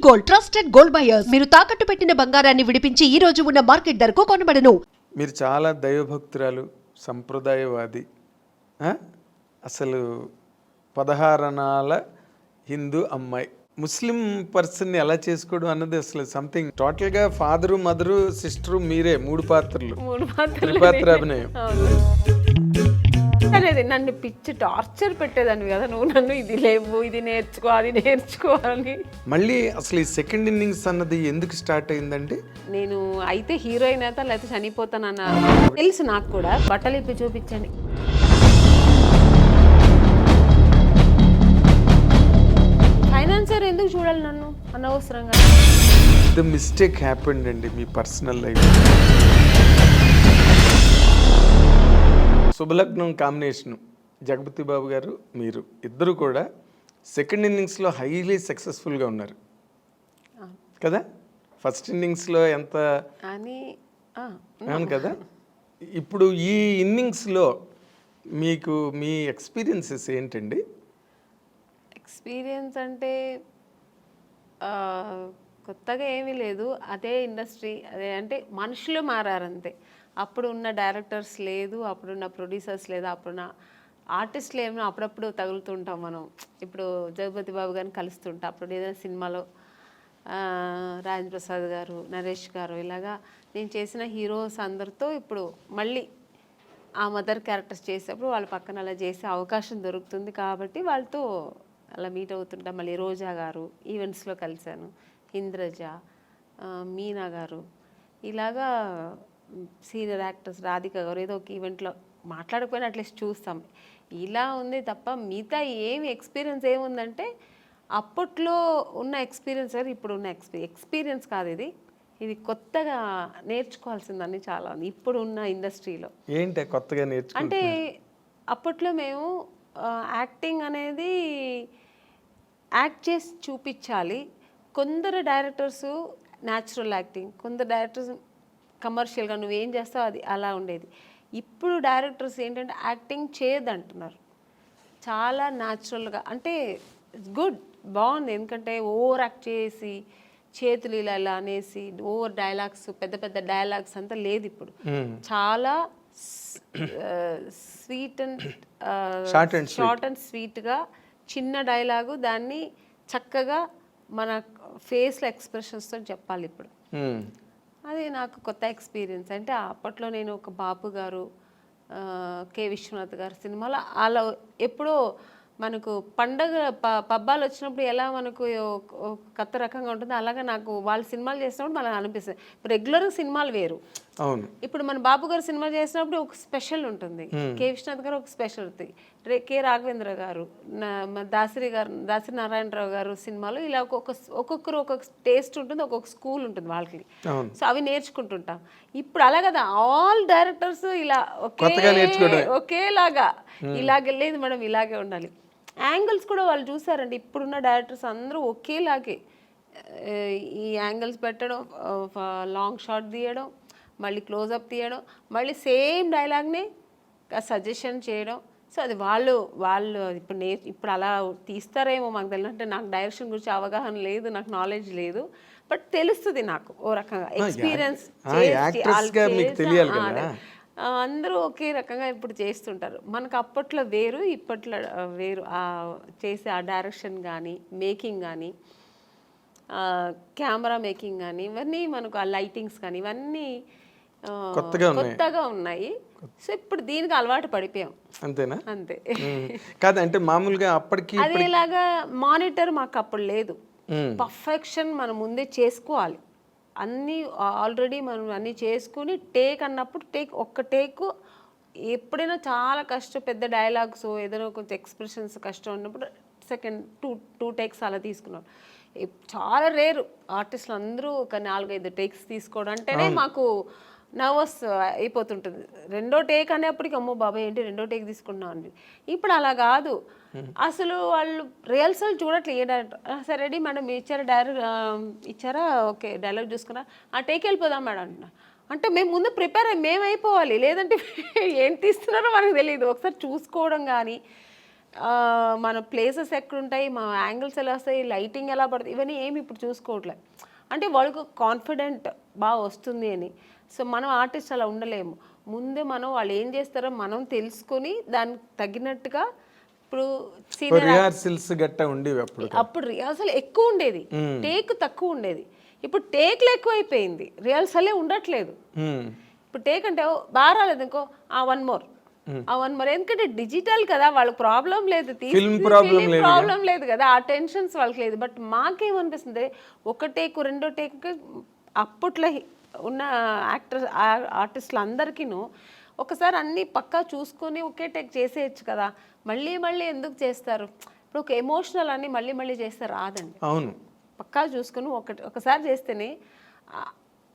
Gold, trusted gold buyers. మీరు తాకట్టు పెట్టిన బంగారాన్ని విడిపించి ఈ రోజు ఉన్న మార్కెట్ ధరకు కొనబడను. మీరు చాలా దైవభక్తురాలు, సంప్రదాయవాది, ఆ? అసలు 16 అణాల హిందూ అమ్మాయి. ముస్లిం పర్సన్ని ఎలా చేసుకోవడం అన్నది అసలు సంథింగ్. టోటల్గా ఫాదరు, మదరు, సిస్టరు మీరే 3 పాత్రలు, త్రిపాత్ర అభినయం. అనేది నన్ను పిచ్చి టార్చర్ పెట్టేదాన్ని కదా, నువ్వు నన్ను ఇది లేవు, ఇది నేర్చుకో, అది నేర్చుకోవాలని. మళ్ళీ అసలు ఈ సెకండ్ ఇన్నింగ్స్ అన్నది ఎందుకు స్టార్ట్ అయిందండి? నేను అయితే హీరోయిన్ అయితే లేకపోతే చనిపోతానన్న తెలుసు నాకు కూడా. బట్టలు ఇప్పి చూపించండి. ఫైనాన్సర్ ఎందుకు చూడాలి నన్ను అనవసరంగా? ద మిస్టేక్ హ్యాపెండ్ అండి మీ personal life. Subhalagnam combination Jagapathi బాబు గారు, మీరు ఇద్దరు కూడా సెకండ్ ఇన్నింగ్స్లో హైలీ సక్సెస్ఫుల్గా ఉన్నారు కదా. ఫస్ట్ ఇన్నింగ్స్లో ఎంత అని అవును కదా. ఇప్పుడు ఈ ఇన్నింగ్స్లో మీకు మీ ఎక్స్పీరియన్సెస్ ఏంటండి? ఎక్స్పీరియన్స్ అంటే కొత్తగా ఏమీ లేదు, అదే ఇండస్ట్రీ, అదే అంటే మనుషులు మారారంతే. అప్పుడు ఉన్న డైరెక్టర్స్ లేదు, అప్పుడున్న ప్రొడ్యూసర్స్ లేదు, అప్పుడున్న ఆర్టిస్టులు ఏమో అప్పుడప్పుడు తగులుతుంటాం మనం. ఇప్పుడు జగపతి బాబు గారిని కలుస్తుంటాం, అప్పుడు ఏదైనా సినిమాలో రాజేంద్ర ప్రసాద్ గారు, నరేష్ గారు, ఇలాగా నేను చేసిన హీరోస్ అందరితో ఇప్పుడు మళ్ళీ ఆ మదర్ క్యారెక్టర్స్ చేసేటప్పుడు వాళ్ళ పక్కన అలా చేసే అవకాశం దొరుకుతుంది కాబట్టి వాళ్ళతో అలా మీట్ అవుతుంటాం. మళ్ళీ రోజా గారు ఈవెంట్స్లో కలిశాను, ఇంద్రజ, మీనా గారు, ఇలాగా సీనియర్ యాక్టర్స్ రాధిక గారు ఏదో ఒక ఈవెంట్లో మాట్లాడకపోయినా అట్లీస్ట్ చూస్తాం. ఇలా ఉంది తప్ప మిగతా ఏమి ఎక్స్పీరియన్స్ ఏముందంటే అప్పట్లో ఉన్న ఎక్స్పీరియన్స్ కానీ ఇప్పుడు ఉన్న ఎక్స్పీరియన్స్ కాదు. ఇది కొత్తగా నేర్చుకోవాల్సిందని చాలా ఉంది ఇప్పుడు ఉన్న ఇండస్ట్రీలో. ఏంటి కొత్తగా నేర్చుకో అంటే అప్పట్లో మేము యాక్టింగ్ అనేది యాక్ట్ చేసి చూపించాలి. కొందరు డైరెక్టర్స్ న్యాచురల్ యాక్టింగ్, కొందరు డైరెక్టర్స్ కమర్షియల్గా నువ్వేం చేస్తావు అది అలా ఉండేది. ఇప్పుడు డైరెక్టర్స్ ఏంటంటే యాక్టింగ్ చేయదంటున్నారు, చాలా న్యాచురల్గా. అంటే ఇట్స్ గుడ్, బాగుంది. ఎందుకంటే ఓవర్ యాక్ట్ చేసి చేతులు ఇలా ఇలా అనేసి ఓవర్ డైలాగ్స్, పెద్ద పెద్ద డైలాగ్స్ అంతా లేదు ఇప్పుడు. చాలా స్వీట్ అండ్ షార్ట్ అండ్ స్వీట్గా చిన్న డైలాగు దాన్ని చక్కగా మన ఫేస్లో ఎక్స్ప్రెషన్స్తో చెప్పాలి ఇప్పుడు. అది నాకు కొత్త ఎక్స్పీరియన్స్. అంటే అప్పట్లో నేను ఒక బాపు గారు, కె విశ్వనాథ్ గారు సినిమాలో అలా ఎప్పుడో మనకు పండగ పబ్బాలు వచ్చినప్పుడు ఎలా మనకు కొత్త రకంగా ఉంటుందో అలాగా నాకు వాళ్ళ సినిమాలు చేసినప్పుడు మనకు అనిపిస్తుంది. రెగ్యులర్గా సినిమాలు వేరు. అవును, ఇప్పుడు మన బాబు గారు సినిమా చేసినప్పుడు ఒక స్పెషల్ ఉంటుంది, కె విశ్వనాథ్ గారు ఒక స్పెషల్ ఉంటుంది, కె రాఘవేంద్ర గారు, దాసరి నారాయణరావు గారు సినిమాలు ఇలా ఒక్కొక్కరు ఒక్కొక్క టేస్ట్ ఉంటుంది, ఒక్కొక్క స్కూల్ ఉంటుంది వాళ్ళకి. సో అవి నేర్చుకుంటుంటాం. ఇప్పుడు అలా కదా, ఆల్ డైరెక్టర్స్ ఇలా ఒకేలాగా ఇలాగే లేదు మేడం, ఇలాగే ఉండాలి. యాంగిల్స్ కూడా వాళ్ళు చూసారండి, ఇప్పుడున్న డైరెక్టర్స్ అందరూ ఒకేలాగే ఈ యాంగిల్స్ పెట్టడం, లాంగ్ షాట్ తీయడం, మళ్ళీ క్లోజప్ తీయడం, మళ్ళీ సేమ్ డైలాగ్ని సజెషన్ చేయడం. సో అది వాళ్ళు ఇప్పుడు అలా తీస్తారేమో మాకు తెలియదు. అంటే నాకు డైరెక్షన్ గురించి అవగాహన లేదు, నాకు నాలెడ్జ్ లేదు, బట్ తెలుస్తుంది నాకు ఓ రకంగా ఎక్స్పీరియన్స్. అందరూ ఒకే రకంగా ఇప్పుడు చేస్తుంటారు. మనకు అప్పట్లో వేరు, ఇప్పట్లో వేరు. చేసే ఆ డైరెక్షన్ కానీ, మేకింగ్ కానీ, కెమెరా మేకింగ్ కానీ, ఇవన్నీ మనకు ఆ లైటింగ్స్ కానీ ఇవన్నీ కొత్తగా ఉన్నాయి. సో ఇప్పుడు దీనికి అలవాటు పడిపోయాం. అంతేనా? అంతే. కాదంటే మామూలుగా అప్పటికి అదేలాగా మానిటర్ మాకు అప్పుడు లేదు. పర్ఫెక్షన్ మనం ముందే చేసుకోవాలి, అన్నీ ఆల్రెడీ మనం అన్నీ చేసుకుని టేక్ అన్నప్పుడు ఒక్క టేక్ ఎప్పుడైనా చాలా కష్టం. పెద్ద డైలాగ్స్ ఏదైనా కొంచెం ఎక్స్ప్రెషన్స్ కష్టం ఉన్నప్పుడు సెకండ్ టూ టేక్స్ అలా తీసుకున్నాం. చాలా రేరు ఆర్టిస్టులు అందరూ ఒక 4-5 టేక్స్ తీసుకోవడం అంటేనే మాకు నర్వస్ అయిపోతుంటుంది. రెండో టేక్ అనేప్పటికి అమ్మో బాబాయ్ ఏంటి రెండో టేక్ తీసుకున్నాం అండి. ఇప్పుడు అలా కాదు, అసలు వాళ్ళు రిహర్సల్ చూడట్లేదు. ఏ డైరెక్టర్ సరే రెడీ మేడం ఇచ్చారా ఓకే డైలాగ్ చూసుకున్నా ఆ టేక్ వెళ్ళిపోదాం మేడం అంటున్నా. అంటే మేము ముందు ప్రిపేర్ మేము అయిపోవాలి, లేదంటే ఏం తీస్తున్నారో మనకు తెలియదు. ఒకసారి చూసుకోవడం కానీ మన ప్లేసెస్ ఎక్కడుంటాయి, మా యాంగిల్స్ ఎలా వస్తాయి, లైటింగ్ ఎలా పడుతుంది, ఇవన్నీ ఏమి ఇప్పుడు చూసుకోవట్లేదు. అంటే వాళ్ళకు కాన్ఫిడెంట్ బాగా వస్తుంది అని. సో మనం ఆర్టిస్ట్ అలా ఉండలేము. ముందే మనం వాళ్ళు ఏం చేస్తారో మనం తెలుసుకొని దానికి తగినట్టుగా ఇప్పుడు రిహార్సల్స్ గట్ట ఉండేవి అప్పుడు రిహార్సల్ ఎక్కువ ఉండేది, టేక్ తక్కువ ఉండేది. ఇప్పుడు టేక్లు ఎక్కువైపోయింది, రిహార్సలే ఉండట్లేదు. ఇప్పుడు టేక్ అంటే బాగా రాలేదు ఇంకో వన్ మోర్ ఎందుకంటే డిజిటల్ కదా, వాళ్ళకి ప్రాబ్లం లేదు, ప్రాబ్లం లేదు కదా, ఆ టెన్షన్స్ వాళ్ళకి లేదు. బట్ మాకేమనిపిస్తుంది, ఒక టేక్ రెండో టేక్ అప్పట్లో ఉన్న ఆర్టిస్టులు అందరికీను ఒకసారి అన్నీ పక్కా చూసుకొని ఒకే టేక్ చేసేయచ్చు కదా, మళ్ళీ మళ్ళీ ఎందుకు చేస్తారు? ఇప్పుడు ఒక ఎమోషనల్ అని మళ్ళీ మళ్ళీ చేస్తే రాదండి. అవును, పక్కా చూసుకొని ఒకసారి చేస్తేనే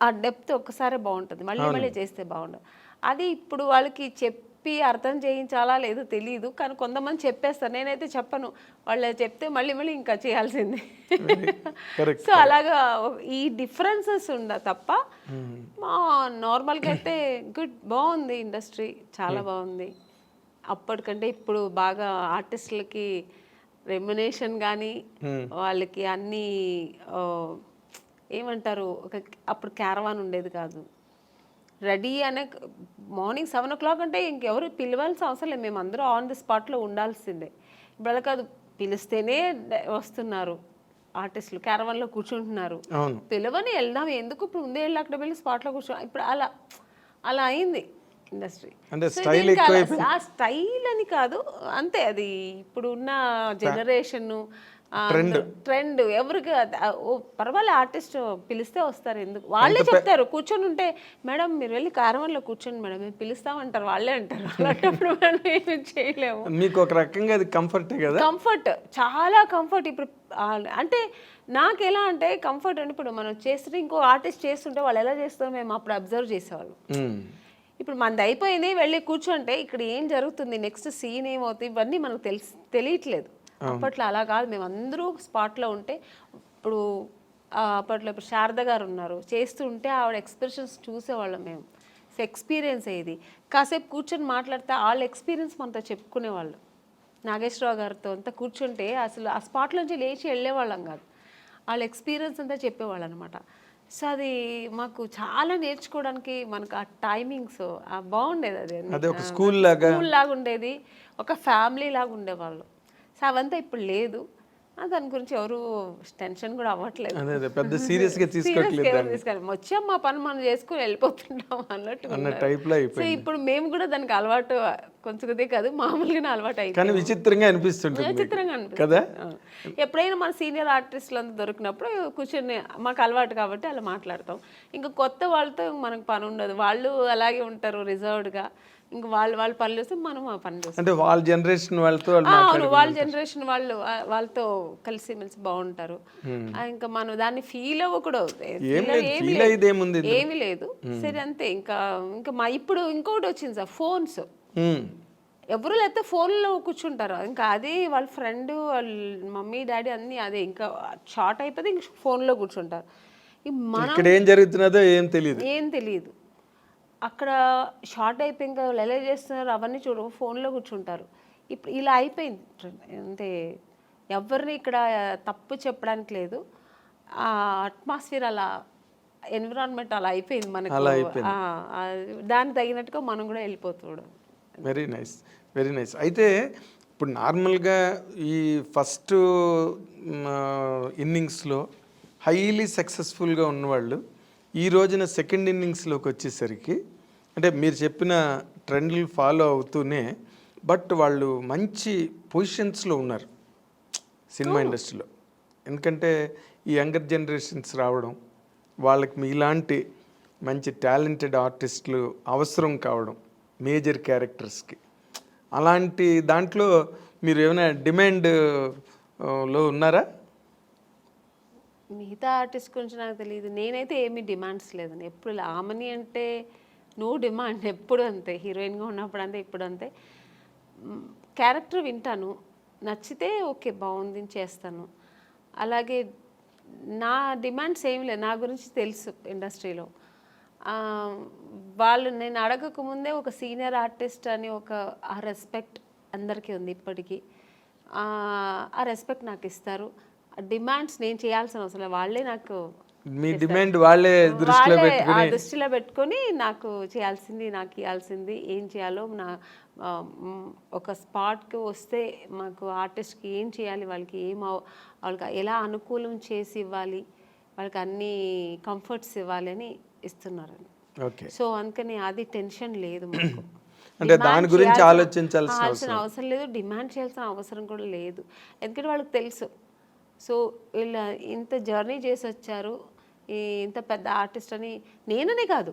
ఆ డెప్త్ ఒక్కసారే బాగుంటుంది, మళ్ళీ మళ్ళీ చేస్తే బాగుండదు. అది ఇప్పుడు వాళ్ళకి చెప్పి అర్థం చేయించాలా లేదో తెలియదు, కానీ కొంతమంది చెప్పేస్తారు. నేనైతే చెప్పను, వాళ్ళు చెప్తే మళ్ళీ మళ్ళీ ఇంకా చేయాల్సిందే. సో అలాగా ఈ డిఫరెన్సెస్ తప్ప నార్మల్గా అయితే బాగుంది ఇండస్ట్రీ, చాలా బాగుంది. అప్పటికంటే ఇప్పుడు బాగా ఆర్టిస్టులకి రెమ్యునేషన్ కానీ వాళ్ళకి అన్నీ ఏమంటారు, అప్పుడు క్యారవాన్ ఉండేది కాదు, రెడీ అనే మార్నింగ్ 7 o'clock అంటే ఇంకెవరు పిలవాల్సిన అవసరం లేదు, మేము అందరూ ఆన్ ది స్పాట్లో ఉండాల్సిందే. ఇప్పుడు అలా కాదు, పిలిస్తేనే వస్తున్నారు ఆర్టిస్టులు, క్యారవాన్లో కూర్చుంటున్నారు, పిలవని వెళ్దాం ఎందుకు, ఇప్పుడు ముందే వెళ్ళి అక్కడ వెళ్ళి స్పాట్లో కూర్చో, ఇప్పుడు అలా అయింది ఇండస్ట్రీ. ఆ స్టైల్ అని కాదు, అంతే, అది ఇప్పుడు ఉన్న జనరేషన్ ట్రెండ్. ఎవరికి పర్వాలే, ఆర్టిస్ట్ పిలిస్తే వస్తారు, ఎందుకు వాళ్ళే చెప్తారు. కూర్చొని ఉంటే మేడం మీరు వెళ్ళి క్యారవాన్లో కూర్చోండి మేడం మేము పిలుస్తామంటారు, వాళ్ళే అంటారు. అలాంటప్పుడు మనం ఏమి చేయలేము. మీకు ఒక రకంగా అది కంఫర్ట్ కదా, కంఫర్ట్, చాలా కంఫర్ట్. ఇప్పుడు అంటే నాకు ఎలా అంటే కంఫర్ట్ అంటే, ఇప్పుడు మనం చేస్తుంటే ఇంకో ఆర్టిస్ట్ చేస్తుంటే వాళ్ళు ఎలా చేస్తారో మేము అప్పుడు అబ్జర్వ్ చేసేవాళ్ళం. ఇప్పుడు మనది అయిపోయింది వెళ్ళి కూర్చుంటే ఇక్కడ ఏం జరుగుతుంది, నెక్స్ట్ సీన్ ఏమవుతుంది, ఇవన్నీ మనకు తెలియట్లేదు. అప్పట్లో అలా కాదు, మేము అందరూ స్పాట్లో ఉంటే, అప్పట్లో ఇప్పుడు శారద గారు ఉన్నారు, చేస్తుంటే ఆవిడ ఎక్స్ప్రెషన్స్ చూసేవాళ్ళం మేము. సో ఎక్స్పీరియన్స్ అయ్యేది, కాసేపు కూర్చొని మాట్లాడితే వాళ్ళ ఎక్స్పీరియన్స్ మనతో చెప్పుకునేవాళ్ళు. నాగేశ్వరరావు గారితో అంతా కూర్చుంటే అసలు ఆ స్పాట్ నుంచి లేచి వెళ్ళేవాళ్ళం కాదు, వాళ్ళ ఎక్స్పీరియన్స్ అంతా చెప్పేవాళ్ళు అనమాట. సో అది మాకు చాలా నేర్చుకోవడానికి, మనకు ఆ టైమింగ్స్ బాగుండేది. అది ఒక స్కూల్ లాగా ఉండేది, ఒక ఫ్యామిలీ లాగా ఉండేవాళ్ళు. సో అవంతా ఇప్పుడు లేదు, దాని గురించి ఎవరు టెన్షన్ కూడా అవ్వట్లేదు, పెద్ద సీరియస్గా తీసుకోవట్లేదు. వచ్చాం మా పని మనం చేసుకుని వెళ్ళిపోతుంటాం అన్నట్టు. సో ఇప్పుడు మేము కూడా దానికి అలవాటు, కొంచెం కాదు మామూలుగానే అలవాటు అయిపోయింది. విచిత్రంగా అనిపిస్తుంది కదా. ఎప్పుడైనా మన సీనియర్ ఆర్టిస్టులు అంతా దొరికినప్పుడు కూర్చొని మాకు అలవాటు కాబట్టి అలా మాట్లాడతాం. ఇంకా కొత్త వాళ్ళతో మనకు పని ఉండదు, వాళ్ళు అలాగే ఉంటారు రిజర్వ్డ్గా. ఇంకా వాళ్ళ పనులు చేస్తే మనం ఆ పని చేస్తాం. అంటే వాళ్ళ జనరేషన్ వాళ్ళ జనరేషన్ వాళ్ళతో కలిసిమెలిసి బాగుంటారు. ఇంకా మనం దాన్ని ఫీల్ అవ్వకూడదు, ఏమీ లేదు. సరే అంతే. ఇంకా ఇప్పుడు ఇంకోటి వచ్చింది సార్, ఫోన్స్. ఎవరు లేకపోతే ఫోన్లో కూర్చుంటారు, ఇంకా అదే వాళ్ళ ఫ్రెండ్ వాళ్ళ మమ్మీ డాడీ అన్నీ అదే, ఇంకా షార్ట్ అయిపోతే ఇంక ఫోన్లో కూర్చుంటారు. ఇక్కడ ఏం జరుగుతున్నదో ఏం తెలియదు. అక్కడ షార్ట్ అయిపోయి ఇంకా వాళ్ళు ఎలా చేస్తున్నారు అవన్నీ ఫోన్లో కూర్చుంటారు. ఇప్పుడు ఇలా అయిపోయింది అంటే ఎవరిని ఇక్కడ తప్పు చెప్పడానికి లేదు, ఆ అట్మాస్ఫియర్ అలా, ఎన్విరాన్మెంట్ అలా అయిపోయింది మనకు. దానికి తగినట్టుగా మనం కూడా వెళ్ళిపోతున్నాం. Very nice. అయితే ఇప్పుడు నార్మల్గా ఈ ఫస్ట్ ఇన్నింగ్స్లో హైలీ సక్సెస్ఫుల్గా ఉన్నవాళ్ళు ఈ రోజున సెకండ్ ఇన్నింగ్స్లోకి వచ్చేసరికి, అంటే మీరు చెప్పిన ట్రెండ్లు ఫాలో అవుతూనే బట్ వాళ్ళు మంచి పొజిషన్స్లో ఉన్నారు సినిమా ఇండస్ట్రీలో. ఎందుకంటే ఈ యంగర్ జనరేషన్స్ రావడం, వాళ్ళకి మీలాంటి మంచి టాలెంటెడ్ ఆర్టిస్టులు అవసరం కావడం మేజర్ క్యారెక్టర్స్కి, అలాంటి దాంట్లో మీరు ఏమైనా డిమాండ్లో ఉన్నారా? మిగతా ఆర్టిస్ట్ గురించి నాకు తెలియదు, నేనైతే ఏమీ డిమాండ్స్ లేదని. ఎప్పుడు ఆమెని అంటే నో డిమాండ్, ఎప్పుడు అంతే. హీరోయిన్గా ఉన్నప్పుడు అంతే, ఇప్పుడు అంతే. క్యారెక్టర్ వింటాను, నచ్చితే ఓకే బాగుంది చేస్తాను. అలాగే నా డిమాండ్స్ ఏమి లేదు, నా గురించి తెలుసు ఇండస్ట్రీలో. వాళ్ళు నేను అడగకముందే ఒక సీనియర్ ఆర్టిస్ట్ అని ఒక ఆ రెస్పెక్ట్ అందరికీ ఉంది ఇప్పటికీ. ఆ రెస్పెక్ట్ నాకు ఇస్తారు. డిమాండ్స్ నేను చేయాల్సిన అవసరం లేదు, వాళ్ళే నాకు మీ డిమాండ్ వాళ్ళే దృష్టిలో వాళ్ళే పెట్టుకుని దృష్టిలో పెట్టుకొని నాకు చేయాల్సింది, నాకు ఇవ్వాల్సింది ఏం చేయాలో ఒక స్పాట్కి వస్తే మాకు ఆర్టిస్ట్కి ఏం చేయాలి, వాళ్ళకి వాళ్ళకి ఎలా అనుకూలం చేసి ఇవ్వాలి, వాళ్ళకి అన్ని కంఫర్ట్స్ ఇవ్వాలి అని ఇస్తున్నారండి. ఓకే. సో అందుకని అది టెన్షన్ లేదు మాకు. అంటే దాని గురించి ఆలోచించాల్సిన అవసరం లేదు, డిమాండ్ చేయాల్సిన అవసరం కూడా లేదు. ఎందుకంటే వాళ్ళకి తెలుసు, సో వీళ్ళు ఇంత జర్నీ చేసి వచ్చారు, ఇంత పెద్ద ఆర్టిస్ట్ అని నేననే కాదు,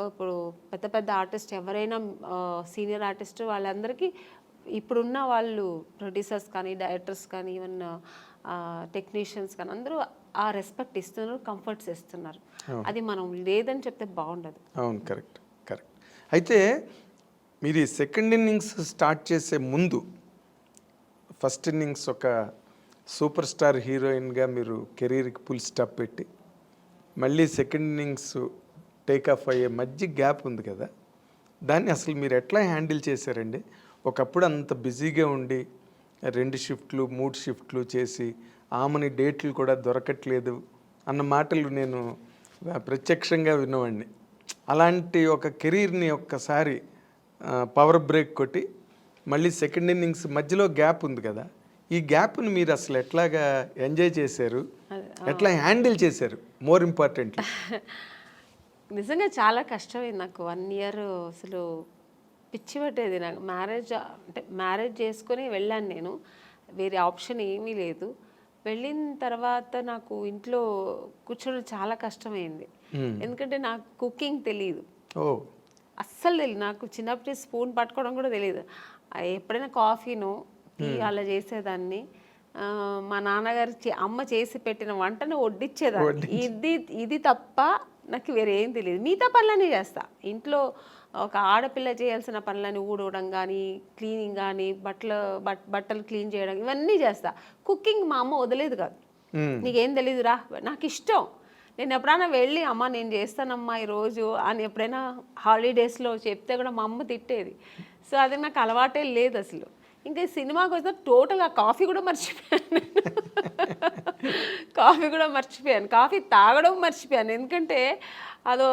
ఇప్పుడు పెద్ద పెద్ద ఆర్టిస్ట్ ఎవరైనా సీనియర్ ఆర్టిస్ట్ వాళ్ళందరికీ ఇప్పుడున్న వాళ్ళు ప్రొడ్యూసర్స్ కానీ డైరెక్టర్స్ కానీ ఈవెన్ టెక్నీషియన్స్ కానీ అందరూ ఆ రెస్పెక్ట్ ఇస్తున్నారు, కంఫర్ట్స్ ఇస్తున్నారు. అది మనం లేదని చెప్తే బాగుండదు. అవును, కరెక్ట్ కరెక్ట్. అయితే మీరు ఈ సెకండ్ ఇన్నింగ్స్ స్టార్ట్ చేసే ముందు ఫస్ట్ ఇన్నింగ్స్ ఒక సూపర్ స్టార్ హీరోయిన్గా మీరు కెరీర్కి ఫుల్ స్టాప్ పెట్టి మళ్ళీ సెకండ్ ఇన్నింగ్స్ టేక్ ఆఫ్ అయ్యే మధ్య గ్యాప్ ఉంది కదా, దాన్ని అసలు మీరు ఎట్లా హ్యాండిల్ చేశారండి? ఒకప్పుడు అంత బిజీగా ఉండి 2 షిఫ్ట్లు 3 షిఫ్ట్లు చేసి ఆమెని డేట్లు కూడా దొరకట్లేదు అన్న మాటలు నేను ప్రత్యక్షంగా విన్నవాడిని. అలాంటి ఒక కెరీర్ని ఒక్కసారి పవర్ బ్రేక్ కొట్టి మళ్ళీ సెకండ్ ఇన్నింగ్స్ మధ్యలో గ్యాప్ ఉంది కదా, ఈ గ్యాప్ని మీరు అసలు ఎట్లాగా ఎంజాయ్ చేశారు, ఎట్లా హ్యాండిల్ చేశారు? మోర్ ఇంపార్టెంట్లీ నిజంగా చాలా కష్టమైంది నాకు 1 ఇయర్. అసలు పిచ్చి పట్టేది నాకు. మ్యారేజ్ చేసుకొని వెళ్ళాను నేను, వేరే ఆప్షన్ ఏమీ లేదు. వెళ్ళిన తర్వాత నాకు ఇంట్లో కూర్చోవడం చాలా కష్టమైంది. ఎందుకంటే నాకు కుకింగ్ తెలియదు, అస్సలు తెలియదు. నాకు చిన్నప్పటి స్పూన్ పట్టుకోవడం కూడా తెలియదు. ఎప్పుడైనా కాఫీను టీ అలా చేసేదాన్ని. మా నాన్నగారు అమ్మ చేసి పెట్టిన వంటను వడ్డిచ్చేదాన్ని. ఇది తప్ప నాకు వేరే ఏం తెలియదు. మిగతా పనులన్నీ చేస్తా ఇంట్లో. ఒక ఆడపిల్ల చేయాల్సిన పనులని ఊడవడం కానీ, క్లీనింగ్ కానీ, బట్టలు క్లీన్ చేయడం ఇవన్నీ చేస్తా. కుకింగ్ మా అమ్మ వదిలేదు కాదు. నీకేం తెలీదురా, నాకు ఇష్టం. నేను ఎప్పుడైనా వెళ్ళి అమ్మ నేను చేస్తానమ్మా ఈరోజు అని ఎప్పుడైనా హాలిడేస్లో చెప్తే కూడా మా అమ్మ తిట్టేది. సో అది నాకు అలవాటే లేదు అసలు. ఇంకా సినిమాకి వస్తే టోటల్గా కాఫీ కూడా మర్చిపోయాను. కాఫీ తాగడం మర్చిపోయాను. ఎందుకంటే అదో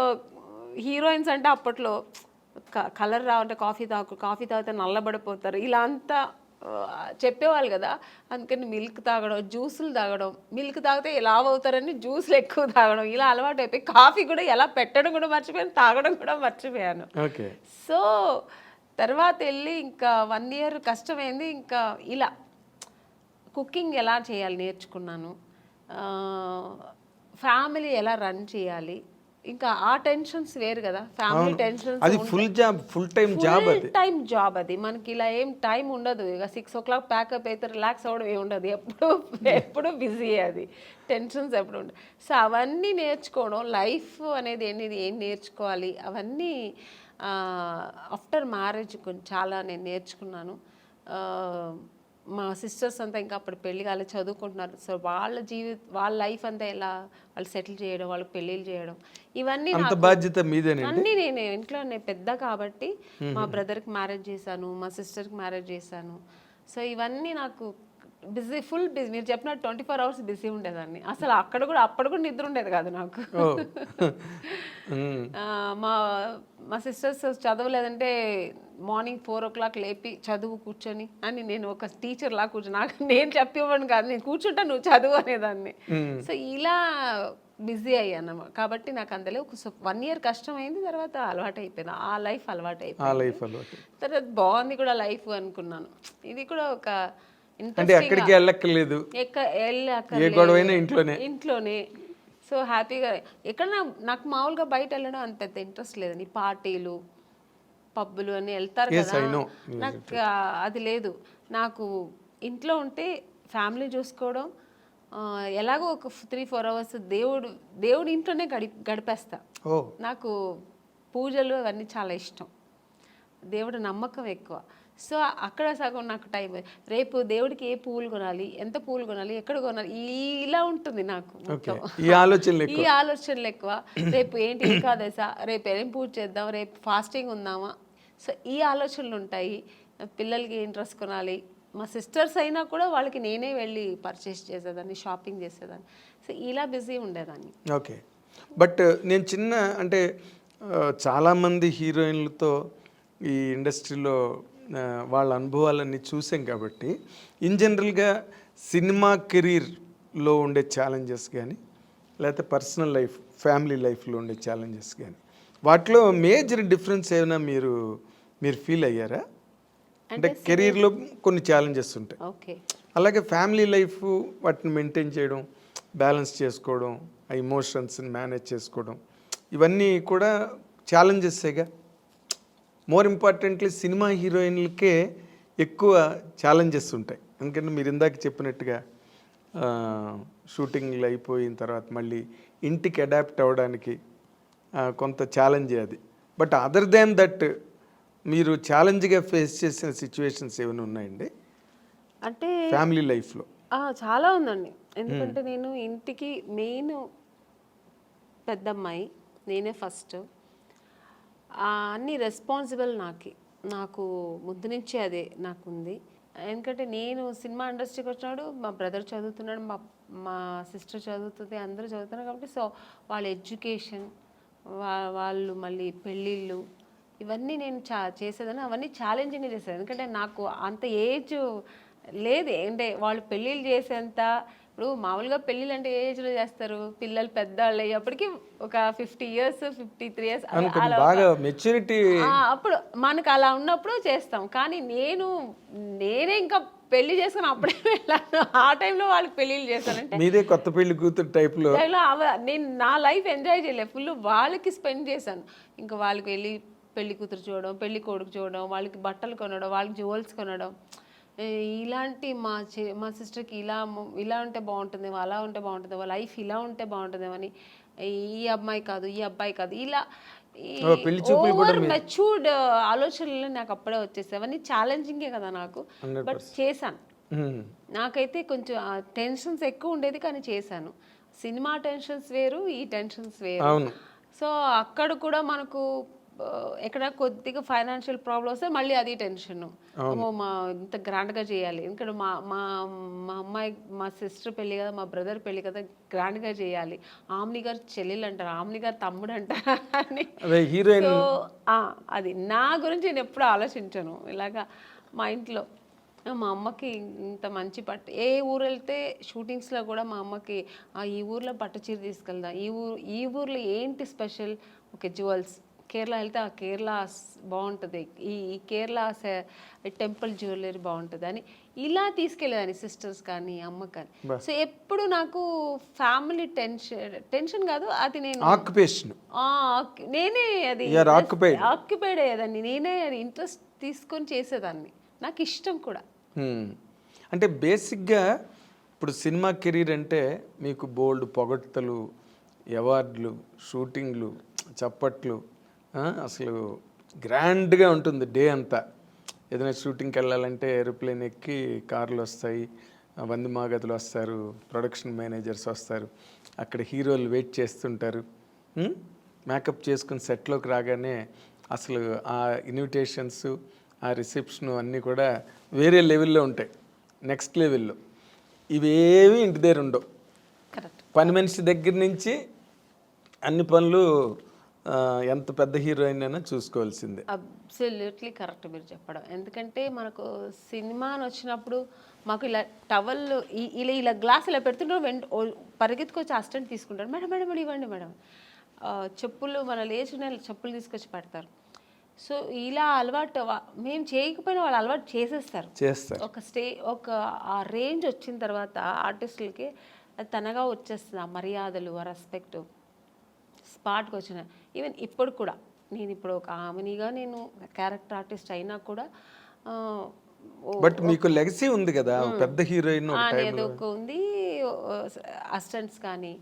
హీరోయిన్స్ అంటే అప్పట్లో కలర్ రావంటే కాఫీ తాగితే నల్లబడిపోతారు ఇలా అంతా చెప్పేవాళ్ళు కదా. అందుకని మిల్క్ తాగడం, జ్యూసులు తాగడం, మిల్క్ తాగితే లావ్ అవుతారని జ్యూసులు ఎక్కువ తాగడం ఇలా అలవాటు అయిపోయి కాఫీ కూడా ఎలా పెట్టడం కూడా మర్చిపోయాను, తాగడం కూడా మర్చిపోయాను. సో తర్వాత వెళ్ళి ఇంకా 1 ఇయర్ కష్టమైంది. ఇంకా ఇలా కుకింగ్ ఎలా చేయాలి నేర్చుకున్నాను, ఫ్యామిలీ ఎలా రన్ చేయాలి. ఇంకా ఆ టెన్షన్స్ వేరు కదా, ఫ్యామిలీ టెన్షన్స్. అది ఫుల్ టైం జాబ్ అది. మనకి ఇలా ఏం టైం ఉండదు. ఇక 6 o'clock ప్యాకప్ అయితే రిలాక్స్ అవ్వడం ఏమి ఉండదు. ఎప్పుడు బిజీ, అది టెన్షన్స్ ఎప్పుడు ఉండదు. సో అవన్నీ నేర్చుకోవడం, లైఫ్ అనేది ఏం నేర్చుకోవాలి అవన్నీ ఆఫ్టర్ మ్యారేజ్ కొంచెం చాలా నేను నేర్చుకున్నాను. మా సిస్టర్స్ అంతా ఇంకా అప్పుడు పెళ్లి కాలే చదువుకుంటున్నారు. సో వాళ్ళ లైఫ్ అంతా ఎలా వాళ్ళు సెటిల్ చేయడం, వాళ్ళకి పెళ్ళిళ్ళు చేయడం ఇవన్నీ బాధ్యత మీదేనండి. అన్నీ నేను ఇంట్లో పెద్ద కాబట్టి మా బ్రదర్కి మ్యారేజ్ చేశాను, మా సిస్టర్కి మ్యారేజ్ చేశాను. సో ఇవన్నీ నాకు ఫుల్ బిజీ. మీరు చెప్పినట్టు 24 hours బిజీ ఉండేదాన్ని. అసలు అప్పుడు కూడా నిద్ర ఉండేది కాదు నాకు. మా సిస్టర్స్ చదవలేదంటే మార్నింగ్ 4 o'clock లేపి చదువు కూర్చొని అని నేను ఒక టీచర్ లా కూర్చొని నేను చెప్పేవాడిని కాదు, నేను కూర్చుంటా నువ్వు చదువు అనేదాన్ని. సో ఇలా బిజీ అయ్యాను కాబట్టి నాకు అందులో ఒక 1 year కష్టమైంది. తర్వాత అలవాటు అయిపోయింది, ఆ లైఫ్ అలవాటు అయిపోయింది. తర్వాత బాగుంది కూడా లైఫ్ అనుకున్నాను. ఇది కూడా ఒక ఎక్కడికి వెళ్ళక్కర్లేదు, ఇంట్లోనే. సో హ్యాపీగా ఎక్కడ నాకు మామూలుగా బయట వెళ్ళడం అంత పెద్ద ఇంట్రెస్ట్ లేదండి. పార్టీలు పబ్బులు అని వెళ్తారు కదా, నాకు అది లేదు. నాకు ఇంట్లో ఉంటే ఫ్యామిలీ చూసుకోవడం, ఎలాగో ఒక 3-4 hours దేవుడు ఇంట్లోనే గడిపేస్తా. నాకు పూజలు అవన్నీ చాలా ఇష్టం, దేవుడు నమ్మకం ఎక్కువ. సో అక్కడ సగం నాకు టైం. రేపు దేవుడికి ఏ పువ్వులు కొనాలి, ఎంత పువ్వులు కొనాలి, ఎక్కడ కొనాలి, ఇలా ఉంటుంది నాకు. ఈ ఆలోచనలు ఎక్కువ. రేపు ఏంటి ఏకాదశ, రేపు ఏం పూజ చేద్దాం, రేపు ఫాస్టింగ్ ఉందామా, సో ఈ ఆలోచనలు ఉంటాయి. పిల్లలకి ఏం డ్రెస్ కొనాలి, మా సిస్టర్స్ అయినా కూడా వాళ్ళకి నేనే వెళ్ళి పర్చేస్ చేసేదాన్ని, షాపింగ్ చేసేదాన్ని. సో ఇలా బిజీ ఉండేదాన్ని. ఓకే. బట్ నేను చిన్న అంటే చాలామంది హీరోయిన్లతో ఈ ఇండస్ట్రీలో వాళ్ళ అనుభవాలన్నీ చూసాం కాబట్టి ఇన్ జనరల్గా సినిమా కెరీర్లో ఉండే ఛాలెంజెస్ కానీ లేకపోతే పర్సనల్ లైఫ్ ఫ్యామిలీ లైఫ్లో ఉండే ఛాలెంజెస్ కానీ వాటిలో మేజర్ డిఫరెన్స్ ఏమైనా మీరు ఫీల్ అయ్యారా? అంటే కెరీర్లో కొన్ని ఛాలెంజెస్ ఉంటాయి, ఓకే, అలాగే ఫ్యామిలీ లైఫ్ వాటిని మెయింటైన్ చేయడం, బ్యాలెన్స్ చేసుకోవడం, ఆ ఎమోషన్స్ని మేనేజ్ చేసుకోవడం, ఇవన్నీ కూడా ఛాలెంజెస్సేగా. మోర్ ఇంపార్టెంట్లీ సినిమా హీరోయిన్లకే ఎక్కువ ఛాలెంజెస్ ఉంటాయి. ఎందుకంటే మీరు ఇందాక చెప్పినట్టుగా షూటింగ్లు అయిపోయిన తర్వాత మళ్ళీ ఇంటికి అడాప్ట్ అవ్వడానికి కొంత ఛాలెంజ్ అది. బట్ అదర్ దాన్ దట్ మీరు ఛాలెంజ్గా ఫేస్ చేసిన సిచ్యువేషన్స్ ఏమైనా ఉన్నాయండి అంటే ఫ్యామిలీ లైఫ్లో? చాలా ఉందండి. ఎందుకంటే నేను ఇంటికి మెయిన్ పెద్దమ్మాయి, నేనే ఫస్ట్. అన్ని రెస్పాన్సిబుల్ నాకు ముందు నుంచే అదే నాకుంది. ఎందుకంటే నేను సినిమా ఇండస్ట్రీకి వచ్చినాడు, మా బ్రదర్ చదువుతున్నాడు, మా సిస్టర్ చదువుతుంది, అందరూ చదువుతున్నారు. కాబట్టి సో వాళ్ళ ఎడ్యుకేషన్, వాళ్ళు మళ్ళీ పెళ్ళిళ్ళు, ఇవన్నీ నేను చేసేదాన్ని. అవన్నీ ఛాలెంజింగ్గా చేసేది. ఎందుకంటే నాకు అంత ఏజ్ లేదు. అంటే వాళ్ళు పెళ్ళిళ్ళు చేసేంత, ఇప్పుడు మామూలుగా పెళ్ళిళ్ళు అంటే ఏ ఏజ్లో చేస్తారు? పిల్లలు పెద్దవాళ్ళు అయ్యేప్పటికి ఒక 50 years 53 years బాగా మెచ్యూరిటీ, అప్పుడు మనకు అలా ఉన్నప్పుడు చేస్తాం. కానీ నేనే ఇంకా పెళ్లి చేసుకుని అప్పుడే వెళ్ళాను. ఆ టైంలో వాళ్ళకి పెళ్ళిళ్ళు చేశానంటే మీదే కొత్త పెళ్లి కూతురు టైప్లో నేను నా లైఫ్ ఎంజాయ్ చేయలేదు, ఫుల్ వాళ్ళకి స్పెండ్ చేశాను. ఇంకా వాళ్ళకి వెళ్ళి పెళ్లి కూతురు చూడడం, పెళ్లి కొడుకు చూడడం, వాళ్ళకి బట్టలు కొనడం, వాళ్ళకి జ్యువెల్స్ కొనడం, ఇలాంటి మా సిస్టర్కి ఇలా ఉంటే బాగుంటుందేమో, అలా ఉంటే బాగుంటుందేమో, లైఫ్ ఇలా ఉంటే బాగుంటుందేమో అని, ఈ అమ్మాయి కాదు ఈ అబ్బాయి కాదు, ఇలా ఓవర్ మెచ్యూర్డ్ ఆలోచనలు నాకు అప్పుడే వచ్చేసాయి. అవన్నీ ఛాలెంజింగే కదా నాకు, బట్ చేశాను. నాకైతే కొంచెం టెన్షన్స్ ఎక్కువ ఉండేది, కానీ చేశాను. సినిమా టెన్షన్స్ వేరు, ఈ టెన్షన్స్ వేరు. సో అక్కడ కూడా మనకు ఎక్కడ కొద్దిగా ఫైనాన్షియల్ ప్రాబ్లమ్ వస్తే మళ్ళీ అది టెన్షన్. ఇంత గ్రాండ్గా చేయాలి, ఎందుకంటే మా అమ్మాయి, మా సిస్టర్ పెళ్ళి కదా, మా బ్రదర్ పెళ్ళి కదా, గ్రాండ్గా చేయాలి. ఆమ్ని గారు చెల్లెలు అంటారు, ఆమ్ని గారు తమ్ముడు అంటారు అని. సో అది నా గురించి నేను ఎప్పుడు ఆలోచించాను. ఇలాగా మా ఇంట్లో మా అమ్మకి ఇంత మంచి పట్టు, ఏ ఊరు వెళ్తే షూటింగ్స్లో కూడా మా అమ్మకి ఈ ఊర్లో పట్టు చీర తీసుకెళ్దాం, ఈ ఊర్లో ఏంటి స్పెషల్, ఓకే జ్యువెల్స్, కేరళ వెళ్తే ఆ కేరళ బాగుంటుంది, ఈ కేరళ టెంపుల్ జ్యువెలరీ బాగుంటుంది అని ఇలా తీసుకెళ్ళేదాన్ని, సిస్టర్స్ కానీ అమ్మ కానీ. సో ఎప్పుడు నాకు ఫ్యామిలీ టెన్షన్ కాదు, అది నేను నేనే అది ఆక్యుపైడ్ అయ్యేదాన్ని, నేనే అది ఇంట్రెస్ట్ తీసుకొని చేసేదాన్ని, నాకు ఇష్టం కూడా. అంటే బేసిక్గా ఇప్పుడు సినిమా కెరీర్ అంటే మీకు బోల్డ్ పొగడ్తలు, అవార్డులు, షూటింగ్లు, చప్పట్లు, అసలు గ్రాండ్గా ఉంటుంది డే అంతా. ఏదైనా షూటింగ్కి వెళ్ళాలంటే ఏరోప్లేన్ ఎక్కి కార్లు వస్తాయి, వంది మాగదులు వస్తారు, ప్రొడక్షన్ మేనేజర్స్ వస్తారు, అక్కడ హీరోలు వెయిట్ చేస్తుంటారు. మేకప్ చేసుకుని సెట్లోకి రాగానే అసలు ఆ ఇన్విటేషన్స్, ఆ రిసెప్షను అన్నీ కూడా వేరే లెవెల్లో ఉంటాయి, నెక్స్ట్ లెవెల్లో. ఇవేవి ఇంటి దగ్గర ఉండవు. పని మనిషి దగ్గర నుంచి అన్ని పనులు ఎంత పెద్ద హీరోయిన్ అయినా చూసుకోవాల్సిందే. అబ్సల్యూట్లీ కరెక్ట్ మీరు చెప్పడం. ఎందుకంటే మనకు సినిమా అని వచ్చినప్పుడు మాకు ఇలా టవల్ ఇలా గ్లాస్ ఇలా పెడుతుంటారు, పరిగెత్తుకొచ్చి అసిస్టెంట్ తీసుకుంటారు, మేడం మేడం ఇవ్వండి మేడం. చెప్పులు మన లేచిన చెప్పులు తీసుకొచ్చి పెడతారు. సో ఇలా అలవాటు మేము చేయకపోయినా వాళ్ళు అలవాటు చేసేస్తారు. ఒక ఆ రేంజ్ వచ్చిన తర్వాత ఆర్టిస్టులకి అది తనగా వచ్చేస్తుంది, ఆ మర్యాదలు, ఆ రెస్పెక్ట్ స్పాట్కి వచ్చిన. ఈవెన్ ఇప్పుడు కూడా నేను ఇప్పుడు ఒక ఆమెనిగా నేను క్యారెక్టర్ ఆర్టిస్ట్ అయినా కూడా బట్ మీకు లెగసీ ఉంది కదా, పెద్ద హీరోయిన్ అనేది ఒక ఉంది. అసిస్టెంట్స్ కానీ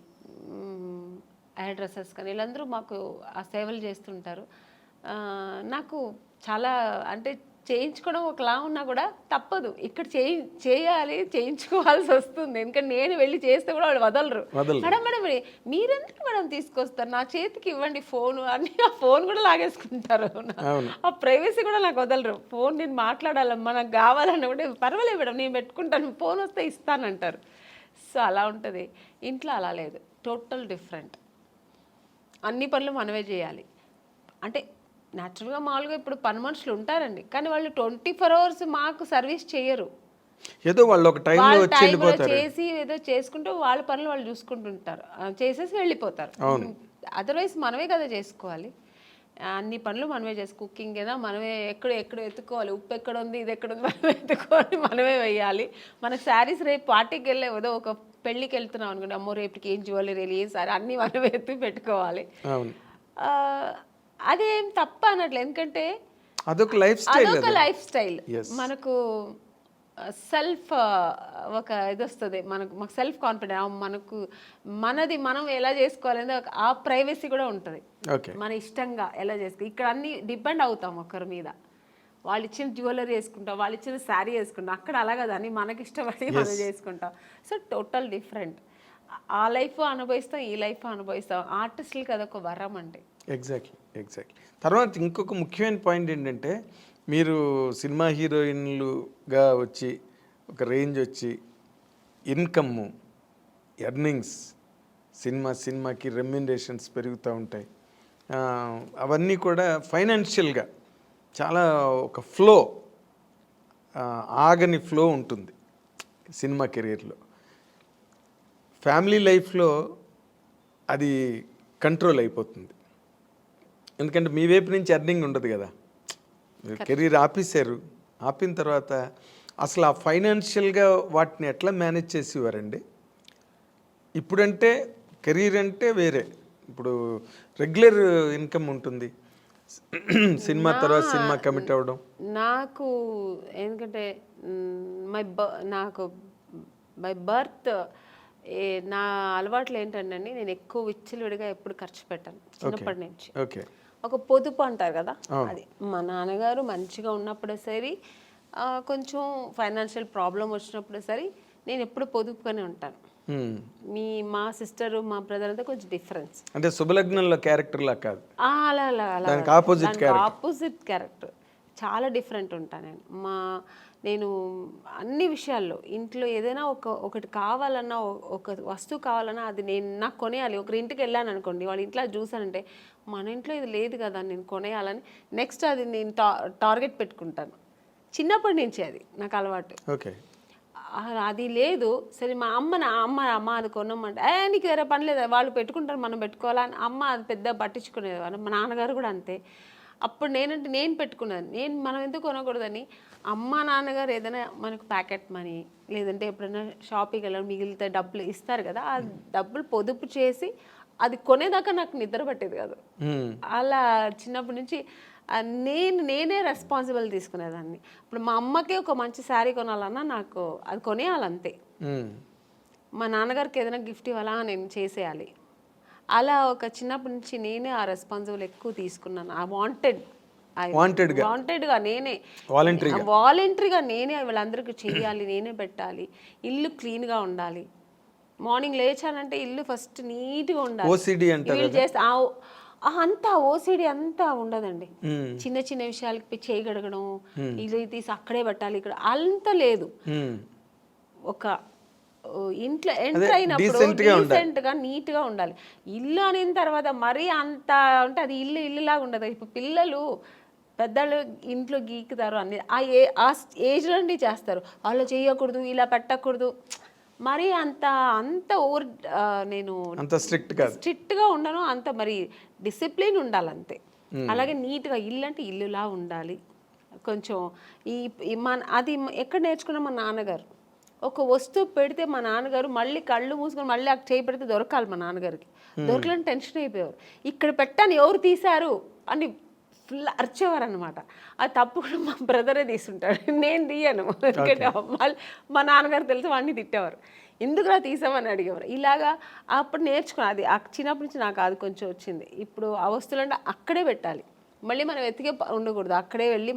హెయిర్ డ్రెస్సర్స్ కానీ వీళ్ళందరూ మాకు ఆ సేవలు చేస్తుంటారు. నాకు చాలా అంటే చేయించుకోవడం ఒకలా ఉన్నా కూడా తప్పదు, ఇక్కడ చేయాలి, చేయించుకోవాల్సి వస్తుంది. ఎందుకంటే నేను వెళ్ళి చేస్తే కూడా వాళ్ళు వదలరు. మేడం మేడం మీరెందుకు మేడం తీసుకొస్తారు, నా చేతికి ఇవ్వండి ఫోన్ అని ఆ ఫోన్ కూడా లాగేసుకుంటారు. ఆ ప్రైవసీ కూడా నాకు వదలరు. ఫోన్ నేను మాట్లాడాలమ్మా, నాకు కావాలన్నా కూడా పర్వాలేదు మేడం నేను పెట్టుకుంటాను, ఫోన్ వస్తే ఇస్తానంటారు. సో అలా ఉంటుంది. ఇంట్లో అలా లేదు, టోటల్ డిఫరెంట్. అన్ని పనులు మనమే చేయాలి. అంటే న్యాచురల్గా మామూలుగా ఇప్పుడు పని మనుషులు ఉంటారండి, కానీ వాళ్ళు 24 hours మాకు సర్వీస్ చేయరు. ఏదో వాళ్ళు ఒక టైంలో వచ్చి వెళ్ళిపోతారు, చేసి ఏదో చేసుకుంటూ వాళ్ళ పనులు వాళ్ళు చూసుకుంటుంటారు, చేసేసి వెళ్ళిపోతారు. అదర్వైజ్ మనమే కదా చేసుకోవాలి. అన్ని పనులు మనమే కుకింగ్ ఏదో మనమే ఎక్కడ ఎత్తుకోవాలి, ఉప్పు ఎక్కడ ఉంది, ఇది ఎక్కడ ఉంది మనమే ఎత్తుకోవాలి, మనమే వేయాలి. మనకు శారీస్ రేపు పార్టీకి వెళ్ళే ఏదో ఒక పెళ్ళికి వెళ్తున్నాం అనుకోండి, అమ్మో రేపటికి ఏం జ్యువెలరీ, ఏం సారీ అన్నీ మనమే ఎత్తి పెట్టుకోవాలి. అదేం తప్ప అనట్లేదు, ఎందుకంటే అదొక లైఫ్ స్టైల్. మనకు సెల్ఫ్ ఒక ఇది వస్తుంది, మాకు సెల్ఫ్ కాన్ఫిడెన్స్, మనది మనం ఎలా చేసుకోవాలని ఆ ప్రైవసీ కూడా ఉంటుంది. మన ఇష్టంగా ఎలా చేసుకో, ఇక్కడ అన్ని డిపెండ్ అవుతాం ఒకరి మీద. వాళ్ళు ఇచ్చిన జ్యువెలరీ వేసుకుంటాం, వాళ్ళు ఇచ్చిన శారీ వేసుకుంటాం. అక్కడ అలా కదా అని మనకి ఇష్టపడి మనం చేసుకుంటాం. So total different. ఆ లైఫ్ అనుభవిస్తాం, ఈ లైఫ్ అనుభవిస్తాం. ఆర్టిస్టులకి అదొక వరం అంటే. ఎగ్జాక్ట్లీ. తర్వాత ఇంకొక ముఖ్యమైన పాయింట్ ఏంటంటే, మీరు సినిమా హీరోయిన్లుగా వచ్చి ఒక రేంజ్ వచ్చి ఇన్కమ్, ఎర్నింగ్స్, సినిమాకి రెమ్యునరేషన్స్ పెరుగుతూ ఉంటాయి. అవన్నీ కూడా ఫైనాన్షియల్గా చాలా ఒక ఫ్లో, ఆగని ఫ్లో ఉంటుంది సినిమా కెరీర్లో. ఫ్యామిలీ లైఫ్లో అది కంట్రోల్ అయిపోతుంది, ఎందుకంటే మీ వైపు నుంచి ఎర్నింగ్ ఉండదు కదా. కెరీర్ ఆపిన తర్వాత అసలు ఆ ఫైనాన్షియల్గా వాటిని ఎట్లా మేనేజ్ చేసేవారండి? ఇప్పుడంటే కెరీర్ అంటే వేరే, ఇప్పుడు రెగ్యులర్ ఇన్కమ్ ఉంటుంది, సినిమా తర్వాత సినిమా కమిట్ అవ్వడం. నాకు ఎందుకంటే నాకు బై బర్త్ నా అలవాట్లు ఏంటంటే నేను ఎక్కువ విచ్చలవిడిగా ఎప్పుడు ఖర్చు పెట్టాను చిన్నప్పటి నుంచి. ఒక పొదుపు అంటారు కదా, అది మా నాన్నగారు మంచిగా ఉన్నప్పుడే సరే, కొంచెం ఫైనాన్షియల్ ప్రాబ్లం వచ్చినప్పుడు సరే నేను ఎప్పుడు పొదుపుగానే ఉంటాను. మా సిస్టర్ మా బ్రదర్ అంతా కొంచెం డిఫరెన్స్, అంటే శుభలగ్నంలో క్యారెక్టర్ లా కాదు, ఆపోజిట్ క్యారెక్టర్, చాలా డిఫరెంట్ ఉంటాను నేను అన్ని విషయాల్లో. ఇంట్లో ఏదైనా ఒకటి కావాలన్నా, ఒక వస్తువు కావాలన్నా అది నాకు కొనేయాలి. ఒకరి ఇంటికి వెళ్ళాను అనుకోండి, వాళ్ళ ఇంట్లో చూసానంటే మన ఇంట్లో ఇది లేదు కదా నేను కొనేయాలని నెక్స్ట్ అది నేను టార్గెట్ పెట్టుకుంటాను. చిన్నప్పటి నుంచి అది నాకు అలవాటు. అది లేదు సరే, మా అమ్మ అది కొనమంటే నీకు వేరే పని లేదా, వాళ్ళు పెట్టుకుంటారు మనం పెట్టుకోవాలని అమ్మ అది పెద్ద పట్టించుకునేది. మా నాన్నగారు కూడా అంతే. అప్పుడు నేను పెట్టుకున్నాను, మనం ఎందుకు కొనకూడదని. అమ్మ నాన్నగారు ఏదైనా మనకు ప్యాకెట్ మనీ లేదంటే ఎప్పుడైనా షాపింగ్కి వెళ్ళడం మిగిలితే డబ్బులు ఇస్తారు కదా, ఆ డబ్బులు పొదుపు చేసి అది కొనేదాకా నాకు నిద్ర పట్టేది కాదు. అలా చిన్నప్పటి నుంచి నేనే రెస్పాన్సిబుల్ తీసుకునేదాన్ని. ఇప్పుడు మా అమ్మకే ఒక మంచి శారీ కొనాలన్నా నాకు అది కొనేయాలంతే. మా నాన్నగారికి ఏదైనా గిఫ్ట్ ఇవ్వాలా నేను చేసేయాలి. అలా ఒక చిన్నప్పటి నుంచి నేనే ఆ రెస్పాన్సిబుల్ ఎక్కువ తీసుకున్నాను. ఆ వాంటెడ్గా నేనే వాలంటరీగా నేనే వీళ్ళందరికీ చెయ్యాలి, నేనే పెట్టాలి. ఇల్లు క్లీన్గా ఉండాలి. మార్నింగ్ లేచానంటే ఇల్లు ఫస్ట్ నీట్గా ఉండాలి. వీళ్ళు చేస్తే అంతా ఓసిడి అంతా ఉండదండి. చిన్న చిన్న విషయాలకి చేయి గడగడం, ఇల్లు తీసి అక్కడే పెట్టాలి, ఇక్కడ అంత లేదు. ఒక ఇంట్లో ఎంటర్ అయినప్పుడు డీసెంట్ గా నీట్ గా ఉండాలి. ఇల్లు అనిన తర్వాత మరీ అంత అంటే అది ఇల్లులాగా ఉండదు. ఇప్పుడు పిల్లలు పెద్దలు ఇంట్లో గీకుతారు అన్ని ఆ ఏజ్ నుండి చేస్తారు. వాళ్ళు చేయకూడదు, ఇలా పెట్టకూడదు, మరి అంత ఓవర్ నేను స్ట్రిక్ట్ గా ఉండను, అంత మరి డిసిప్లిన్ ఉండాలి అంతే. అలాగే నీట్గా ఇల్లు అంటే ఇల్లులా ఉండాలి. కొంచెం అది ఎక్కడ నేర్చుకున్నా మా నాన్నగారు. ఒక వస్తువు పెడితే మా నాన్నగారు మళ్ళీ కళ్ళు మూసుకొని మళ్ళీ అక్కడ చేయి పెడితే దొరకాలి. మా నాన్నగారికి దొరకలని టెన్షన్ అయిపోయారు. ఇక్కడ పెట్టాను ఎవరు తీశారు అని ఫుల్ అరిచేవారు అనమాట. అది తప్పు కూడా మా బ్రదరే తీసుంటాడు, నేను తీయను. ఎందుకంటే మా నాన్నగారు తెలిసి వాడిని తిట్టేవారు, ఎందుకులా తీసామని అడిగేవారు. ఇలాగా అప్పుడు నేర్చుకున్నా. అది చిన్నప్పటి నుంచి నాకు అది కొంచెం వచ్చింది. ఇప్పుడు ఆ వస్తువులు అంటే అక్కడే పెట్టాలి, మళ్ళీ మనం వెతికే ఉండకూడదు, అక్కడే వెళ్ళి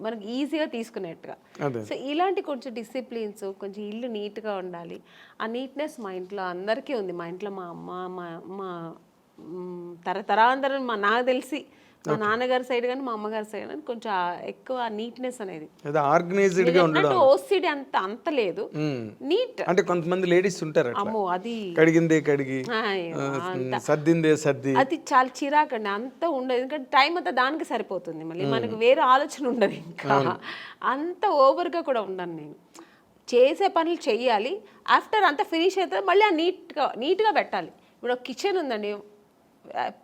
మనకి ఈజీగా తీసుకునేట్టుగా. అదే. సో ఇలాంటి కొంచెం డిసిప్లిన్స్, కొంచెం ఇల్లు నీట్గా ఉండాలి. ఆ నీట్నెస్ మా ఇంట్లో అందరికీ ఉంది. మా ఇంట్లో మా అమ్మ, మా తరతరాంతరం నాకు తెలిసి మా నాన్నగారి సైడ్ కానీ మా అమ్మగారి సైడ్ కానీ కొంచెం ఎక్కువ నీట్నెస్ అనేది. ఆర్గనైజ్డ్ గా ఉండడం. ఓసిడి అంత లేదు, నీట్. అంటే కొంతమంది లేడీస్ ఉంటారు అట్లా. అమ్మో అది కడిగిందే కడిగి, సర్దిందే సర్ది, అది చాలా చిరాకండి. అంత ఉండదు, ఎందుకంటే టైం అంతా దానికి సరిపోతుంది. మళ్ళీ మనకు వేరే ఆలోచన ఉండదు, ఇంకా అంత ఓవర్గా కూడా ఉండను నేను. చేసే పనులు చెయ్యాలి, ఆఫ్టర్ అంతా ఫినిష్ అవుతుంది మళ్ళీ ఆ నీట్గా పెట్టాలి. ఇప్పుడు ఒక కిచెన్ ఉందండి,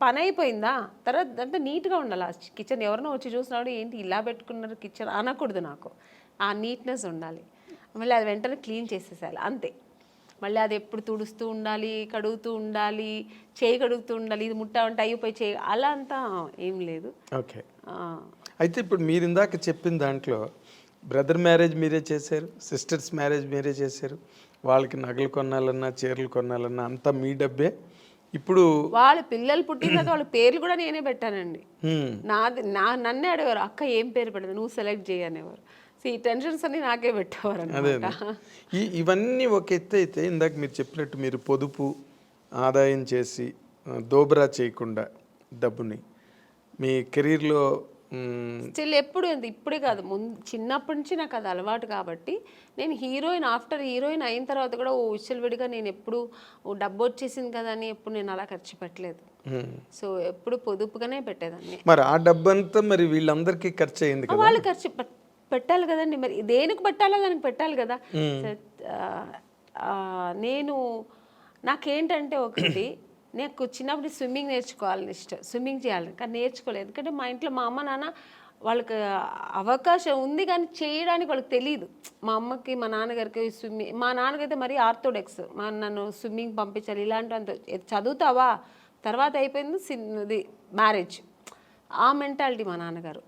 పని అయిపోయిందా తర్వాత అంతా నీట్గా ఉండాలి ఆ కిచెన్. ఎవరినో వచ్చి చూసినాడు ఏంటి ఇలా పెట్టుకున్నారు కిచెన్ అనకూడదు, నాకు ఆ నీట్నెస్ ఉండాలి. మళ్ళీ అది వెంటనే క్లీన్ చేసేసేయాలి అంతే. మళ్ళీ అది ఎప్పుడు తుడుస్తూ ఉండాలి, కడుగుతూ ఉండాలి, చేయి కడుగుతూ ఉండాలి, ఇది ముట్ట వంట అయిపోయి చేయి, అలా అంతా ఏం లేదు. ఓకే. అయితే ఇప్పుడు మీరు ఇందాక చెప్పిన దాంట్లో బ్రదర్ మ్యారేజ్ మీరే చేశారు, సిస్టర్స్ మ్యారేజ్ మీరే చేశారు, వాళ్ళకి నగలు కొనాలన్నా చీరలు కొనాలన్నా అంతా మీ డబ్బే. ఇప్పుడు వాళ్ళ పిల్లలు పుట్టిన తర్వాత వాళ్ళ పేర్లు కూడా నేనే పెట్టానండి. నన్నే అడిగారు, అక్క ఏం పేరు పెట్టదు నువ్వు సెలెక్ట్ చేయనేవారు. ఈ టెన్షన్స్ అన్ని నాకే పెట్టేవారు అన్నమాట. ఇవన్నీ ఒక ఎత్తు అయితే, ఇందాక మీరు చెప్పినట్టు మీరు పొదుపు ఆదాయం చేసి దోబరా చేయకుండా డబ్బుని మీ కెరీర్లో స్టిల్ ఎప్పుడు ఇప్పుడే కాదు, చిన్నప్పటి నుంచి నాకు అది అలవాటు. కాబట్టి నేను ఆఫ్టర్ హీరోయిన్ అయిన తర్వాత కూడా విచ్చలవిడిగా నేను ఎప్పుడు డబ్బు వచ్చేసింది కదా అని ఎప్పుడు నేను అలా ఖర్చు పెట్టలేదు. సో ఎప్పుడు పొదుపుగానే పెట్టేదాన్ని. మరి ఆ డబ్బంతా మరి వీళ్ళందరికీ ఖర్చు అయింది కదా, వాళ్ళు ఖర్చు పెట్టాలి కదండి, మరి దేనికి పెట్టాలో దానికి పెట్టాలి కదా. నాకేంటంటే ఒకటి, నాకు చిన్నప్పుడు స్విమ్మింగ్ నేర్చుకోవాలని ఇష్టం, స్విమ్మింగ్ చేయాలని, కానీ నేర్చుకోలేదు. ఎందుకంటే మా ఇంట్లో మా అమ్మ నాన్న వాళ్ళకి అవకాశం ఉంది కానీ చేయడానికి వాళ్ళకి తెలియదు. మా అమ్మకి మా నాన్నగారికి స్విమ్మింగ్, మా నాన్నగైతే మరీ ఆర్థోడాక్స్, నన్ను స్విమ్మింగ్ పంపించాలి ఇలాంటి అంత చదువుతావా తర్వాత అయిపోయింది మ్యారేజ్, ఆ మెంటాలిటీ మా నాన్నగారు.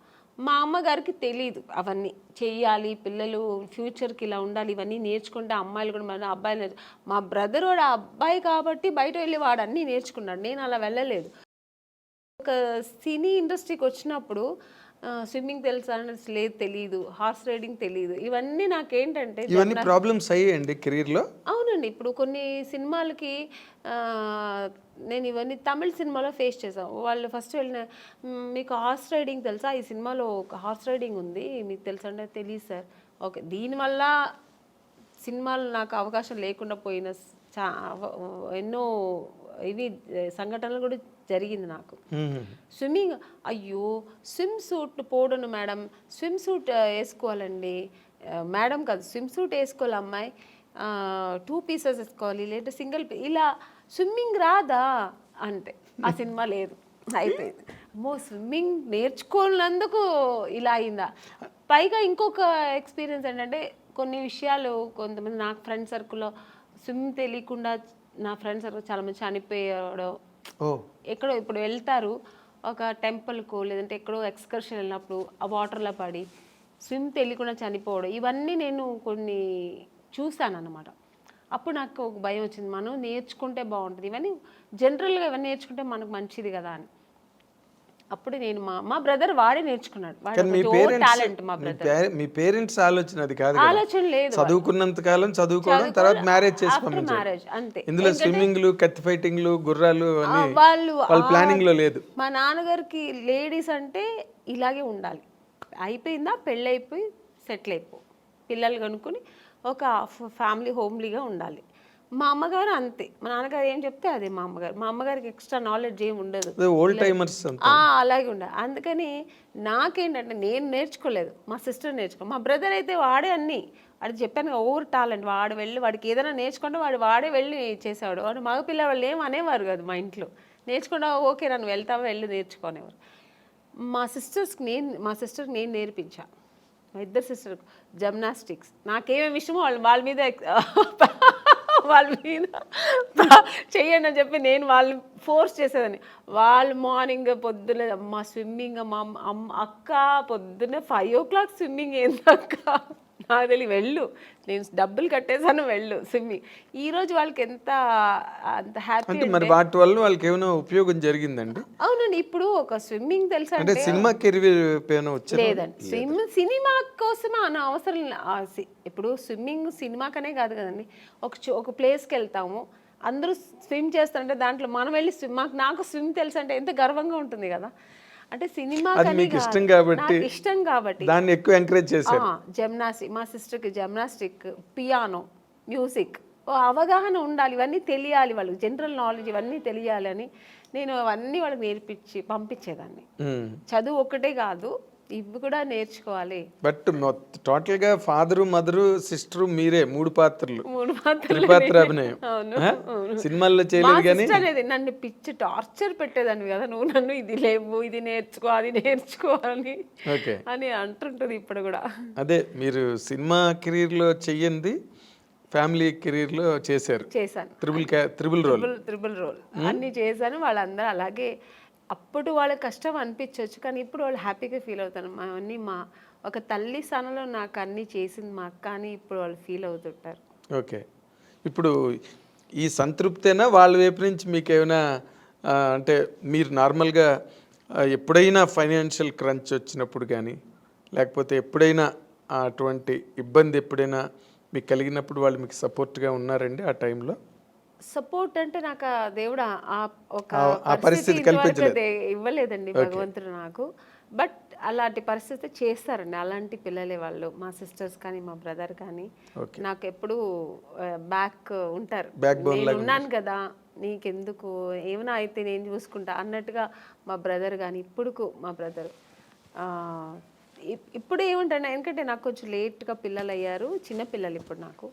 మా అమ్మగారికి తెలియదు అవన్నీ చెయ్యాలి, పిల్లలు ఫ్యూచర్కి ఇలా ఉండాలి, ఇవన్నీ నేర్చుకుంటే అమ్మాయిలు కూడా మన అబ్బాయిలు మా బ్రదర్ వాడు అబ్బాయి కాబట్టి బయట వెళ్ళి వాడు అన్నీ నేర్చుకున్నాడు, నేను అలా వెళ్ళలేదు. ఒక సినీ ఇండస్ట్రీకి వచ్చినప్పుడు స్విమ్మింగ్ తెలుసా అంటే లేదు, తెలియదు, హార్స్ రైడింగ్ తెలియదు. ఇవన్నీ నాకేంటంటే ఇవన్నీ ప్రాబ్లమ్స్ అయ్యాయండి కెరీర్లో. అవునండి, ఇప్పుడు కొన్ని సినిమాలకి నేను ఇవన్నీ తమిళ సినిమాలో ఫేస్ చేసాం. వాళ్ళు ఫస్ట్ వెళ్ళిన మీకు హార్స్ రైడింగ్ తెలుసా, ఈ సినిమాలో ఒక హార్స్ రైడింగ్ ఉంది మీకు తెలుసా అంటే తెలియదు సార్. ఓకే, దీనివల్ల సినిమాలు నాకు అవకాశం లేకుండా పోయిన ఎన్నో ఇవి సంఘటనలు కూడా జరిగింది నాకు. స్విమ్మింగ్, అయ్యో స్విమ్ సూట్ పోడను మేడం, స్విమ్ సూట్ వేసుకోవాలండి మేడం, కాదు స్విమ్ సూట్ వేసుకోవాలి అమ్మాయి, 2 పీసెస్ వేసుకోవాలి లేదా సింగిల్ ఇలా, స్విమ్మింగ్ రాదా అంటే ఆ సినిమా లేదు, అయిపోయింది. అమ్మో స్విమ్మింగ్ నేర్చుకోనందుకు ఇలా అయిందా. పైగా ఇంకొక ఎక్స్పీరియన్స్ ఏంటంటే కొన్ని విషయాలు కొంతమంది నాకు ఫ్రెండ్ సర్కిల్లో స్విమ్ తెలియకుండా నా ఫ్రెండ్ సర్కిల్ చాలామంది చనిపోయాడు. ఎక్కడో ఇప్పుడు వెళ్తారు ఒక టెంపుల్కు లేదంటే ఎక్కడో ఎక్స్కర్షన్ వెళ్ళినప్పుడు ఆ వాటర్లో పడి స్విమ్ తెలియకుండా చనిపోవడం, ఇవన్నీ నేను కొన్ని చూశాను అన్నమాట. అప్పుడు నాకు ఒక భయం వచ్చింది, మనం నేర్చుకుంటే బాగుంటుంది, ఇవన్నీ జనరల్గా ఇవన్నీ నేర్చుకుంటే మనకు మంచిది కదా అని. అప్పుడు నేను మా బ్రదర్ వాడే నేర్చుకున్నాడు, టాలెంట్. మా బ్రదర్ మీ పేరెంట్స్ ఆలోచన అది కాదు, ఆలోచన లేదు, చదువుకున్నంత కాలం చదువుకోవడం, తర్వాత మ్యారేజ్ మ్యారేజ్ అంతే. ఇందులో స్విమ్మింగ్లు కత్తి ఫైటింగ్లు గుర్రాలు వాళ్ళు ప్లానింగ్ లో లేదు. మా నాన్నగారికి లేడీస్ అంటే ఇలాగే ఉండాలి, అయిపోయిందా పెళ్ళి అయిపోయి సెటిల్ అయిపో, పిల్లలు కనుక్కొని ఒక ఫ్యామిలీ హోమ్లీగా ఉండాలి. మా అమ్మగారు అంతే, మా నాన్నగారు ఏం చెప్తే అదే మా అమ్మగారు. మా అమ్మగారికి ఎక్స్ట్రా నాలెడ్జ్ ఏమి ఉండదు, ఓల్డ్ టైమర్స్ అలాగే ఉండాలి. అందుకని నాకేంటంటే నేను నేర్చుకోలేదు, మా సిస్టర్ నేర్చుకో. మా బ్రదర్ అయితే వాడే అన్నీ, అది చెప్పాను ఓవర్ టాలెంట్, వాడు వెళ్ళి వాడికి ఏదైనా నేర్చుకుంటే వాడే వెళ్ళి చేసేవాడు. వాడు మగపిల్ల వాళ్ళు ఏం అనేవారు కాదు మా ఇంట్లో, నేర్చుకుంటా ఓకే నన్ను వెళ్తావా వెళ్ళి నేర్చుకునేవారు. మా సిస్టర్కి నేను నేర్పించా, మా ఇద్దరు సిస్టర్కి జిమ్నాస్టిక్స్. నాకేమేమి ఇష్టమో వాళ్ళ మీద చెయ్యండి అని చెప్పి నేను వాళ్ళని ఫోర్స్ చేసేదాన్ని. వాళ్ళు మార్నింగ్ పొద్దున్న మా స్విమ్మింగ్, మా అక్క పొద్దున్న 5 o'clock స్విమ్మింగ్ ఏందక్క నాకు తెలియదు, వెళ్ళు, నేను డబ్బులు కట్టేసాను, వెళ్ళు స్విమ్మింగ్. ఈరోజు వాళ్ళకి ఎంత అంత హ్యాపీ. అంటే మరి వాటి వల్ల వాళ్ళకి ఏమైనా ఉపయోగం జరిగిందండి? అవునండి, ఇప్పుడు ఒక స్విమ్మింగ్ తెలుసా అంటే అంటే సినిమా కెరీర్ ఏమైనా వచ్చారా? లేదండి, సినిమా కోసం అన్న అవసరం ఇప్పుడు స్విమ్మింగ్ సినిమాకనే కాదు కదండి. ఒక ప్లేస్కి వెళ్తాము, అందరూ స్విమ్ చేస్తారంటే దాంట్లో మనం వెళ్ళి నాకు స్విమ్ తెలుసు అంటే ఎంత గర్వంగా ఉంటుంది కదా. అంటే సినిమా ఇష్టం కాబట్టి, ఇష్టం కాబట్టి దాన్ని ఎక్కువ ఎంకరేజ్ చేశారు. జిమ్నాస్టిక్, మా సిస్టర్కి జిమ్నాస్టిక్, పియానో, మ్యూజిక్ అవగాహన ఉండాలి, ఇవన్నీ తెలియాలి, వాళ్ళకి జనరల్ నాలెడ్జ్ ఇవన్నీ తెలియాలి అని నేను అవన్నీ వాళ్ళకి నేర్పించి పంపించేదాన్ని. చదువు ఒక్కటే కాదు, ఇవి కూడా నేర్చుకోవాలి. బట్ టోటల్ గా ఫాదరు, మదరు, సిస్టరు మీరే 3 పాత్రలు, 3 పాత్రలు త్రిపాత్ర అభినయం. సినిమాల్లో చేయలేదు కానీ అనేది నన్ను పిచ్చి టార్చర్ పెట్టేదాన్ని కదా, నువ్వు నన్ను ఇది లేవు, ఇది నేర్చుకో, అది నేర్చుకోవాలి అని అంటుంటుంది ఇప్పుడు కూడా. అదే మీరు సినిమా కెరీర్ లో చెయ్యింది ఫ్యామిలీ కెరీర్ లో చేశాను. త్రిబుల్ రోల్ అన్ని చేశాను. వాళ్ళందరూ అలాగే, అప్పుడు వాళ్ళకి కష్టం అనిపించవచ్చు కానీ ఇప్పుడు వాళ్ళు హ్యాపీగా ఫీల్ అవుతారు. అన్నీ ఒక తల్లి స్థానంలో నాకు అన్నీ చేసింది మా అక్క అని ఇప్పుడు వాళ్ళు ఫీల్ అవుతుంటారు. ఓకే, ఇప్పుడు ఈ సంతృప్తేనా వాళ్ళ వైపు నుంచి మీకు ఏమైనా అంటే మీరు నార్మల్గా ఎప్పుడైనా ఫైనాన్షియల్ క్రంచ్ వచ్చినప్పుడు కానీ, లేకపోతే ఎప్పుడైనా అటువంటి ఇబ్బంది ఎప్పుడైనా మీకు కలిగినప్పుడు వాళ్ళు మీకు సపోర్ట్గా ఉన్నారండి ఆ టైంలో? సపోర్ట్ అంటే నాకు దేవుడు ఒక పరిస్థితి ఇవ్వలేదండి భగవంతుడు నాకు. బట్ అలాంటి పరిస్థితి చేస్తారండి, అలాంటి పిల్లలే వాళ్ళు, మా సిస్టర్స్ కానీ మా బ్రదర్ కానీ నాకు ఎప్పుడు బ్యాక్ ఉంటారు. నేను ఉన్నాను కదా, నీకెందుకు, ఏమైనా అయితే నేను చూసుకుంటా అన్నట్టుగా మా బ్రదర్ కానీ, మా బ్రదర్ ఇప్పుడు ఏముంటాను, ఎందుకంటే నాకు కొంచెం లేట్గా పిల్లలు అయ్యారు, చిన్న పిల్లలు ఇప్పుడు నాకు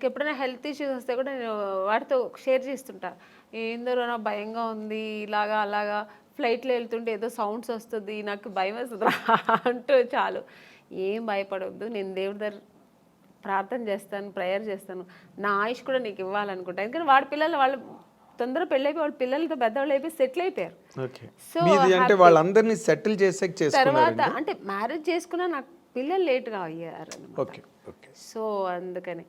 ఎప్పుడైనా హెల్త్ ఇష్యూస్ వస్తే కూడా నేను వాటితో షేర్ చేస్తుంటా. ఏందో నా భయంగా ఉంది, ఇలాగా అలాగా ఫ్లైట్లో వెళ్తుంటే ఏదో సౌండ్స్ వస్తుంది, నాకు భయం వస్తుంది అంటూ చాలు, ఏం భయపడవద్దు, నేను దేవుడి దగ్గర ప్రార్థన చేస్తాను, ప్రేయర్ చేస్తాను, నా ఆయుష్ కూడా నీకు ఇవ్వాలనుకుంటా. ఎందుకంటే వాడి పిల్లలు వాళ్ళు తొందరగా పెళ్ళైపోయి వాళ్ళ పిల్లలతో పెద్దవాళ్ళు అయిపోయి సెటిల్ అయిపోయారు. సో అంటే వాళ్ళందరినీ సెటిల్ చేసే తర్వాత అంటే మ్యారేజ్ చేసుకున్నా నాకు పిల్లలు లేట్గా అయ్యారు. సో అందుకని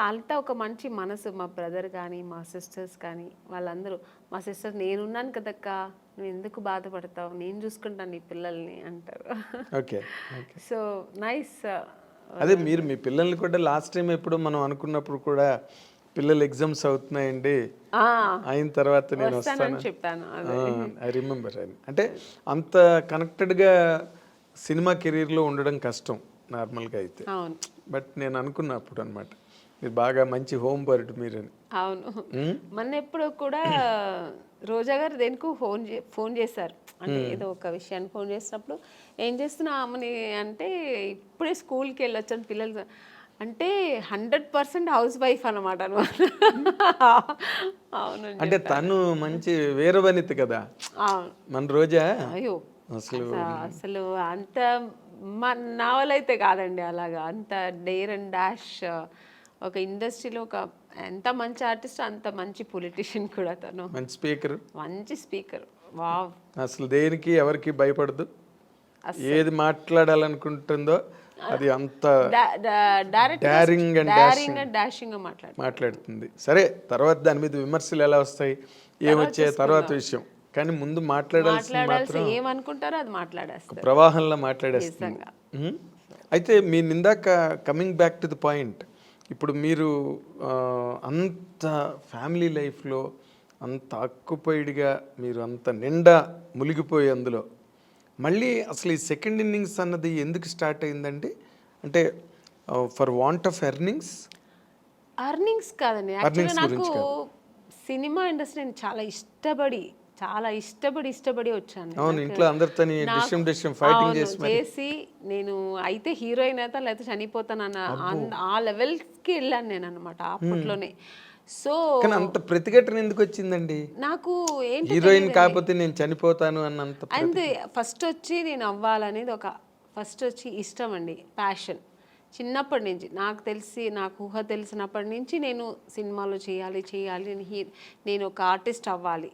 అంతా ఒక మంచి మనసు, మా బ్రదర్ కానీ మా సిస్టర్స్ కానీ వాళ్ళందరూ, మా సిస్టర్ నేనున్నాను కదక్క, నువ్వు ఎందుకు బాధపడతావు, నేను చూసుకుంటాను నీ పిల్లల్ని అంటారు. So nice. అదే మీరు మీ పిల్లల్ని కూడా లాస్ట్ టైం ఎప్పుడు మనం అనుకున్నప్పుడు కూడా పిల్లలు ఎగ్జామ్స్ అవుతున్నాయండి, అయిన తర్వాత నేను వస్తాను చెప్పాను. I remember. అంటే అంత కనెక్టెడ్గా సినిమా కెరీర్లో ఉండడం కష్టం నార్మల్గా అయితే. బట్ నేను అనుకున్నప్పుడు అనమాట మీరు బాగా మంచి హోమ్ బర్డ్ మీరని. అవును, మొన్న ఎప్పుడు కూడా రోజా గారు దేనికి ఫోన్ చేశారు, అంటే ఏదో ఒక విషయాన్ని ఫోన్ చేసినప్పుడు ఏం చేస్తున్నా అమ్మని అంటే ఇప్పుడే స్కూల్కి వెళ్ళొచ్చాను పిల్లలు అంటే 100% హౌస్ వైఫ్ అనమాట. అవును, అంటే తను మంచి వీరవనిత కదా మన రోజా. అయ్యో అసలు అంత నా వల్ల అయితే కాదండి, అలాగా అంత డేర్ అండ్ డాష్. ఒక ఇండస్ట్రీలో ఒక ఎంత మంచి ఆర్టిస్ట్ అంత మంచి పొలిటీషియన్ కూడా తను. మంచి స్పీకర్ వావ్. అసలు దేనికి ఎవరికి భయపడదు, ఏది మాట్లాడాలనుకుంటుందో అది అంత డారింగ్ అండ్ డాషింగ్ మాట్లాడుతుంది. సరే తర్వాత దాని మీద విమర్శలు ఎలా వస్తాయి ఏమొచ్చే తర్వాత విషయం, కానీ ముందు మాట్లాడాల్సి ఏమనుకుంటారో అది మాట్లాడేస్తారు, ప్రవాహంలో మాట్లాడేస్తుంది. అయితే మీ ఇందాక coming back to the point, ఇప్పుడు మీరు అంత ఫ్యామిలీ లైఫ్లో అంత ఆక్యుపైడ్గా మీరు అంత నిండా మునిగిపోయి అందులో మళ్ళీ అసలు ఈ సెకండ్ ఇన్నింగ్స్ అన్నది ఎందుకు స్టార్ట్ అయిందండి? అంటే ఫర్ వాంట్ ఆఫ్ ఎర్నింగ్స్ కాదండి, యాక్చువల్గా నాకు సినిమా ఇండస్ట్రీ చాలా ఇష్టపడి వచ్చాను. ఇంట్లో అందరితో చేసి నేను అయితే హీరోయిన్ అయితే లేకపోతే చనిపోతానన్న ఆ లెవెల్కి వెళ్ళాను నేను అనమాట అప్పట్లోనే. సో అంత ప్రతిఘటన ఎందుకు వచ్చిందండి నాకు? ఏంటి హీరోయిన్ కాకపోతే నేను చనిపోతాను అన్నంత. అంతే, ఫస్ట్ వచ్చి నేను అవ్వాలనేది ఫస్ట్ వచ్చి ఇష్టం అండి, ప్యాషన్. చిన్నప్పటి నుంచి నాకు ఊహ తెలిసినప్పటి నుంచి నేను సినిమాలో చేయాలి నేను ఒక ఆర్టిస్ట్ అవ్వాలి,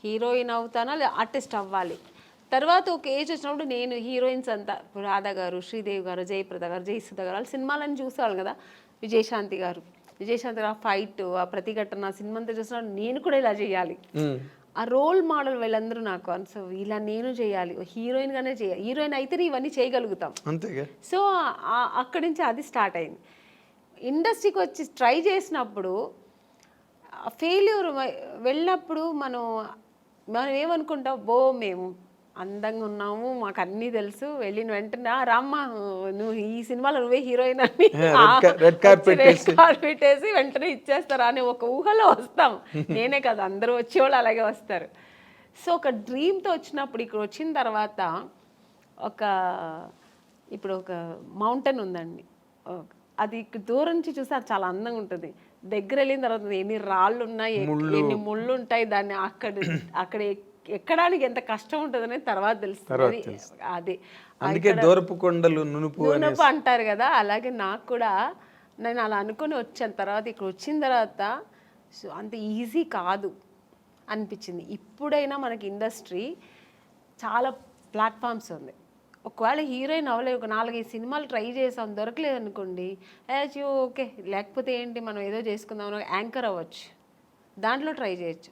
హీరోయిన్ అవుతానా లేదా ఆర్టిస్ట్ అవ్వాలి. తర్వాత ఒక ఏజ్ వచ్చినప్పుడు నేను హీరోయిన్స్ అంతా ఇప్పుడు రాధా గారు, శ్రీదేవి గారు, జయప్రద గారు, జయసుధ గారు వాళ్ళ సినిమాలను చూసేవాళ్ళు కదా. విజయశాంతి గారు ఫైట్, ఆ ప్రతిఘటన సినిమా అంతా చూసినప్పుడు నేను కూడా ఇలా చేయాలి, ఆ రోల్ మోడల్ వీళ్ళందరూ నాకు. సో ఇలా నేను చేయాలి, హీరోయిన్గానే చేయాలి, హీరోయిన్ అయితేనే ఇవన్నీ చేయగలుగుతాం. అంతేగా. సో అక్కడి నుంచి అది స్టార్ట్ అయింది. ఇండస్ట్రీకి వచ్చి ట్రై చేసినప్పుడు ఫెయిల్యూర్ వెళ్ళినప్పుడు మనం ఏమనుకుంటాం, మేము అందంగా ఉన్నాము, మాకు అన్నీ తెలుసు, వెళ్ళిన వెంటనే రామ్మ నువ్వు ఈ సినిమాలో నువ్వే హీరోయిన్ అని రెడ్ కార్పెట్ వేసి వెంటనే ఇచ్చేస్తారా అని ఒక ఊహలో వస్తాం. నేనే కదా, అందరూ వచ్చేవాళ్ళు అలాగే వస్తారు. సో ఒక డ్రీమ్తో వచ్చినప్పుడు ఇక్కడ వచ్చిన తర్వాత ఇప్పుడు ఒక మౌంటైన్ ఉందండి, అది ఇక్కడ దూరం నుంచి చూస్తే అది చాలా అందంగా ఉంటుంది. దగ్గర వెళ్ళిన తర్వాత ఎన్ని రాళ్ళు ఉన్నాయి, ఎన్ని ముళ్ళు ఉంటాయి, దాన్ని అక్కడ ఎక్కడానికి ఎంత కష్టం ఉంటుందని తర్వాత తెలుస్తుంది. అది అందుకే దూరపు కొండలు నునుపు అంటారు కదా. అలాగే నాకు కూడా నేను అలా అనుకుని వచ్చాను. తర్వాత ఇక్కడ వచ్చిన తర్వాత సో అంత ఈజీ కాదు అనిపించింది. ఇప్పుడైనా మనకి ఇండస్ట్రీ చాలా ప్లాట్ఫామ్స్ ఉంది. ఒకవేళ హీరోయిన్ అవ్వలేదు, ఒక 4-5 సినిమాలు ట్రై చేసాం, దొరకలేదు అనుకోండి, ఓకే లేకపోతే ఏంటి మనం ఏదో చేసుకుందాం, యాంకర్ అవ్వచ్చు, దాంట్లో ట్రై చేయొచ్చు,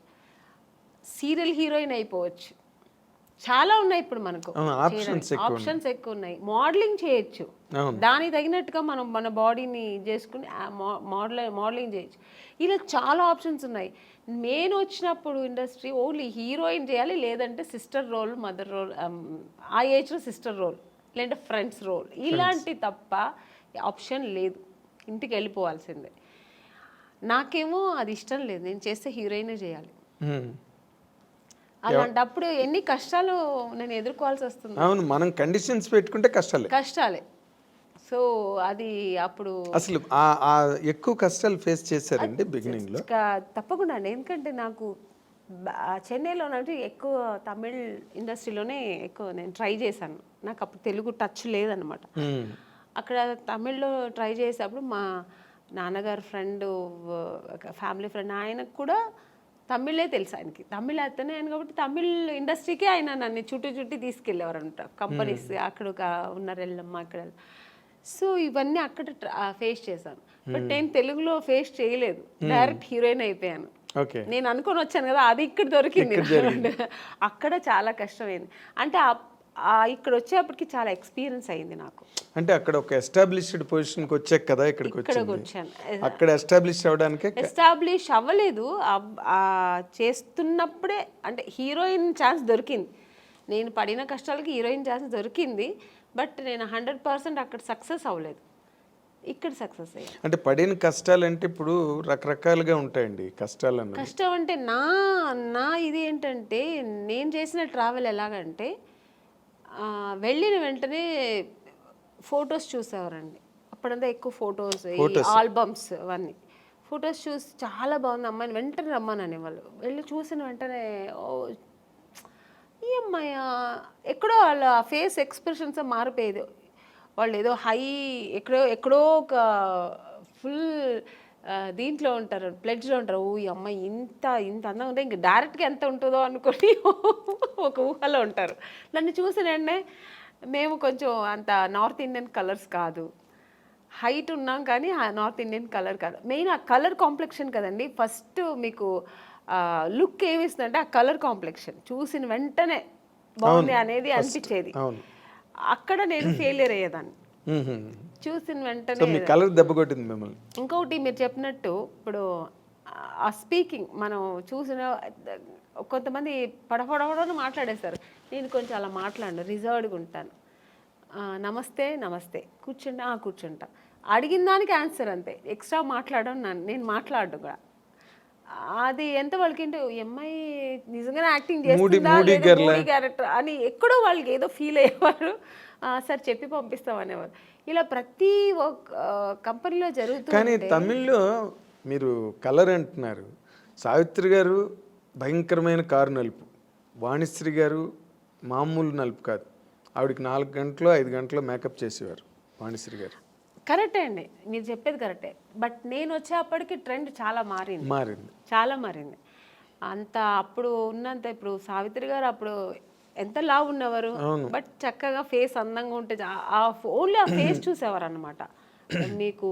సీరియల్ హీరోయిన్ అయిపోవచ్చు, చాలా ఉన్నాయి ఇప్పుడు మనకు ఆప్షన్స్ ఎక్కువ ఉన్నాయి. మోడలింగ్ చేయొచ్చు, దానికి తగినట్టుగా మనం మన బాడీని చేసుకుని మోడలింగ్ చేయొచ్చు. ఇలా చాలా ఆప్షన్స్ ఉన్నాయి. నేను వచ్చినప్పుడు ఇండస్ట్రీ ఓన్లీ హీరోయిన్ చేయాలి, లేదంటే సిస్టర్ రోల్, మదర్ రోల్, ఆ ఏజ్లో సిస్టర్ రోల్, లేదంటే ఫ్రెండ్స్ రోల్, ఇలాంటి తప్ప ఆప్షన్ లేదు. ఇంటికి వెళ్ళిపోవాల్సిందే. నాకేమో అది ఇష్టం లేదు, నేను చేస్తే హీరోయినే చేయాలి. అలాంటప్పుడు ఎన్ని కష్టాలు నేను ఎదుర్కోవాల్సి వస్తుంది. అవును, మనం కండిషన్స్ పెట్టుకుంటే కష్టాలే. సో అది అప్పుడు అసలు ఎక్కువ కష్టాలు ఫేస్ చేశారండి బిగినింగ్ లో? తప్పకుండా అండి. ఎందుకంటే నాకు చెన్నైలో ఎక్కువ తమిళ్ ఇండస్ట్రీలోనే ఎక్కువ నేను ట్రై చేశాను. నాకు అప్పుడు తెలుగు టచ్ లేదనమాట. అక్కడ తమిళ్లో ట్రై చేసేటప్పుడు మా నాన్నగారు ఫ్రెండ్, ఫ్యామిలీ ఫ్రెండ్, ఆయనకు కూడా తమిళే తెలుసు. ఆయనకి తమిళ్ అతనే ఆయన కాబట్టి తమిళ్ ఇండస్ట్రీకే ఆయన నన్ను చుట్టి తీసుకెళ్ళేవారు అనమాట. కంపెనీస్ అక్కడ ఉన్నారు వెళ్ళమ్మా అక్కడ. సో ఇవన్నీ అక్కడ ఫేస్ చేశాను. బట్ నేను తెలుగులో ఫేస్ చేయలేదు, డైరెక్ట్ హీరోయిన్ అయిపోయాను. నేను అనుకొని వచ్చాను కదా, అది ఇక్కడ దొరికింది. అక్కడ చాలా కష్టమైంది. అంటే ఇక్కడ వచ్చేప్పటికి చాలా ఎక్స్పీరియన్స్ అయింది నాకు. అంటే అక్కడ ఒక ఎస్టాబ్లిష్డ్ పొజిషన్కి వచ్చాక కదా ఇక్కడికి వచ్చాను. అక్కడ ఎస్టాబ్లిష్ అవ్వడానికి ఎస్టాబ్లిష్ అవ్వలేదు, చేస్తున్నప్పుడే అంటే హీరోయిన్ ఛాన్స్ దొరికింది. నేను పడిన కష్టాలకి హీరోయిన్ ఛాన్స్ దొరికింది. బట్ నేను 100% అక్కడ సక్సెస్ అవ్వలేదు, ఇక్కడ సక్సెస్ అయ్యాను. అంటే పడిన కష్టాలు అంటే ఇప్పుడు రకరకాలుగా ఉంటాయండి కష్టాలు. కష్టం అంటే నా ఇది ఏంటంటే, నేను చేసిన ట్రావెల్ ఎలాగంటే వెళ్ళిన వెంటనే ఫొటోస్ చూసేవారండి. అప్పుడంతా ఎక్కువ ఫొటోస్, ఆల్బమ్స్, అవన్నీ ఫొటోస్ చూసి చాలా బాగుంది అమ్మాయిని వెంటనే రమ్మనని వాళ్ళు. వెళ్ళి చూసిన వెంటనే ఈ అమ్మాయి ఎక్కడో వాళ్ళ ఫేస్ ఎక్స్ప్రెషన్స్ మారిపోయేది. వాళ్ళు ఏదో హై ఎక్కడో ఒక ఫుల్ దీంట్లో ఉంటారు, ప్లెడ్జ్లో ఉంటారు. ఈ అమ్మాయి ఇంత అందంగా ఉంటే ఇంక డైరెక్ట్గా ఎంత ఉంటుందో అనుకొని ఒక ఊహలో ఉంటారు. నన్ను చూసినంటే మేము కొంచెం అంత నార్త్ ఇండియన్ కలర్స్ కాదు, హైట్ ఉన్నాం కానీ నార్త్ ఇండియన్ కలర్ కాదు. మెయిన్ ఆ కలర్ కాంప్లెక్షన్ కదండి ఫస్ట్ మీకు లుక్ ఏమిస్తుందంటే ఆ కలర్ కాంప్లెక్షన్ చూసిన వెంటనే బాగుంది అనేది అనిపించేది. అక్కడ నేను ఫెయిలియర్ అయ్యేదాన్ని. చూసిన వెంటనే కలర్ దెబ్బ కొట్టింది మిమ్మల్ని. ఇంకొకటి మీరు చెప్పినట్టు ఇప్పుడు ఆ స్పీకింగ్ మనం చూసిన కొంతమంది పడపడని మాట్లాడేస్తారు. నేను కొంచెం అలా మాట్లాడను, రిజర్వ్డ్గా ఉంటాను. నమస్తే కూర్చుంటా, అడిగిన దానికి ఆన్సర్ అంతే, ఎక్స్ట్రా మాట్లాడను. నేను మాట్లాడను కూడా. అది ఎంత వాళ్ళకి అమ్మాయి నిజంగానే యాక్టింగ్ చేస్తుందా క్యారెక్టర్ అని ఎక్కడో వాళ్ళకి ఏదో ఫీల్ అయ్యేవారు. సార్ చెప్పి పంపిస్తాం అనేవారు. ఇలా ప్రతి ఒక్క కంపెనీలో జరుగుతుంది. కానీ తమిళ్లో మీరు కలర్ అంటున్నారు, సావిత్రి గారు భయంకరమైన కారు నలుపు, వాణిశ్రీ గారు మామూలు నలుపు కాదు. ఆవిడకి 4 గంటలు 5 గంటలు మేకప్ చేసేవారు వాణిశ్రీ గారు. కరెక్టే అండి, మీరు చెప్పేది కరెక్టే. బట్ నేను వచ్చేప్పటికి ట్రెండ్ చాలా మారింది. అంత అప్పుడు ఉన్నంత ఇప్పుడు సావిత్రి గారు అప్పుడు ఎంత లావు ఉన్నవారు, బట్ చక్కగా ఫేస్ అందంగా ఉంటే ఓన్లీ ఆ ఫేస్ చూసేవారు అనమాట. మీకు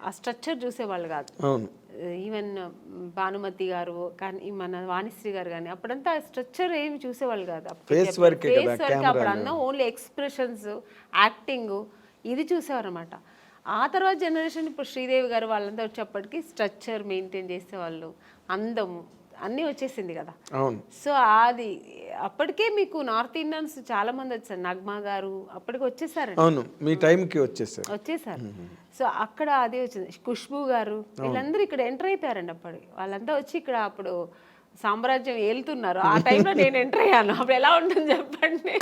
ఆ స్ట్రక్చర్ చూసేవాళ్ళు కాదు. ఈవెన్ భానుమతి గారు కానీ మన వాణిశ్రీ గారు కానీ అప్పుడంతా స్ట్రక్చర్ ఏమి చూసేవాళ్ళు కాదు. ఫేస్ వరకు అప్పుడు అన్న ఓన్లీ ఎక్స్ప్రెషన్స్, యాక్టింగ్ ఇది చూసేవారు అనమాట. ఆ తర్వాత జనరేషన్ ఇప్పుడు శ్రీదేవి గారు వాళ్ళంతా వచ్చేప్పటికి స్ట్రక్చర్ మెయింటైన్ చేసేవాళ్ళు, అందము అన్నీ వచ్చేసింది కదా. సో అది అప్పటికే మీకు నార్త్ ఇండియన్స్ చాలా మంది వచ్చారు. నగ్మా గారు అప్పటికి వచ్చేసారు, మీ టైంకి వచ్చేసారు. సో అక్కడ అది వచ్చింది. ఖుష్బూ గారు వీళ్ళందరూ ఇక్కడ ఎంటర్ అయిపోయారండి. అప్పటికి వాళ్ళంతా వచ్చి ఇక్కడ అప్పుడు సామ్రాజ్యం ఏలుతున్నారు. ఆ టైంలో నేను ఎంటర్ అయ్యాను. అప్పుడు ఎలా ఉంటుంది చెప్పండి.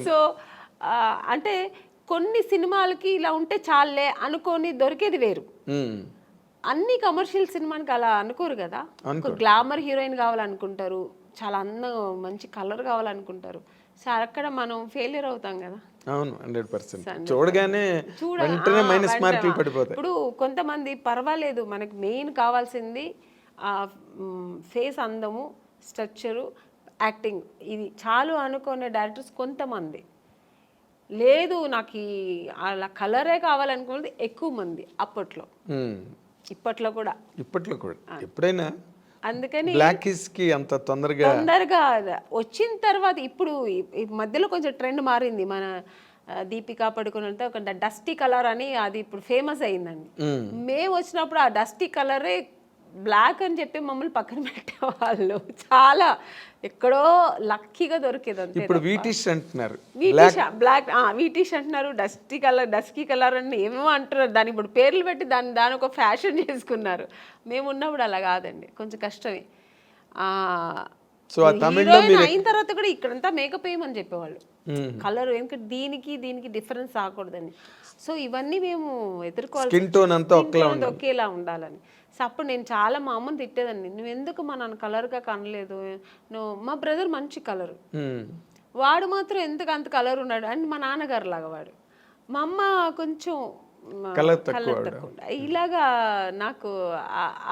సో అంటే కొన్ని సినిమాలకి ఇలా ఉంటే చాలే అనుకొని దొరికేది వేరు. అన్ని కమర్షియల్ సినిమానికి అలా అనుకోరు కదా. ఒక గ్లామర్ హీరోయిన్ కావాలనుకుంటారు, చాలా అందం మంచి కలర్ కావాలనుకుంటారు. సో అక్కడ మనం ఫెయిలియర్ అవుతాం కదా. అవును, 100%. చూడగానే వెంటనే మైనస్ మార్కులు పడిపోతాయి. ఇప్పుడు కొంతమంది పర్వాలేదు, మనకి మెయిన్ కావాల్సింది ఫేస్ అందము, స్ట్రక్చరు, యాక్టింగ్ ఇది చాలు అనుకునే డైరెక్టర్స్ కొంతమంది. లేదు నాకు అలా కలరే కావాలనుకున్నది ఎక్కువ మంది అప్పట్లో. ఇప్పట్లో కూడా ఎప్పుడైనా అందుకని బ్లాకీస్కి అంత తొందరగా వచ్చిన తర్వాత ఇప్పుడు మధ్యలో కొంచెం ట్రెండ్ మారింది. మన దీపికా పడుకుని ఒక డస్టీ కలర్ అని అది ఇప్పుడు ఫేమస్ అయిందండి. మేము వచ్చినప్పుడు ఆ డస్టీ కలరే బ్లాక్ అని చెప్పి మమ్మల్ని పక్కన పెట్టేవాళ్ళు. చాలా ఎక్కడో లక్కీగా దొరికేది అంతే. ఇప్పుడు వీటిష్ అంటున్నారు, బ్లాక్ వీటిష్ అంటున్నారు, డస్కీ కలర్ అని ఏమేమో అంటున్నారు. దాని ఇప్పుడు పేర్లు పెట్టి దాని ఒక ఫ్యాషన్ చేసుకున్నారు. మేము ఉన్నప్పుడు అలా కాదండి, కొంచెం కష్టమే. హీరోయిన్ అయిన తర్వాత కూడా ఇక్కడంతా మేకప్ వేయమని చెప్పేవాళ్ళు, కలర్ ఎందుకంటే దీనికి డిఫరెన్స్ రాకూడదని. సో ఇవన్నీ మేము ఎదుర్కోవాలి, ఒకేలా ఉండాలని. సో అప్పుడు నేను చాలా మా అమ్మని తిట్టేదాన్ని, నువ్వు ఎందుకు మా నాన్న కలర్గా కనలేదు, నువ్వు మా బ్రదర్ మంచి కలరు, వాడు మాత్రం ఎందుకు అంత కలర్ ఉన్నాడు అని. మా నాన్నగారు లాగా వాడు, మా అమ్మ కొంచెం కలర్ తక్కువ. ఇలాగా నాకు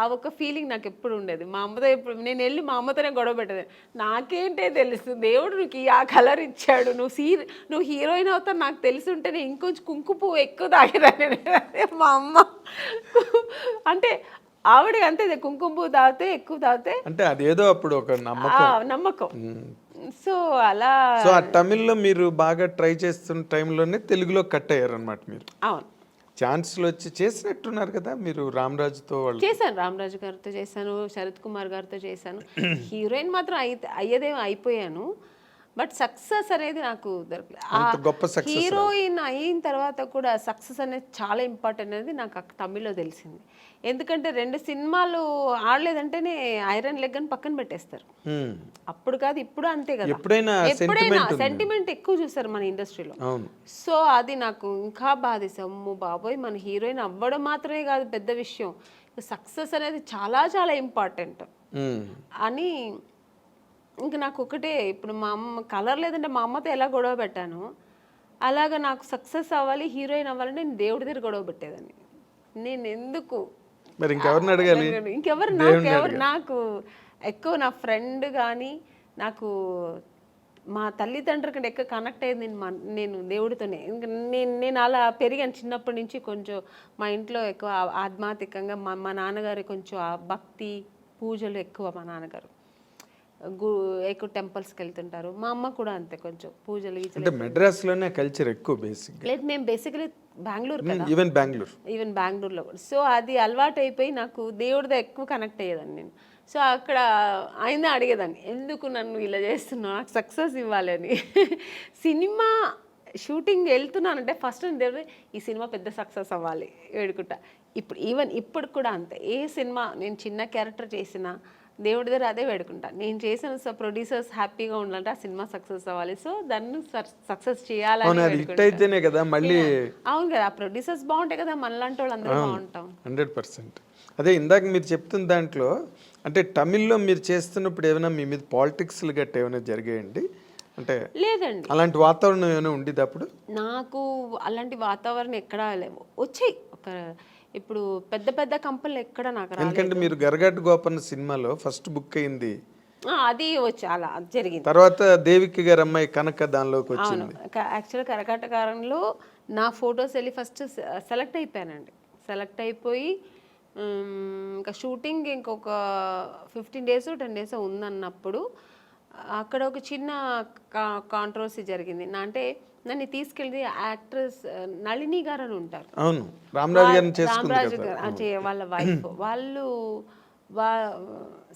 ఆ ఒక ఫీలింగ్ నాకు ఎప్పుడు ఉండేది. మా అమ్మతో ఎప్పుడు నేను వెళ్ళి మా అమ్మతోనే గొడవ పెట్టేది. నాకేంటే తెలుసు, దేవుడు నీకు ఆ కలర్ ఇచ్చాడు, నువ్వు హీరోయిన్ అవుతావు నాకు తెలిసి ఉంటేనే ఇంకొంచెం కుంకుమ పువ్వు ఎక్కువ తాగేదాన్ని. మా అమ్మ అంటే ఆవిడ అంతే, కుంకుమ పువ్వు తాగితే ఎక్కువ తాగితే అంటే అదేదో అప్పుడు ఒక నమ్మకం. సో అలా తమిళ్లో మీరు బాగా ట్రై చేస్తున్న టైంలోనే తెలుగులో కట్ అయ్యారు అనమాట మీరు. అవును, ఛాన్స్లు వచ్చి చేసినట్టున్నారు కదా మీరు. రామరాజుతో చేశాను, రామరాజు గారితో చేశాను, శరత్ కుమార్ గారితో చేశాను. హీరోయిన్ మాత్రం అయ్యేదేమో అయిపోయాను, బట్ సక్సెస్ అనేది నాకు దొరకలేదు. హీరోయిన్ అయిన తర్వాత కూడా సక్సెస్ అనేది చాలా ఇంపార్టెంట్ అనేది నాకు తమిళ్లో తెలిసింది. ఎందుకంటే 2 సినిమాలు ఆడలేదంటేనే ఐరన్ లెగ్ అని పక్కన పెట్టేస్తారు. అప్పుడు కాదు ఇప్పుడు అంతే కదా, ఎప్పుడైనా సెంటిమెంట్ ఎక్కువ చూస్తారు మన ఇండస్ట్రీలో. సో అది నాకు ఇంకా బాధేసి, అమ్ము బాబోయ్ మన హీరోయిన్ అవ్వడం మాత్రమే కాదు పెద్ద విషయం, సక్సెస్ అనేది చాలా చాలా ఇంపార్టెంట్ అని. ఇంకా నాకు ఒకటే, ఇప్పుడు మా అమ్మ కలర్ లేదంటే మా అమ్మతో ఎలా గొడవ పెట్టాను, అలాగా నాకు సక్సెస్ అవ్వాలి, హీరోయిన్ అవ్వాలంటే నేను దేవుడి దగ్గర గొడవ పెట్టేదాన్ని. నేను ఎందుకు మరి ఇంకెవరిని అడగాలి, నాకు ఎక్కువ నా ఫ్రెండ్ కానీ నాకు మా తల్లిదండ్రుల కంటే ఎక్కువ కనెక్ట్ అయ్యేది నేను దేవుడితోనే. నేను అలా పెరిగాను చిన్నప్పటి నుంచి. కొంచెం మా ఇంట్లో ఎక్కువ ఆధ్యాత్మికంగా మా నాన్నగారు కొంచెం భక్తి పూజలు ఎక్కువ. మా నాన్నగారు ఎక్కువ టెంపుల్స్కి వెళ్తుంటారు, మా అమ్మ కూడా అంతే, కొంచెం పూజలు. మెడ్రాస్లోనే కల్చర్ ఎక్కువ బేసిక్. లేదు, మేము బేసికలీ బెంగళూరు కదా, ఈవెన్ బెంగళూరులో. సో అది అలవాటు అయిపోయి నాకు దేవుడితో ఎక్కువ కనెక్ట్ అయ్యేదాన్ని నేను. సో అక్కడ ఆయన అడిగేదాన్ని, ఎందుకు నన్ను ఇలా చేస్తున్నావు, నాకు సక్సెస్ ఇవ్వాలని. సినిమా షూటింగ్ వెళ్తున్నానంటే ఫస్ట్ దేవుడు ఈ సినిమా పెద్ద సక్సెస్ అవ్వాలి వేడుకుంటా. ఇప్పుడు కూడా అంతే, ఏ సినిమా నేను చిన్న క్యారెక్టర్ చేసినా దేవుడి దగ్గర అదే వేడుకుంటా. నేను చేసిన ప్రొడ్యూసర్స్ హ్యాపీగా ఉండాలంటే ఆ సినిమా సక్సెస్ అవ్వాలి, సో దాన్ని సక్సెస్ చేయాలని. అవును కదా, ఆ ప్రొడ్యూసర్స్ బాగుంటాయి కదా, మనలాంటి వాళ్ళు అందరూ బాగుంటాం. 100%. అదే ఇందాక మీరు చెప్తున్న దాంట్లో అంటే తమిళ్లో మీరు చేస్తున్నప్పుడు ఏమైనా మీ మీద పాలిటిక్స్లు గట్రా ఏమైనా జరిగాయండి? అంటే లేదండి, అలాంటి వాతావరణం ఏమైనా ఉండేది అప్పుడు? నాకు అలాంటి వాతావరణం ఎక్కడా లేవు. వచ్చాయి ఒక ఇప్పుడు పెద్ద పెద్ద కంపెనీలు ఎక్కడ నాకు రాలేదు. ఎందుకంటే మీరు గరగట్టు గోపన్న సినిమాలో ఫస్ట్ బుక్ అయింది అది వచ్చి అలా అది జరిగింది. తర్వాత దేవికి గారి అమ్మాయి కనక దానిలోకి అవును, వచ్చింది. యాక్చువల్గా కరకాటకారంలో నా ఫొటోస్ వెళ్ళి ఫస్ట్ సెలెక్ట్ అయిపోయానండి. సెలెక్ట్ అయిపోయి ఇంకా షూటింగ్ ఇంకొక 15 days 10 days ఉందన్నప్పుడు అక్కడ ఒక చిన్న కాంట్రవర్సీ జరిగింది. అంటే నన్ను తీసుకెళ్ళి యాక్ట్రెస్ నళిని గారు అని ఉంటారు. అవును, రామరాజు గారిని చేసుకుంది రామరాజు కదా. గారు వాళ్ళ వైఫ్ వాళ్ళు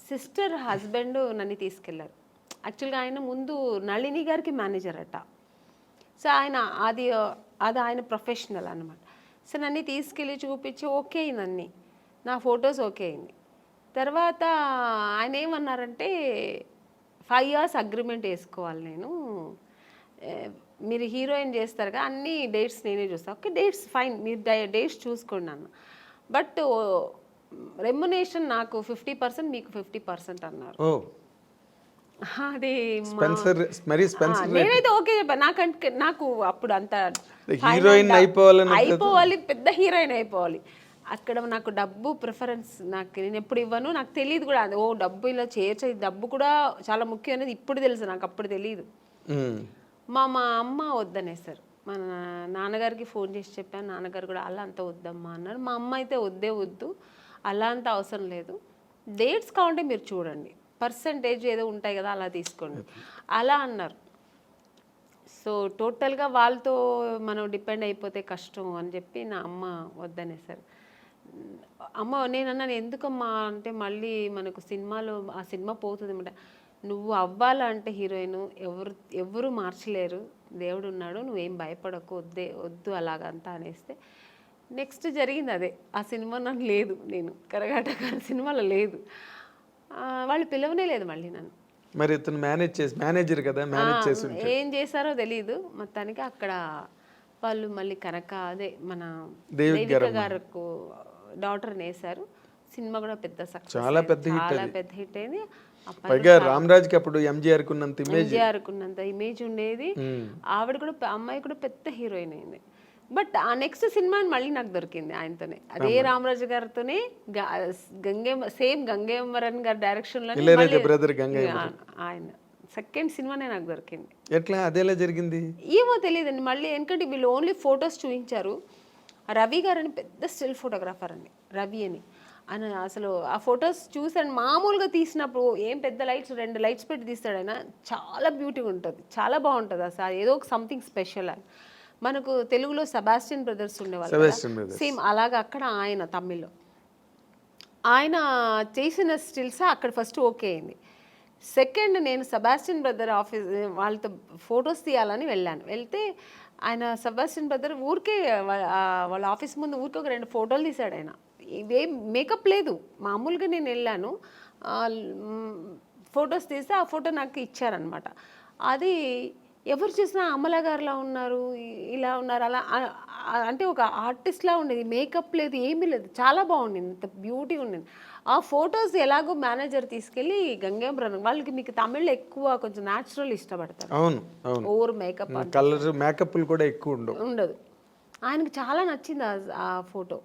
సిస్టర్ హస్బెండ్ నన్ను తీసుకెళ్లారు. యాక్చువల్గా ఆయన ముందు నళిని గారికి మేనేజర్ అట. సో ఆయన అది ఆయన ప్రొఫెషనల్ అనమాట. సో నన్ను తీసుకెళ్ళి చూపించి ఓకే అయింది, నా ఫొటోస్ ఓకే అయింది. తర్వాత ఆయన ఏమన్నారంటే 5 years అగ్రిమెంట్ వేసుకోవాలి నేను, మీరు హీరోయిన్ చేస్తారు కదా అన్ని డేట్స్ నేనే చూస్తాను. ఓకే డేట్స్ ఫైన్, మీరు డేట్స్ చూసుకోండి అన్న. బట్ రెమ్యునేషన్ నాకు 50% మీకు 50% అన్నారు. అది నేనైతే ఓకే చెప్పాను. నాకు అప్పుడు అంత హీరోయిన్ అయిపోవాలి, పెద్ద హీరోయిన్ అయిపోవాలి. అక్కడ నాకు డబ్బు ప్రిఫరెన్స్ నేను ఎప్పుడు ఇవ్వను, నాకు తెలియదు కూడా. ఓ డబ్బు ఇలా చేయొచ్చు, డబ్బు కూడా చాలా ముఖ్యం అనేది ఇప్పుడు తెలుసు, నాకు అప్పుడు తెలియదు. మా అమ్మ వద్దనేసారు. మా నాన్నగారికి ఫోన్ చేసి చెప్పాను, నాన్నగారు కూడా అలా అంత వద్దమ్మా అన్నారు. మా అమ్మ అయితే వద్దు, అలా అంత అవసరం లేదు, డేట్స్ కావాలంటే మీరు చూడండి, పర్సంటేజ్ ఏదో ఉంటాయి కదా అలా తీసుకోండి అలా అన్నారు. సో టోటల్గా వాళ్ళతో మనం డిపెండ్ అయిపోతే కష్టం అని చెప్పి నా అమ్మ వద్దనేసారు. అమ్మ నేనన్నాను ఎందుకమ్మా అంటే, మళ్ళీ మనకు సినిమాలో ఆ సినిమా పోతుంది అన్నమాట. నువ్వు అవ్వాలంటే హీరోయిన్ ఎవరు మార్చలేరు, దేవుడు ఉన్నాడు, నువ్వేం భయపడకు, వద్దు అలాగంతా అనేస్తే నెక్స్ట్ జరిగింది అదే. ఆ సినిమా నాకు లేదు, నేను కరగాటక సినిమాలో లేదు, వాళ్ళు పిలవనే లేదు మళ్ళీ నన్ను. మరి ఇతను మేనేజర్ కదా, మేనేజ్ చేసి ఏం చేశారో తెలీదు. మొత్తానికి అక్కడ వాళ్ళు మళ్ళీ కనక అదే మన దేవిక గారికి డాటర్ వేశారు. సినిమా కూడా పెద్ద సక్సెస్, చాలా పెద్ద హిట్ అయింది. పైగా రామరాజ్కి అప్పుడు ఎంజీఆర్ కున్నంత ఇమేజ్ ఉండేది. ఆవిడ కూడా అమ్మాయి కూడా పెద్ద హీరోయిన్ అయింది. బట్ ఆ నెక్స్ట్ సినిమా మళ్ళీ నాకు దొరికింది ఆయనతోనే, అదే రామరాజు గారితోనే, గంగేమరన్ గారి డైరెక్షన్ లో ఆయన సెకండ్ సినిమానే నాకు దొరికింది. ఎట్లా అదేలా జరిగింది ఏమో తెలియదండి. మళ్ళీ ఎందుకంటే వీళ్ళు ఓన్లీ ఫొటోస్ చూపించారు. రవి గారు అని పెద్ద స్టిల్ ఫోటోగ్రాఫర్ అండి, రవి అని. ఆయన అసలు ఆ ఫొటోస్ చూసాను, మామూలుగా తీసినప్పుడు ఏం పెద్ద లైట్స్ 2 lights పెట్టి తీస్తాడు ఆయన, చాలా బ్యూటీగా ఉంటుంది, చాలా బాగుంటుంది అసలు, ఏదో ఒక సంథింగ్ స్పెషల్ అని. మనకు తెలుగులో సెబాస్టియన్ బ్రదర్స్ ఉండేవాళ్ళు, సేమ్ అలాగా అక్కడ ఆయన తమిళ్లో ఆయన చేసిన స్టిల్స్ అక్కడ ఫస్ట్ ఓకే అయింది. సెకండ్ నేను సెబాస్టియన్ బ్రదర్ ఆఫీస్ వాళ్ళతో ఫొటోస్ తీయాలని వెళ్తే ఆయన సెబాస్టియన్ బ్రదర్ ఊరికే వాళ్ళ ఆఫీస్ ముందు ఊరికే ఒక 2 photos తీశాడు ఆయన. ఇవేం మేకప్ లేదు, మామూలుగా నేను వెళ్ళాను, ఫొటోస్ తీస్తే ఆ ఫోటో నాకు ఇచ్చారనమాట. అది ఎవరు చూసినా అమలా గారులా ఉన్నారు, ఇలా ఉన్నారు, అలా అంటే ఒక ఆర్టిస్ట్లా ఉండేది, మేకప్ లేదు, ఏమీ లేదు, చాలా బాగుండింది, ఇంత బ్యూటీ ఉండింది. ఆ ఫొటోస్ ఎలాగో మేనేజర్ తీసుకెళ్ళి గంగేమరన్ వాళ్ళకి, మీకు తమిళ్లో ఎక్కువ కొంచెం న్యాచురల్ ఇష్టపడతారు, ఓవర్ మేకప్ మేకప్లు కూడా ఎక్కువ ఉండదు. ఆయనకు చాలా నచ్చింది ఆ ఫోటో.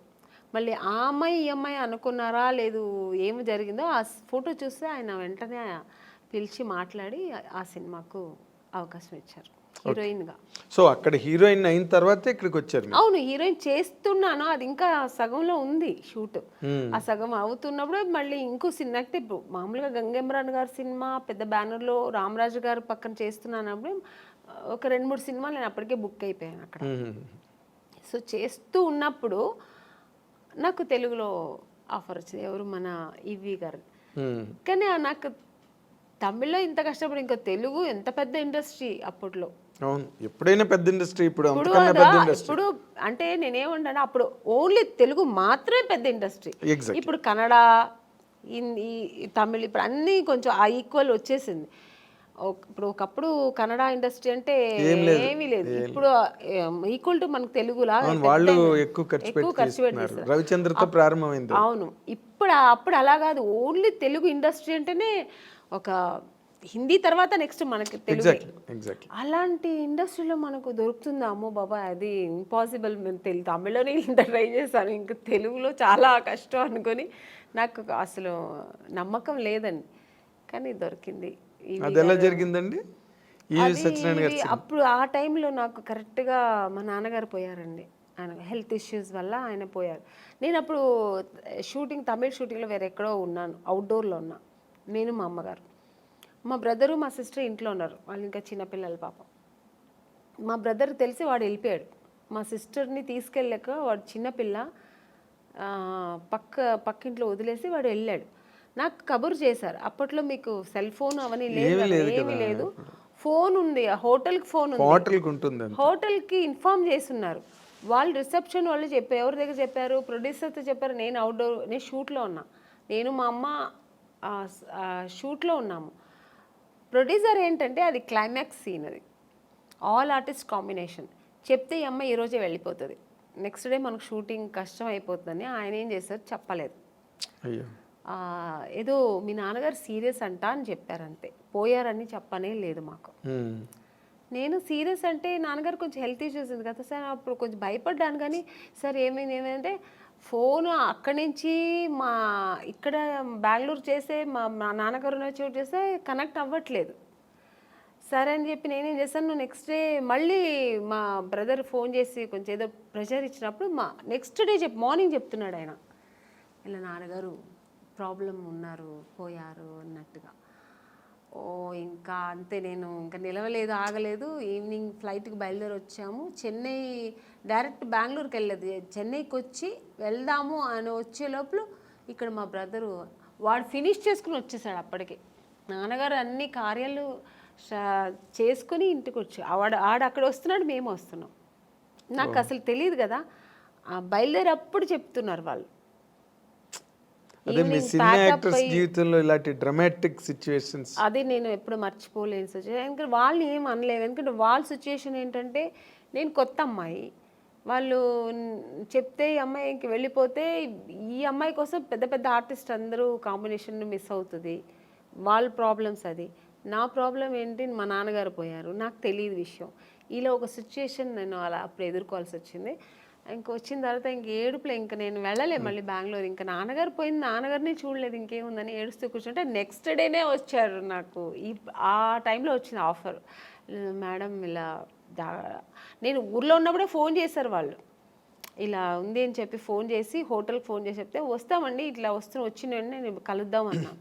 మళ్ళీ ఆ అమ్మాయి ఈ అమ్మాయి అనుకున్నారా లేదు ఏమి జరిగిందో, ఆ ఫోటో చూస్తే ఆయన వెంటనే పిలిచి మాట్లాడి ఆ సినిమాకు అవకాశం ఇచ్చారు హీరోయిన్గా. సో అక్కడ హీరోయిన్ అయిన తర్వాత ఇక్కడికి వచ్చారు. అవును, హీరోయిన్ చేస్తున్నాను, అది ఇంకా సగంలో ఉంది షూట్. ఆ సగం అవుతున్నప్పుడు మళ్ళీ ఇంకో సినిమా, అంటే మామూలుగా గంగేమరన్ గారి సినిమా పెద్ద బ్యానర్లో రామరాజు గారు పక్కన చేస్తున్నానప్పుడు ఒక 2-3 సినిమాలు నేను అప్పటికే బుక్ అయిపోయాను అక్కడ. సో చేస్తూ ఉన్నప్పుడు నాకు తెలుగులో ఆఫర్ వచ్చింది, ఎవరు మన ఈవి గారు. కానీ నాకు తమిళ్లో ఇంత కష్టపడి ఇంకా తెలుగు ఎంత పెద్ద ఇండస్ట్రీ అప్పట్లో. అవును, ఎప్పుడైనా పెద్ద ఇండస్ట్రీ, ఇప్పుడు అంటే నేనేమంటాను, అప్పుడు ఓన్లీ తెలుగు మాత్రమే పెద్ద ఇండస్ట్రీ. ఇప్పుడు కన్నడ, హిందీ, తమిళ్ ఇప్పుడు అన్నీ కొంచెం ఆ ఈక్వల్ వచ్చేసింది. ఇప్పుడు ఒకప్పుడు కన్నడ ఇండస్ట్రీ అంటే ఏమీ లేదు, ఇప్పుడు ఈక్వల్ టు మనకు తెలుగులా ఎక్కువ ఖర్చు పెట్టి రవిచంద్రతో ప్రారంభమైంది. అవును, అప్పుడు అలా కాదు, ఓన్లీ తెలుగు ఇండస్ట్రీ అంటేనే ఒక హిందీ తర్వాత నెక్స్ట్ మనకి తెలుగు. అలాంటి ఇండస్ట్రీలో మనకు దొరుకుతుందా, అమ్మో బాబా అది ఇంపాసిబుల్. మేము తమిళలోనే ఇంత ట్రై చేశాను, ఇంకా తెలుగులో చాలా కష్టం అనుకొని నాకు అసలు నమ్మకం లేదండి. కానీ దొరికింది. అది ఎలా జరిగిందండి? ఈవి సత్యనారాయణ గారి సినిమా. అప్పుడు ఆ టైంలో నాకు కరెక్ట్గా మా నాన్నగారు పోయారండి. ఆయన హెల్త్ ఇష్యూస్ వల్ల ఆయన పోయారు. నేను అప్పుడు తమిళ షూటింగ్లో వేరే ఎక్కడో ఉన్నాను, అవుట్డోర్లో ఉన్నా, నేను మా అమ్మగారు. మా బ్రదరు మా సిస్టర్ ఇంట్లో ఉన్నారు, వాళ్ళు ఇంకా చిన్నపిల్లలు పాపం. మా బ్రదర్ తెలిసి వాడు వెళ్ళిపోయాడు. మా సిస్టర్ని తీసుకెళ్ళాక వాడు చిన్నపిల్ల పక్కింట్లో వదిలేసి వాడు వెళ్ళాడు. నాకు కబురు చేశారు. అప్పట్లో మీకు సెల్ ఫోన్ అవన్నీ లేదు, ఏమీ లేదు. ఫోన్ ఉంది, హోటల్కి ఫోన్ ఉంది, హోటల్కి ఇన్ఫార్మ్ చేస్తున్నారు. వాళ్ళు రిసెప్షన్ వాళ్ళు చెప్పారు. ఎవరి దగ్గర చెప్పారు? ప్రొడ్యూసర్తో చెప్పారు. నేను షూట్లో ఉన్నా, నేను మా అమ్మ షూట్లో ఉన్నాము. ప్రొడ్యూసర్ ఏంటంటే అది క్లైమాక్స్ సీన్, అది ఆల్ ఆర్టిస్ట్ కాంబినేషన్. చెప్తే ఈ అమ్మ ఈరోజే వెళ్ళిపోతుంది, నెక్స్ట్ డే మనకు షూటింగ్ కష్టం అయిపోతుందని ఆయన ఏం చేశారు, చెప్పలేదు. ఏదో మీ నాన్నగారు సీరియస్ అంట అని చెప్పారంతే, పోయారని చెప్పనే లేదు మాకు. నేను సీరియస్ అంటే నాన్నగారు కొంచెం హెల్త్ ఇష్యూస్ ఉంది కదా సార్, అప్పుడు కొంచెం భయపడ్డాను. కానీ సార్ ఏమైందంటే ఫోన్ అక్కడి నుంచి ఇక్కడ బెంగళూరు చేస్తే మా నాన్నగారు ఉన్న చోటు చేస్తే కనెక్ట్ అవ్వట్లేదు. సరే అని చెప్పి నేనేం చేశాను, నెక్స్ట్ డే మళ్ళీ మా బ్రదర్ ఫోన్ చేసి కొంచెం ఏదో ప్రెషర్ ఇచ్చినప్పుడు నెక్స్ట్ డే మార్నింగ్ చెప్తున్నాడు ఆయన, ఇలా నాన్నగారు ప్రాబ్లం ఉన్నారు, పోయారు అన్నట్టుగా. ఓ ఇంకా అంతే, నేను ఇంకా నిలవలేదు, ఆగలేదు. ఈవినింగ్ ఫ్లైట్కి బయలుదేరి వచ్చాము. చెన్నై డైరెక్ట్ బెంగళూరుకి వెళ్ళలేదు, చెన్నైకి వచ్చి వెళ్దాము అని వచ్చే లోపల ఇక్కడ మా బ్రదరు వాడు ఫినిష్ చేసుకుని వచ్చేసాడు. అప్పటికి నాన్నగారు అన్ని కార్యాలు చేసుకుని ఇంటికి వచ్చి ఆడ అక్కడ వస్తున్నాడు, మేము వస్తున్నాం. నాకు అసలు తెలియదు కదా, బయలుదేరప్పుడు చెప్తున్నారు వాళ్ళు. అదే మీ సినిమా యాక్టర్స్ జీవితంలో ఇలాంటి డ్రామాటిక్ సిచ్యువేషన్స్ అది నేను ఎప్పుడు మర్చిపోలేని సిచ్యువేషన్. ఎందుకంటే వాళ్ళు ఏం అనలేదు, ఎందుకంటే వాళ్ళ సిచ్యువేషన్ ఏంటంటే నేను కొత్త అమ్మాయి, వాళ్ళు చెప్తే ఈ అమ్మాయికి వెళ్ళిపోతే ఈ అమ్మాయి కోసం పెద్ద పెద్ద ఆర్టిస్ట్ అందరూ కాంబినేషన్ మిస్ అవుతుంది, వాళ్ళ ప్రాబ్లమ్స్. అది నా ప్రాబ్లం ఏంటి, మా నాన్నగారు పోయారు, నాకు తెలియదు విషయం. ఇలా ఒక సిచ్యువేషన్ నేను అలా అప్పుడు ఎదుర్కోవాల్సి వచ్చింది. ఇంక వచ్చిన తర్వాత ఇంక ఏడుపులే, ఇంకా నేను వెళ్ళలే మళ్ళీ బెంగళూరు. ఇంకా నాన్నగారు పోయింది, నాన్నగారిని చూడలేదు, ఇంకేముందని ఏడుస్తూ కూర్చుంటే నెక్స్ట్ డేనే వచ్చారు నాకు. ఆ టైంలో వచ్చింది ఆఫర్, మేడం ఇలా నేను ఊర్లో ఉన్నప్పుడే ఫోన్ చేశారు వాళ్ళు, ఇలా ఉంది అని చెప్పి ఫోన్ చేసి హోటల్కి ఫోన్ చేసి చెప్తే వస్తామండి, ఇట్లా వచ్చిన వెంటనే నేను కలుద్దాం అన్నా.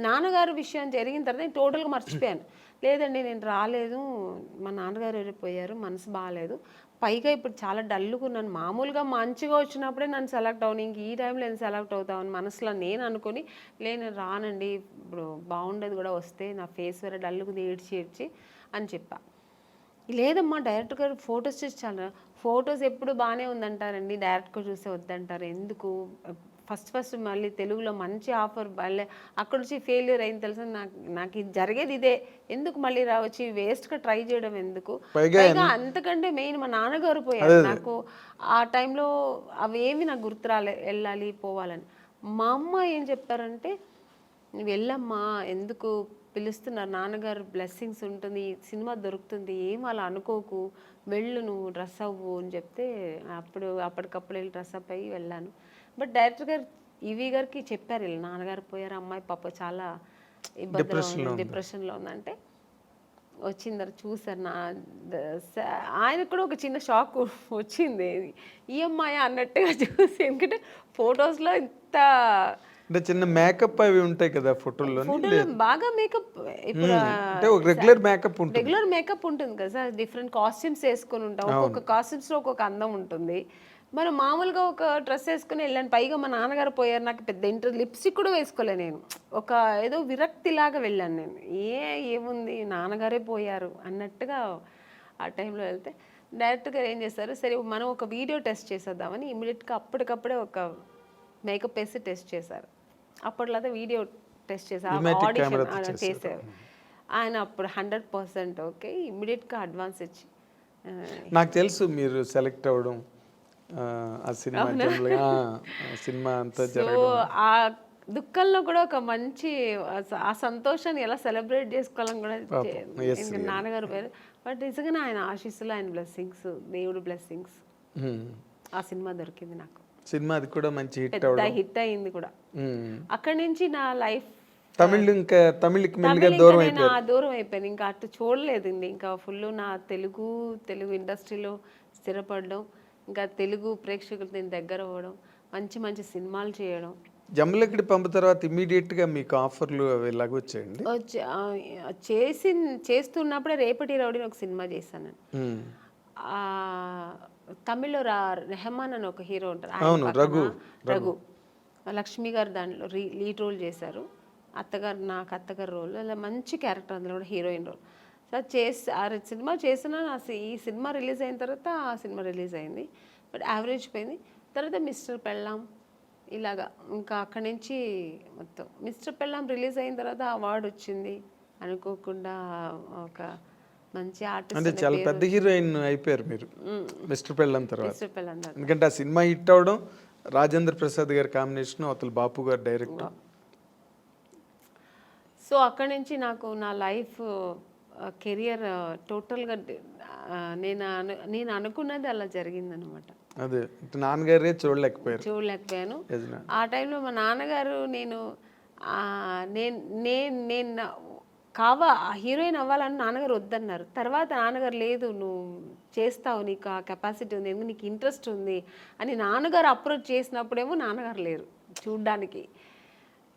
నాన్నగారు విషయం జరిగిన తర్వాత నేను టోటల్గా మర్చిపోయాను. లేదండి నేను రాలేదు, మా నాన్నగారు వెళ్ళిపోయారు, మనసు బాగాలేదు, పైగా ఇప్పుడు చాలా డల్లుగా ఉన్నాను. మామూలుగా మంచిగా వచ్చినప్పుడే నన్ను సెలెక్ట్ అవును, ఇంక ఈ టైంలో నేను సెలెక్ట్ అవుతామని మనసులో నేను అనుకుని, నేను రానండి, ఇప్పుడు బాగుండేది కూడా వస్తే, నా ఫేస్ వేరే డల్లుగా ఏడ్చి అని చెప్పా. లేదమ్మా డైరెక్టర్ గారు ఫొటోస్ చూసి చాలా, ఫొటోస్ ఎప్పుడు బాగానే ఉందంటారండి, డైరెక్ట్గా చూస్తే వద్దంటారు ఎందుకు, ఫస్ట్ మళ్ళీ తెలుగులో మంచి ఆఫర్ మళ్ళీ అక్కడ నుంచి ఫెయిల్యూర్ అయింది తెలుసా, నాకు ఇది జరిగేది ఇదే, ఎందుకు మళ్ళీ రావచ్చి వేస్ట్గా ట్రై చేయడం ఎందుకు, పైగా అంతకంటే మెయిన్ మా నాన్నగారు పోయారు. నాకు ఆ టైంలో అవేమి నాకు గుర్తు వెళ్ళాలి పోవాలని. మా అమ్మ ఏం చెప్పారంటే, నువ్వు వెళ్ళమ్మా, ఎందుకు పిలుస్తున్నారు, నాన్నగారు బ్లెస్సింగ్స్ ఉంటుంది, సినిమా దొరుకుతుంది, ఏం అలా అనుకోకు, వెళ్ళు నువ్వు డ్రెస్ అవ్వు అని చెప్తే అప్పటికప్పుడు వెళ్ళి డ్రెస్ అప్ అయ్యి వెళ్ళాను. బట్ డైరెక్టర్ గారు ఈవీ గారికి చెప్పారు, ఇలా నాన్నగారు పోయారు, అమ్మాయి పాప చాలా ఇబ్బందిలో ఉంది, డిప్రెషన్లో ఉందంటే వచ్చిన తర్వాత చూసారు. ఆయనకు కూడా ఒక చిన్న షాక్ వచ్చింది, ఈ అమ్మాయి అన్నట్టుగా చూసి, ఎందుకంటే ఫొటోస్లో ఇంత అంటే చిన్న మేకప్ అవి ఉంటాయి కదా ఫోటోల్లో, బాగా మేకప్, ఇప్పుడు రెగ్యులర్ మేకప్ ఉంటుంది కదా సార్, డిఫరెంట్ కాస్ట్యూమ్స్ వేసుకొని ఉంటాం, ఒక్కొక్క కాస్ట్యూమ్స్లో ఒక్కొక్క అందం ఉంటుంది. మనం మామూలుగా ఒక డ్రెస్ వేసుకుని వెళ్ళాను, పైగా మా నాన్నగారు పోయారు, నాకు పెద్ద లిప్స్టిక్ కూడా వేసుకోలే, నేను ఒక ఏదో విరక్తిలాగా వెళ్ళాను. నేను ఏముంది నాన్నగారే పోయారు అన్నట్టుగా ఆ టైంలో వెళ్తే డైరెక్టర్ గారు ఏం చేస్తారు, సరే మనం ఒక వీడియో టెస్ట్ చేసేద్దామని ఇమీడియట్గా అప్పటికప్పుడే ఒక మేకప్ వేసి టెస్ట్ చేశారు. అప్పట్లో వీడియో టెస్ట్ చేశారు, ఆడిషన్ చేశారు ఆయన. అప్పుడు 100% ఓకే, ఇమీడియట్గా అడ్వాన్స్ ఇచ్చి. నాకు తెలుసు మీరు సెలెక్ట్ అవ్వడం, ఆ సినిమా అంతా జరగడం, ఆ దుఃఖంలో కూడా ఒక మంచి ఆ సంతోషాన్ని ఎలా సెలబ్రేట్ చేసుకోవాలని కూడా నాన్నగారు పేరు. బట్ నిజంగానే ఆయన ఆశీస్సులు, ఆయన బ్లెస్సింగ్స్, దేవుడు బ్లెస్సింగ్స్, ఆ సినిమా దొరికింది నాకు. సినిమా అది కూడా మంచి హిట్ అయింది కూడా. అక్కడి నుంచి నా లైఫ్ ఇంకా తమిళ్కి మెల్లిగా తమిళ్ దూరం ఇంకా నేను అయిపోయారు. ఆ దూరం అయిపోయాను, ఇంకా అటు చూడలేదండి. ఇంకా ఫుల్ నా తెలుగు ఇండస్ట్రీలో స్థిరపడడం, ఇంకా తెలుగు ప్రేక్షకులతో నేను దగ్గర అవ్వడం, మంచి మంచి సినిమాలు చేయడం. జమ్మలక్కడి పంపు తర్వాత ఇమ్మీడియట్గా మీకు ఆఫర్లు అవి ఇలాగ వచ్చాయండి? చేస్తున్నప్పుడే రేపటి రౌడీని ఒక సినిమా చేశాను. ఆ, తమిళ్లో రెహమాన్ అని ఒక హీరో ఉంటారు, ఆయన అవును, పక్కన రఘు లక్ష్మి గారు దాంట్లో లీడ్ రోల్ చేశారు. నాకు అత్తగారు రోల్, అలా మంచి క్యారెక్టర్, అందులో కూడా హీరోయిన్ రోల్. సో ఆ సినిమా చేసిన ఈ సినిమా రిలీజ్ అయిన తర్వాత ఆ సినిమా రిలీజ్ అయింది, బట్ యావరేజ్ పోయింది. తర్వాత మిస్టర్ పెళ్ళాం ఇలాగా, ఇంకా అక్కడి నుంచి మొత్తం మిస్టర్ పెళ్ళాం రిలీజ్ అయిన తర్వాత అవార్డు వచ్చింది అనుకోకుండా. ఒక మంచి అంటే ఆర్టిస్ట్ చాలా పెద్ద హీరోయిన్ అయిపోయారు మీరు మిస్టర్ పెళ్ళం తర్వాత. మిస్టర్ పెళ్ళాం తర్వాత. ఎందుకంటే ఆ సినిమా హిట్ అవడం, రాజేంద్ర ప్రసాద్ గారి కాంబినేషన్, అవతల బాపు గారు డైరెక్టర్. సో అక్కడి నుంచి నాకు నా లైఫ్ కెరియర్ టోటల్గా నేను అనుకున్నది అలా జరిగిందనమాట. అదే నాన్నగారే చూడలేకపోయాను. ఆ టైంలో మా నాన్నగారు నేను హీరోయిన్ అవ్వాలని నాన్నగారు వద్దన్నారు. తర్వాత నాన్నగారు లేదు, నువ్వు చేస్తావు, నీకు ఆ కెపాసిటీ ఉంది, ఎందుకు నీకు ఇంట్రెస్ట్ ఉంది అని నాన్నగారు అప్రోచ్ చేసినప్పుడేమో నాన్నగారు లేరు చూడ్డానికి.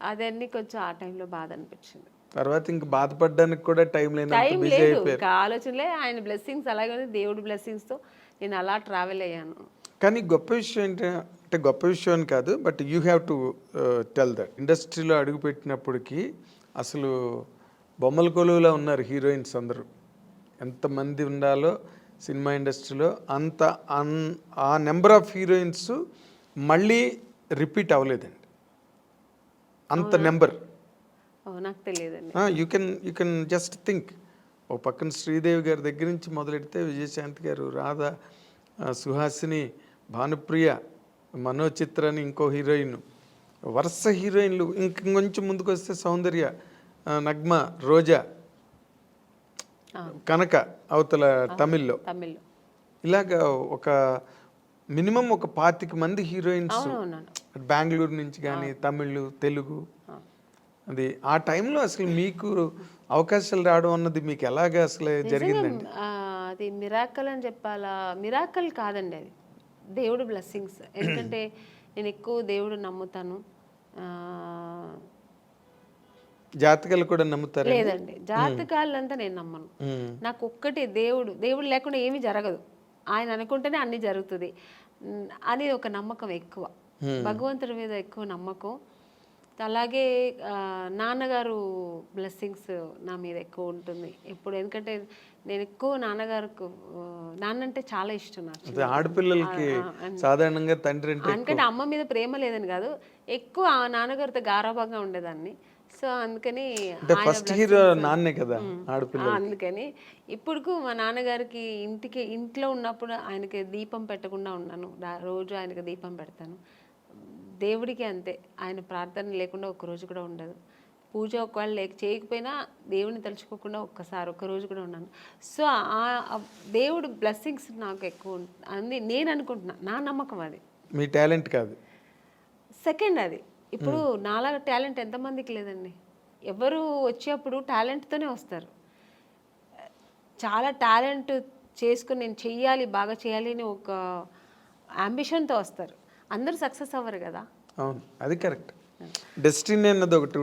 అదన్నీ కొంచెం ఆ టైంలో బాధ అనిపించింది. తర్వాత ఇంకా బాధపడడానికి కూడా టైం లేదు, ఇంకా ఆలోచనలే. ఆయన బ్లెస్సింగ్స్ అలాగే, దేవుడి బ్లెస్సింగ్స్తో నేను అలా ట్రావెల్ అయ్యాను. కానీ గొప్ప విషయం ఏంటంటే, గొప్ప విషయం అని కాదు, but you have to tell that ఇండస్ట్రీలో అడుగుపెట్టినప్పటికీ అసలు బొమ్మల కొలువులో ఉన్నారు హీరోయిన్స్ అందరూ. ఎంతమంది ఉండాలో సినిమా ఇండస్ట్రీలో అంత ఆ నెంబర్ ఆఫ్ హీరోయిన్స్ మళ్ళీ రిపీట్ అవ్వలేదండి, అంత నెంబర్. నాకు తెలియదండి. You can just think. ఓ పక్కన శ్రీదేవి గారి దగ్గర నుంచి మొదలెడితే విజయశాంతి గారు, రాధా, సుహాసిని, భానుప్రియ, మనోచిత్ర అని ఇంకో హీరోయిన్, వరుస హీరోయిన్లు. ఇంకొంచెం ముందుకు వస్తే సౌందర్య, నగ్మ, రోజా, కనక అవతల తమిళ్లో. ఇలాగా ఒక మినిమం ఒక 25 మంది హీరోయిన్స్ బెంగళూరు నుంచి కానీ, తమిళ్, తెలుగు. అది ఆ టైంలో అసలు మీకు అవకాశాలు రావడం అన్నది మీకు ఎలాగా అసలు జరిగిందండి? అది మిరాకల్ అని చెప్పాలా? మిరాకల్ కాదండి, అది దేవుడు బ్లెస్సింగ్స్. ఎందుకంటే నేను ఎక్కువ దేవుడు నమ్ముతాను. జాతకాలు కూడా నమ్ముతారు? లేదండి, జాతకాలంతా నేను నమ్మను. నాకు ఒక్కటే దేవుడు లేకుండా ఏమీ జరగదు, ఆయన అనుకుంటేనే అన్ని జరుగుతుంది అని ఒక నమ్మకం ఎక్కువ, భగవంతుడి మీద ఎక్కువ నమ్మకం. అలాగే నాన్నగారు బ్లెస్సింగ్స్ నా మీద ఎక్కువ ఉంటుంది ఎప్పుడు. ఎందుకంటే నేను ఎక్కువ నాన్న అంటే చాలా ఇష్టం నాకు. ఆడపిల్లలకి సాధారణంగా తండ్రి ఎందుకంటే అమ్మ మీద ప్రేమ లేదని కాదు, ఎక్కువ ఆ నాన్నగారితో గారాభంగా ఉండేదాన్ని. సో అందుకని ఫస్ట్ హీరో నాన్నే కదా ఆడపిల్ల. అందుకని ఇప్పుడు మా నాన్నగారికి ఇంట్లో ఉన్నప్పుడు ఆయనకి దీపం పెట్టకుండా ఉన్నాను, రోజు ఆయనకి దీపం పెడతాను. దేవుడికి అంతే, ఆయన ప్రార్థన లేకుండా ఒక్కరోజు కూడా ఉండదు. పూజ ఒకవేళ చేయకపోయినా దేవుని తలుచుకోకుండా ఒక్కరోజు కూడా ఉన్నాను. సో ఆ దేవుడు బ్లెస్సింగ్స్ నాకు ఎక్కువ అని నేను అనుకుంటున్నా, నా నమ్మకం అది. మీ టాలెంట్ కాదు, సెకండ్ అది. ఇప్పుడు నాలాగా టాలెంట్ ఎంతమందికి లేదండి. ఎవరు వచ్చేప్పుడు టాలెంట్తోనే వస్తారు. చాలా టాలెంట్ చేసుకుని నేను చెయ్యాలి, బాగా చేయాలి అని ఒక అంబిషన్తో వస్తారు. అందరూ సక్సెస్ అవ్వరు కదా. అవును, అది కరెక్ట్. డెస్టినీ అన్నది ఒకటి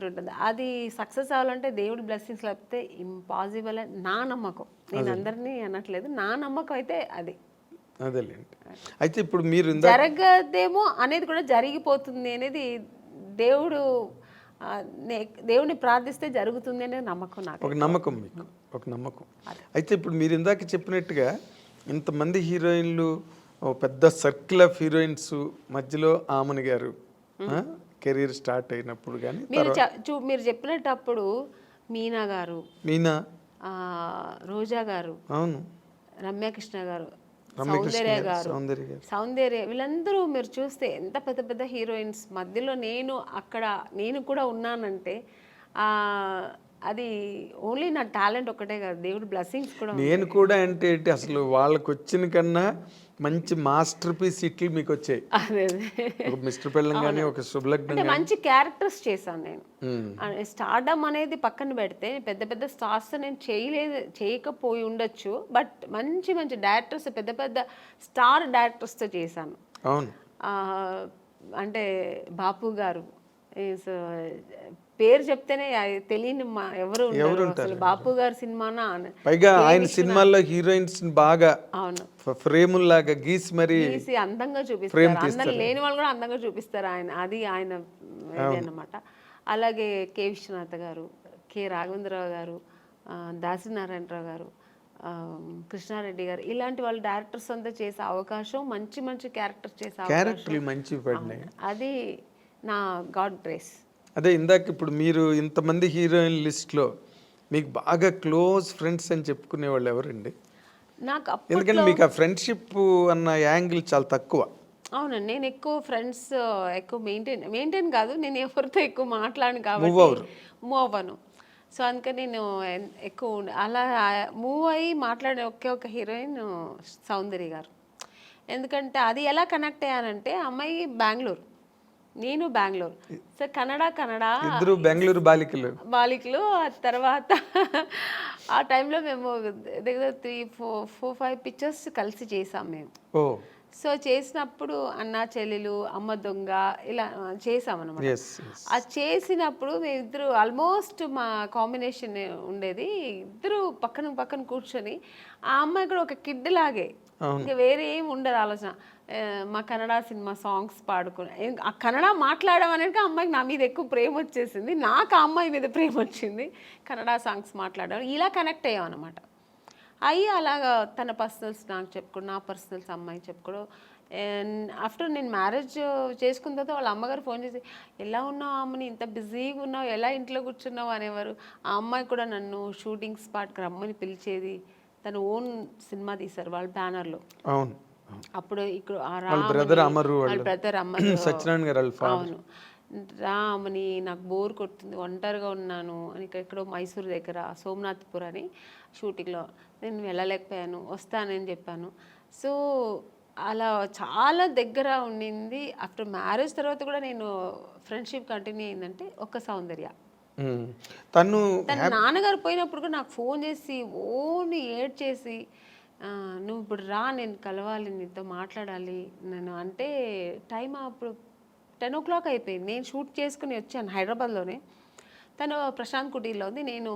ఉంటుంది. అది సక్సెస్ అవ్వాలంటే దేవుడి బ్లెస్సింగ్స్ లేకపోతే ఇంపాసిబుల్ అని నా నమ్మకం. నేను అందరినీ అనట్లేదు, నా నమ్మకం అయితే అది. అదేలేండి. అయితే ఇప్పుడు మీరు జరగదేమో అనేది కూడా జరిగిపోతుంది అనేది దేవుడిని ప్రార్థిస్తే జరుగుతుంది అనే నమ్మకం నాకు. ఒక నమ్మకం మీకు, ఒక నమ్మకం. అయితే ఇప్పుడు మీరు ఇందాక చెప్పినట్టుగా ఇంతమంది హీరోయిన్లు, పెద్ద సర్కిల్ ఆఫ్ హీరోయిన్స్ మధ్యలో ఆమని గారు కెరీర్ స్టార్ట్ అయినప్పుడు కానీ మీరు చెప్పినప్పుడు మీనా, రోజా గారు, అవును, రమ్యకృష్ణ గారు, సౌందర్య వీళ్ళందరూ మీరు చూస్తే ఎంత పెద్ద పెద్ద హీరోయిన్స్ మధ్యలో నేను కూడా ఉన్నానంటే అది ఓన్లీ నా టాలెంట్ ఒకటే కాదు, దేవుడు బ్లెస్సింగ్స్ కూడా నేను కూడా అంటే ఏంటి అసలు వాళ్ళకి వచ్చిన కన్నా మంచి మాస్టర్ పీస్ ఇట్లు మీకు వచ్చాయి. అదే అదే ఒక మిస్టర్ పెళ్ళం కానీ ఒక శుభలగ్నం అంటే మంచి క్యారెక్టర్స్ చేశాను నేను. స్టార్డమ్ అనేది పక్కన పెడితే పెద్ద పెద్ద స్టార్స్ నేను చేయకపోయి ఉండొచ్చు, బట్ మంచి మంచి డైరెక్టర్స్, పెద్ద పెద్ద స్టార్ డైరెక్టర్స్తో చేశాను. అవును. అంటే బాపు గారు పేరు చెప్తేనే తెలియని ఎవరు అసలు బాపు గారి సినిమానా. పైగా ఆయన సినిమాల్లో హీరోయిన్స్ బాగా అవును ఫ్రేముల్లాగా గీసి మరి అందంగా చూపిస్తారు, అందరు లేని వాళ్ళు కూడా అందంగా చూపిస్తారు ఆయన, అది ఆయన అన్నమాట. అలాగే కె విశ్వనాథ గారు, కె రాఘవేంద్రరావు గారు, దాసనారాయణరావు గారు, కృష్ణారెడ్డి గారు, ఇలాంటి వాళ్ళు డైరెక్టర్స్ అంతా చేసే అవకాశం, మంచి మంచి క్యారెక్టర్స్ చేసే క్యారెక్టర్లు మంచి పడినాయి. అది నా గాడ్ గ్రేస్. అదే ఇందాక ఇప్పుడు మీరు ఇంతమంది హీరోయిన్ లిస్ట్లో మీకు బాగా క్లోజ్ ఫ్రెండ్స్ అని చెప్పుకునే వాళ్ళు ఎవరండి? నాకు ఎందుకంటే మీకు ఆ ఫ్రెండ్షిప్ అన్న యాంగిల్ చాలా తక్కువ. అవునండి, నేను ఎక్కువ ఫ్రెండ్స్ ఎక్కువ మెయింటైన్ కాదు, నేను ఎవరితో ఎక్కువ మాట్లాడను కాబట్టి మూవ్ అవ్వను. సో అందుకని నేను ఎక్కువ అలా మూవ్ అయ్యి మాట్లాడే ఒక హీరోయిన్ సౌందర్య గారు. ఎందుకంటే అది ఎలా కనెక్ట్ అయ్యానంటే, అమ్మాయి బెంగళూరు, నేను బెంగళూరు, సో కన్నడ ఇద్దరు బెంగళూరు బాలికలు. తర్వాత ఆ టైంలో మేము దగ్గర 3-4-5 పిక్చర్స్ కలిసి చేసాం మేము. సో చేసినప్పుడు అన్న చెల్లెలు, అమ్మ దొంగ, ఇలా చేసామన్నమాట. అది చేసినప్పుడు మేమిద్దరు ఆల్మోస్ట్ మా కాంబినేషన్ ఉండేది, ఇద్దరు పక్కన పక్కన కూర్చొని, ఆ అమ్మాయి కూడా ఒక కిడ్ లాగే, ఇంకా వేరే ఏం ఉండదు ఆలోచన. మా కన్నడ సినిమా సాంగ్స్ పాడుకుని, ఆ కన్నడ మాట్లాడడం అనేది అమ్మాయికి నా మీద ఎక్కువ ప్రేమ వచ్చేసింది, నాకు ఆ అమ్మాయి మీద ప్రేమ వచ్చింది, కన్నడ సాంగ్స్ మాట్లాడడం, ఇలా కనెక్ట్ అయ్యాం అనమాట. అయ్యి అలాగా తన పర్సనల్స్ నాకు చెప్పుకోవడం, నా పర్సనల్స్ అమ్మాయికి చెప్పుకోవడం. ఆఫ్టర్ నేను మ్యారేజ్ చేసుకున్న తర్వాత వాళ్ళ అమ్మగారు ఫోన్ చేసి, ఎలా ఉన్నావు అమ్మని, ఇంత బిజీగా ఉన్నావు, ఎలా ఇంట్లో కూర్చున్నావు అనేవారు. ఆ అమ్మాయి కూడా నన్ను షూటింగ్ స్పాట్కి రమ్మని పిలిచేది. తన ఓన్ సినిమా తీశారు వాళ్ళ బ్యానర్లో. అవును. అప్పుడు ఇక్కడ బ్రదర్ అమరు, అవును, రామని నాకు బోర్ కొడుతుంది, ఒంటరిగా ఉన్నాను అని, ఎక్కడో మైసూరు దగ్గర సోమనాథ్పూర్ అని షూటింగ్లో నేను వెళ్ళలేకపోయాను, వస్తానని చెప్పాను. సో అలా చాలా దగ్గర ఉండింది. ఆఫ్టర్ మ్యారేజ్ తర్వాత కూడా నేను ఫ్రెండ్షిప్ కంటిన్యూ అయిందంటే ఒక సౌందర్య. తన నాన్నగారు పోయినప్పుడు కూడా నాకు ఫోన్ చేసి ఓన్లీ ఏడ్ చేసి, నువ్వు ఇప్పుడు రా, నేను కలవాలి, నీతో మాట్లాడాలి నేను అంటే. టైం అప్పుడు 10 o'clock అయిపోయింది, నేను షూట్ చేసుకుని వచ్చాను హైదరాబాద్లోనే. తను ప్రశాంత్ కుటీర్లో ఉంది, నేను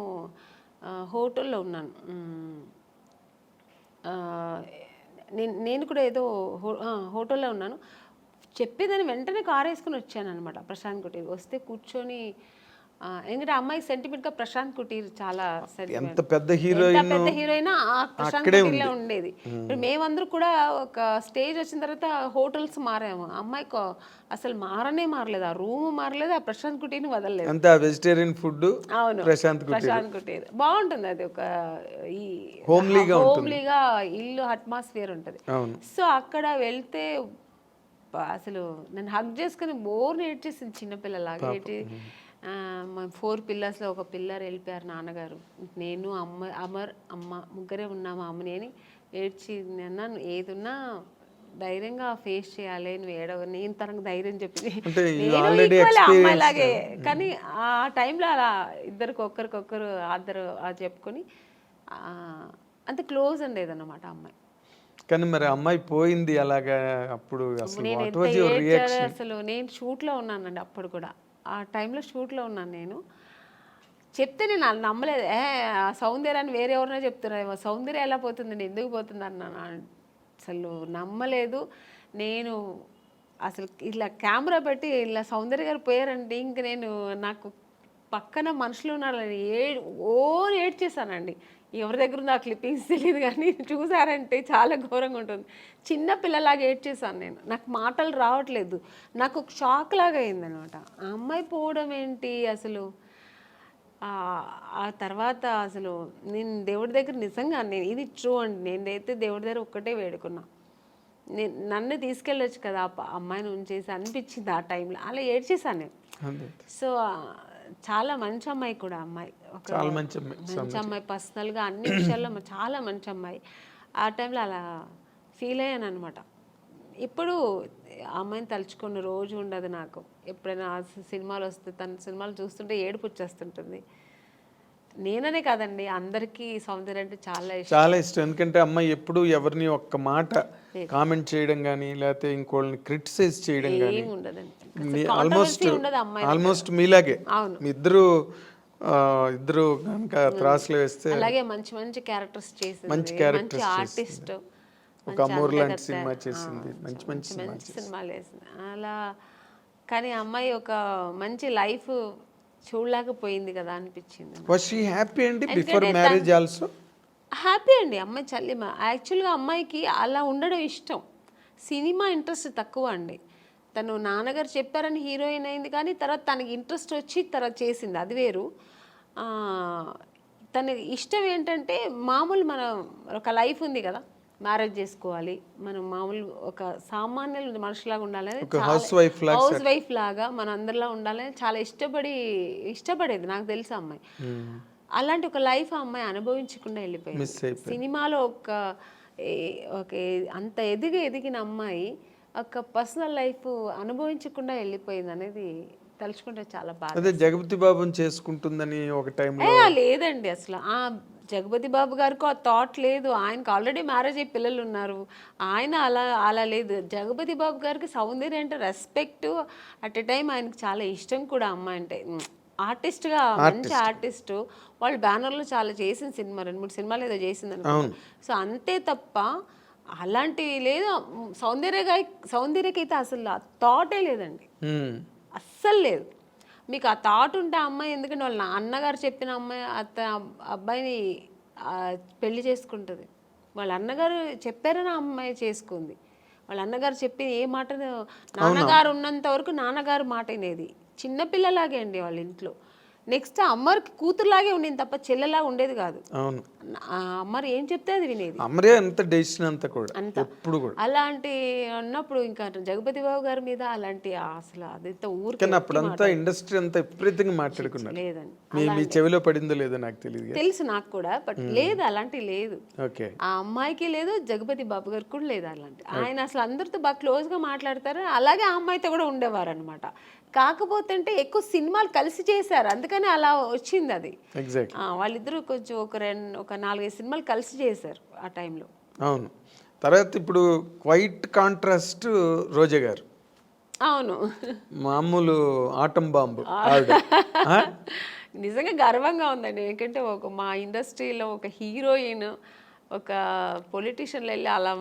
హోటల్లో ఉన్నాను. నేను కూడా ఏదో హోటల్లో ఉన్నాను. చెప్పేదాన్ని వెంటనే కారు వేసుకుని వచ్చాను అనమాట ప్రశాంత్ కుటీర్. వస్తే కూర్చొని, ఎందుకంటే అమ్మాయి సెంటిమెంట్గా ప్రశాంత్ కుటీర్ చాలా ఎంత పెద్ద హీరోయిన్ ప్రశాంత్ కుటీర్లో ఉండేది. మేమందరూ కూడా ఒక స్టేజ్ వచ్చిన తర్వాత హోటల్స్ మారాము, అమ్మాయికి అసలు మారలేదు, ఆ రూమ్ మారలేదు, ఆ ప్రశాంత్ కుటీర్ని వదలలేదు. అంతా వెజిటేరియన్ ఫుడ్. అవును, ప్రశాంత్ కుటీర్ బాగుంటుంది, అది ఒక ఈ హోమ్లీగా ఇల్లు అట్మాస్ఫియర్ ఉంటుంది. సో అక్కడ వెళ్తే అసలు నన్ను హగ్ చేసుకుని బోర్ ఏడ్చేసింది, చిన్నపిల్లలాగా ఏడ్చి. మా 4 పిల్లర్స్లో ఒక పిల్లర్ వెళ్ళిపోయారు నాన్నగారు, నేను అమ్మ ముగ్గురే ఉన్నాము అమ్మని అని ఏడ్చి. అన్నాను, ఏదున్నా ధైర్యంగా ఫేస్ చేయాలి, నువ్వు ఏడవ, నేను తనకు ధైర్యం చెప్పింది, నేను ఈక్వల్ అమ్మాయిలాగే. కానీ ఆ టైంలో అలా ఒకరికొకరు ఆద్దరు చెప్పుకొని అంత క్లోజ్ ఉండేది అన్నమాట అమ్మాయి. కానీ మరి అమ్మాయి పోయింది అలాగా, అప్పుడు అసలు నేను షూట్లో ఉన్నానండి, అప్పుడు కూడా ఆ టైంలో షూట్లో ఉన్నాను. నేను చెప్తే నేను నమ్మలేదు, సౌందర్యాన్ని వేరే ఎవరైనా చెప్తున్నారేమో, సౌందర్య ఎలా పోతుంది, నేను ఎందుకు పోతుంది అన్నాను. అసలు నమ్మలేదు నేను. అసలు ఇలా కెమెరా పెట్టి ఇలా సౌందర్య గారు పోయారంటే ఇంక నేను, నాకు పక్కన మనుషులు ఉన్నారని ఏడ్చేసానండి. ఎవరి దగ్గర ఉందో ఆ క్లిప్పింగ్స్ తెలియదు, కానీ చూసారంటే చాలా ఘోరంగా ఉంటుంది. చిన్న పిల్లలాగా ఏడ్చేసాను నేను, నాకు మాటలు రావట్లేదు, నాకు ఒక షాక్ లాగా అయిందనమాట. ఆ అమ్మాయి పోవడం ఏంటి అసలు. ఆ తర్వాత అసలు నేను దేవుడి దగ్గర నిజంగా ఇది ట్రూ అండి, నేనైతే దేవుడి దగ్గర ఒక్కటే వేడుకున్నా, నన్ను తీసుకెళ్ళొచ్చు కదా అమ్మాయిని ఉంచేసి అనిపించింది ఆ టైంలో, అలా ఏడ్చేసాను నేను. సో చాలా మంచి అమ్మాయి కూడా అమ్మాయి, ఒక చాలా మంచి అమ్మాయి. మంచి అమ్మాయి, పర్సనల్గా అన్ని విషయాల్లో చాలా మంచి అమ్మాయి. ఆ టైంలో అలా ఫీల్ అయ్యాను అనమాట. ఇప్పుడు ఆ అమ్మాయిని తలుచుకున్న రోజు ఉండదు నాకు. ఎప్పుడైనా సినిమాలు వస్తే తన సినిమాలు చూస్తుంటే ఏడుపు వచ్చేస్తుంటుంది. నేననే కాదండి, అందరికీ సౌందర్య అంటే చాలా ఇష్టం. చాలా ఇష్టం. ఎందుకంటే అమ్మాయి ఎప్పుడు ఎవరిని ఒక్క మాట కామెంట్ చేయడం కానీ లేకపోతే ఇంకోళ్ళని క్రిటిసైజ్ చేయడం కానీ ఏమి ఉండదండి, ఆల్మోస్ట్ ఉండదు అమ్మాయి. ఆల్మోస్ట్ మీలాగే. అవును. మీ ఇద్దరు కనుక త్రాసులు వేస్తే అలాగే మంచి మంచి క్యారెక్టర్స్ చేసింది, మంచి మంచి ఆర్టిస్ట్, ఒక అమూర్ లాంటి సినిమా చేసింది, మంచి మంచి సినిమాలు వేసింది అలా. కానీ అమ్మాయి ఒక మంచి లైఫ్ చూడలేకపోయింది కదా అనిపించింది. వాస్ షీ హ్యాపీ అండి బిఫోర్ మ్యారేజ్ ఆల్సో? హ్యాపీ అండి అమ్మాయి చల్లిమ. యాక్చువల్గా అమ్మాయికి అలా ఉండడం ఇష్టం, సినిమా ఇంట్రెస్ట్ తక్కువ అండి. తను నాన్నగారు చెప్పారని హీరోయిన్ అయింది, కానీ తర్వాత తనకి ఇంట్రెస్ట్ వచ్చి తర్వాత చేసింది, అది వేరు. తన ఇష్టం ఏంటంటే మామూలు మన ఒక లైఫ్ ఉంది కదా, మ్యారేజ్ చేసుకోవాలి, మనం మామూలు ఒక సామాన్య మనుషులాగా ఉండాలని, హౌస్ వైఫ్ లాగా మన అందరిలా ఉండాలని చాలా ఇష్టపడేది నాకు తెలుసు అమ్మాయి. అలాంటి ఒక లైఫ్ ఆ అమ్మాయి అనుభవించకుండా వెళ్ళిపోయింది. సినిమాలో ఒక అంత ఎదిగిన అమ్మాయి ఒక పర్సనల్ లైఫ్ అనుభవించకుండా వెళ్ళిపోయింది అనేది తలుచుకుంటే చాలా బాగా. అదే జగపతి బాబుని చేసుకుంటుందని ఒక టైంలో లేదండి, అసలు ఆ జగపతి బాబు గారికి ఆ థాట్ లేదు. ఆయనకు ఆల్రెడీ మ్యారేజ్ అయ్యి పిల్లలు ఉన్నారు, ఆయన అలా లేదు. జగపతి బాబు గారికి సౌందర్య అంటే రెస్పెక్ట్, అట్ ఎ టైం ఆయనకు చాలా ఇష్టం కూడా అమ్మాయి అంటే. ఆర్టిస్ట్గా మంచి ఆర్టిస్టు, వాళ్ళు బ్యానర్లో చాలా చేసిన సినిమా 2-3 సినిమాలు ఏదో చేసింది అనుకో. సో అంతే తప్ప అలాంటివి లేదు. సౌందర్యకైతే అసలు ఆ థాటే లేదండి, అస్సలు లేదు. మీకు ఆ థాట్ ఉంటే ఆ అమ్మాయి, ఎందుకంటే వాళ్ళ అన్నగారు చెప్పిన అమ్మాయి అబ్బాయిని పెళ్లి చేసుకుంటుంది. వాళ్ళ అన్నగారు చెప్పారని ఆ అమ్మాయి చేసుకుంది. వాళ్ళ అన్నగారు చెప్పి ఏ మాట, నాన్నగారు ఉన్నంత వరకు నాన్నగారు మాట వినేది. చిన్నపిల్లలాగే అండి వాళ్ళ ఇంట్లో. నెక్స్ట్ అమ్మకి కూతురులాగే ఉండేది తప్ప చెల్లెలాగా ఉండేది కాదు. అమ్మరు ఏం చెప్తే అది వినేది. అలాంటి అన్నప్పుడు ఇంకా జగపతి బాబు గారి మీద అలాంటి అసలు అదంతా ఊరికి ఇండస్ట్రీ అంతా విపరీతంగా మాట్లాడుకున్నారు. లేదండి, చెవిలో పడిందో లేదో నాకు తెలియదు, తెలుసు నాకు కూడా, బట్ లేదు అలాంటివి లేదు. ఆ అమ్మాయికి లేదు, జగపతి బాబు గారికి కూడా లేదు అలాంటి. ఆయన అసలు అందరితో బాగా క్లోజ్ గా మాట్లాడతారు, అలాగే ఆ అమ్మాయితో కూడా ఉండేవారు అనమాట. కాకపోతే అంటే ఎక్కువ సినిమాలు కలిసి చేశారు, అందుకని అలా వచ్చింది అది. వాళ్ళిద్దరూ కొంచెం ఒక 4-5 సినిమాలు కలిసి చేశారు ఆ టైంలో. అవును. తర్వాత ఇప్పుడు క్వైట్ కాంట్రాస్ట్ రోజా గారు. అవును, మామూలు ఆటం బాంబు. నిజంగా గర్వంగా ఉందండి, ఎందుకంటే మా ఇండస్ట్రీలో ఒక హీరోయిన్ ఒక పొలిటీషియన్లో వెళ్ళి అలా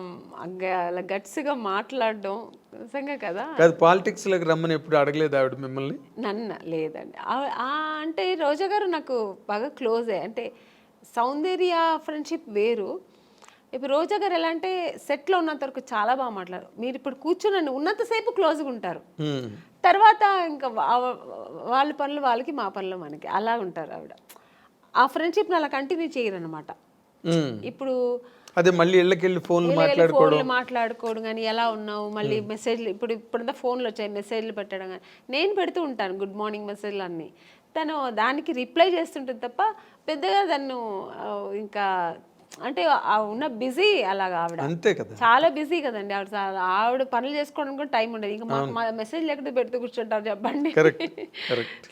గట్స్గా మాట్లాడడం నిజంగా కదా. పాలిటిక్స్ లోకి రమ్మని ఎప్పుడు అడగలేదు ఆవిడ మిమ్మల్ని? నన్ను లేదండి. అంటే రోజా గారు నాకు బాగా క్లోజే, అంటే సౌందర్య ఫ్రెండ్షిప్ వేరు. ఇప్పుడు రోజా గారు ఎలా అంటే సెట్లో ఉన్నంత వరకు చాలా బాగా మాట్లాడారు. మీరు ఇప్పుడు కూర్చుని ఉన్నంతసేపు క్లోజ్గా ఉంటారు, తర్వాత ఇంకా వాళ్ళ పనులు వాళ్ళకి, మా పనులు మనకి, అలా ఉంటారు ఆవిడ. ఆ ఫ్రెండ్షిప్ని అలా కంటిన్యూ చేయరు అనమాట. ఇప్పుడు అదే మళ్ళీ ఇళ్ళకెళ్ళి ఫోన్లు మాట్లాడుకోవడం కానీ, ఎలా ఉన్నావు, మళ్ళీ మెసేజ్లు, ఇప్పుడంతా ఫోన్లు వచ్చాయి, మెసేజ్లు పెట్టడం కానీ నేను పెడుతూ ఉంటాను, గుడ్ మార్నింగ్ మెసేజ్లు అన్నీ. తను దానికి రిప్లై చేస్తుంటుంది తప్ప పెద్దగా తను ఇంకా అంటే ఉన్న బిజీ అలాగా ఆవిడ, అంతే కదా, చాలా బిజీ కదండి ఆవిడ పనులు చేసుకోవడానికి కూడా టైం ఉండదు. ఇంకా మా మెసేజ్ లేకపోతే పెడుతూ కూర్చుంటారు చెప్పండి.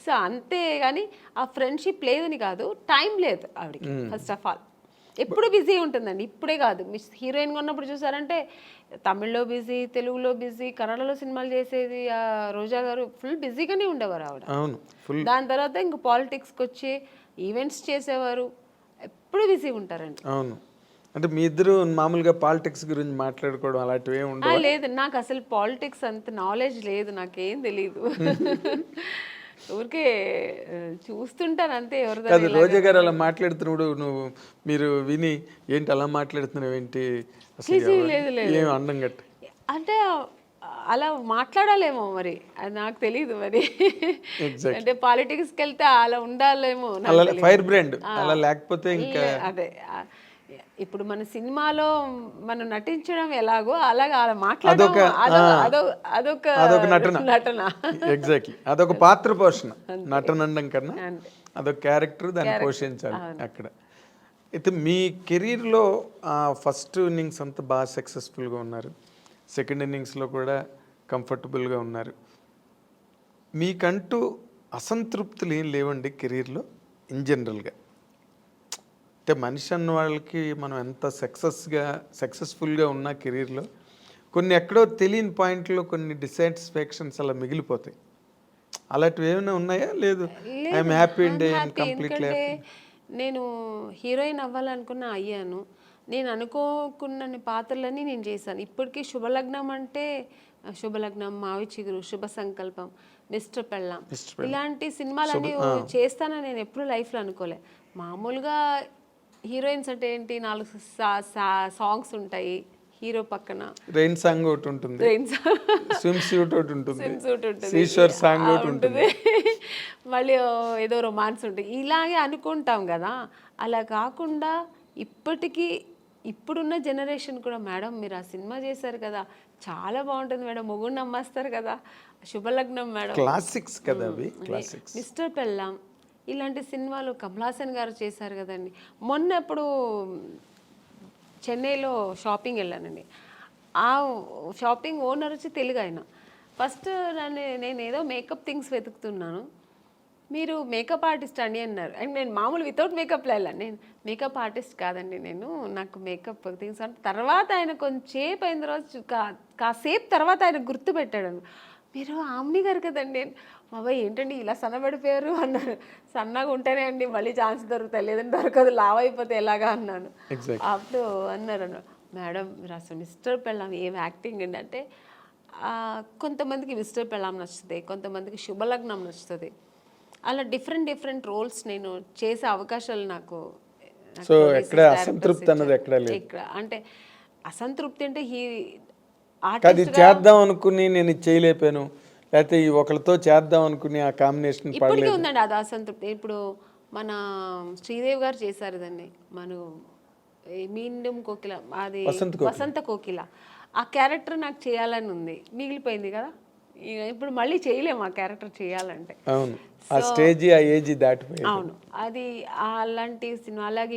సో అంతే కానీ ఆ ఫ్రెండ్షిప్ లేదని కాదు, టైం లేదు ఆవిడకి. ఫస్ట్ ఆఫ్ ఆల్ ఎప్పుడు బిజీ ఉంటుందండి, ఇప్పుడే కాదు. హీరోయిన్గా ఉన్నప్పుడు చూసారంటే తమిళ్లో బిజీ, తెలుగులో బిజీ, కన్నడలో సినిమాలు చేసేది రోజా గారు, ఫుల్ బిజీగానే ఉండేవారు ఆవిడ. దాని తర్వాత ఇంక పాలిటిక్స్కి వచ్చి ఈవెంట్స్ చేసేవారు, ఎప్పుడు బిజీ ఉంటారండి. అవును. అంటే మీ ఇద్దరు మామూలుగా పాలిటిక్స్ గురించి మాట్లాడుకోవడం అలాంటివి ఏమి ఉండవు? లేదు, నాకు అసలు పాలిటిక్స్ అంత నాలెడ్జ్ లేదు, నాకేం తెలీదు. ఊరికే చూస్తుంటాను అంతే. ఎవరు రోజా గారు అలా మాట్లాడుతున్నప్పుడు మీరు విని ఏంటి అలా మాట్లాడుతున్నావు ఏంటి అండం గట్టి అంటే అలా మాట్లాడాలేమో మరి, అది నాకు తెలీదు మరి. అంటే పాలిటిక్స్కి వెళ్తే అలా ఉండాలేమో, ఫైర్ బ్రాండ్ అలా లేకపోతే ఇంకా అదే ఇప్పుడు మన సినిమాలో మనం నటించడం ఎలాగో అలాగా అలా మాట్లాడడం అదొక నటన. ఎగ్జాక్ట్లీ, అదొక పాత్ర పోషణ. నటన అనడం కన్నా అదొక క్యారెక్టర్, దాన్ని పోషించాలి అక్కడ. అయితే మీ కెరీర్లో ఫస్ట్ ఇన్నింగ్స్ అంతా బాగా సక్సెస్ఫుల్గా ఉన్నారు, సెకండ్ ఇన్నింగ్స్లో కూడా కంఫర్టబుల్గా ఉన్నారు. మీకంటూ అసంతృప్తులు ఏం లేవండి కెరీర్లో ఇన్ జనరల్గా? అంటే మనిషి అన్న వాళ్ళకి మనం ఎంత సక్సెస్ఫుల్గా ఉన్న కెరీర్లో కొన్ని ఎక్కడో తెలియని పాయింట్లో కొన్ని డిసాటిస్ఫాక్షన్స్ అలా మిగిలిపోతాయి. అలాంటివి ఏమైనా ఉన్నాయా? లేదు, ఐఎమ్ హ్యాపీ అండ్ కంప్లీట్లీ. నేను హీరోయిన్ అవ్వాలనుకున్నా, అయ్యాను. నేను అనుకోకున్న పాత్రలన్నీ నేను చేశాను. ఇప్పటికీ శుభలగ్నం అంటే శుభలగ్నం, మావి చిగురు, శుభ సంకల్పం, మిస్టర్ పెళ్ళాం, ఇలాంటి సినిమాలన్నీ చేస్తానని నేను ఎప్పుడు లైఫ్లో అనుకోలే. మామూలుగా హీరోయిన్స్ అంటే ఏంటి, 4 సాంగ్స్ ఉంటాయి హీరో పక్కన, రెయిన్ సాంగ్ ఒకటి ఉంటుంది, స్విమ్ సూట్ ఒకటి ఉంటుంది, సీషోర్ సాంగ్ ఒకటి ఉంటుంది, మళ్ళీ ఏదో రొమాన్స్ ఉంటుంది, ఇలాగే అనుకుంటాం కదా. అలా కాకుండా ఇప్పటికీ ఇప్పుడున్న జనరేషన్ కూడా, మేడం మీరు ఆ సినిమా చేశారు కదా, చాలా బాగుంటుంది మేడం, మొగుడు నమ్మేస్తారు కదా, శుభలగ్నం మేడం, క్లాసిక్స్ కదా అవి, క్లాసిక్స్, మిస్టర్ పెళ్ళాం, ఇలాంటి సినిమాలు కమల్ హాసన్ గారు చేశారు కదండి. మొన్న ఎప్పుడు చెన్నైలో షాపింగ్ వెళ్ళానండి. ఆ షాపింగ్ ఓనర్ వచ్చి తెలుగు ఆయన. ఫస్ట్ నేను ఏదో మేకప్ థింగ్స్ వెతుకుతున్నాను, మీరు మేకప్ ఆర్టిస్ట్ అండి అన్నారు. అండ్ నేను మామూలు వితౌట్ మేకప్లో వెళ్ళాను. నేను మేకప్ ఆర్టిస్ట్ కాదండి, నాకు మేకప్ థింగ్స్ అంటే. తర్వాత ఆయన కొంచెంసేపు అయిన తర్వాత, కాసేపు తర్వాత ఆయన గుర్తుపెట్టాడు, మీరు ఆమ్ని గారు కదండి. బాబాయ్ ఏంటండి ఇలా సన్నబడిపోయారు అన్నారు. సన్నగా ఉంటేనే అండి మళ్ళీ ఛాన్స్ దొరుకుతాయి, లేదంటే దొరకదు, లావ్ అయిపోతే ఎలాగా అన్నాను. అప్పుడు అన్నారు, మేడం మీరు అసలు మిస్టర్ పెళ్ళాం ఏం యాక్టింగ్ అండి అంటే, కొంతమందికి మిస్టర్ పెళ్ళాం నచ్చుతుంది, కొంతమందికి శుభలగ్నం నచ్చుతుంది. అలా డిఫరెంట్ రోల్స్ నేను చేసే అవకాశాలు నాకు. సో ఎక్కడ అసంతృప్తి అన్నది ఎక్కడ లేదు. ఇక్కడ అంటే అసంతృప్తి అంటే అది చేద్దాం అనుకుని నేను చేయలేపాను, లేకపోతే ఒకరితో చేద్దాం అనుకుని ఆ కాంబినేషన్ ఇప్పటికీ ఉందండి అది అసంతృప్తి. ఇప్పుడు మన శ్రీదేవి గారు చేశారు దాన్ని, మీండం కోకిల, అది వసంత కోకిల, ఆ క్యారెక్టర్ నాకు చేయాలని ఉంది, మిగిలిపోయింది కదా. ఇప్పుడు మళ్ళీ చేయలేము ఆ క్యారెక్టర్ చేయాలంటే. అవును, ఆ స్టేజ్ ఆ ఏజ్ దాటిపోయింది. అవును, అది అలాంటి సినిమా. అలాగే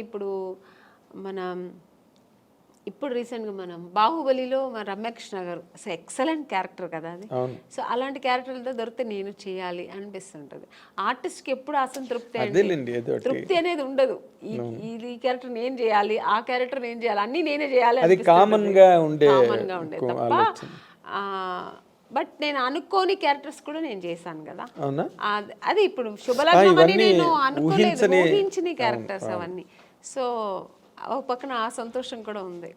ఇప్పుడు రీసెంట్గా మనం బాహుబలిలో మన రమ్యకృష్ణ గారు అసలు ఎక్సలెంట్ క్యారెక్టర్ కదా అది. సో అలాంటి క్యారెక్టర్లతో దొరికితే నేను చేయాలి అనిపిస్తుంటుంది. ఆర్టిస్ట్కి ఎప్పుడు అసంతృప్తి, తృప్తి అనేది ఉండదు. ఈ క్యారెక్టర్ నేను చేయాలి, ఆ క్యారెక్టర్ నేను చేయాలి, అన్నీ నేనే చేయాలి, అది కామన్ గా ఉండేది తప్ప. బట్ నేను అనుకోని క్యారెక్టర్స్ కూడా నేను చేశాను కదా. అది ఇప్పుడు శుభలగ్నం అని నేను అనుకోలేదు, ఊహించిన క్యారెక్టర్స్ అవన్నీ. సో ఒక పక్కన ఆ సంతోషం కూడా ఉంది.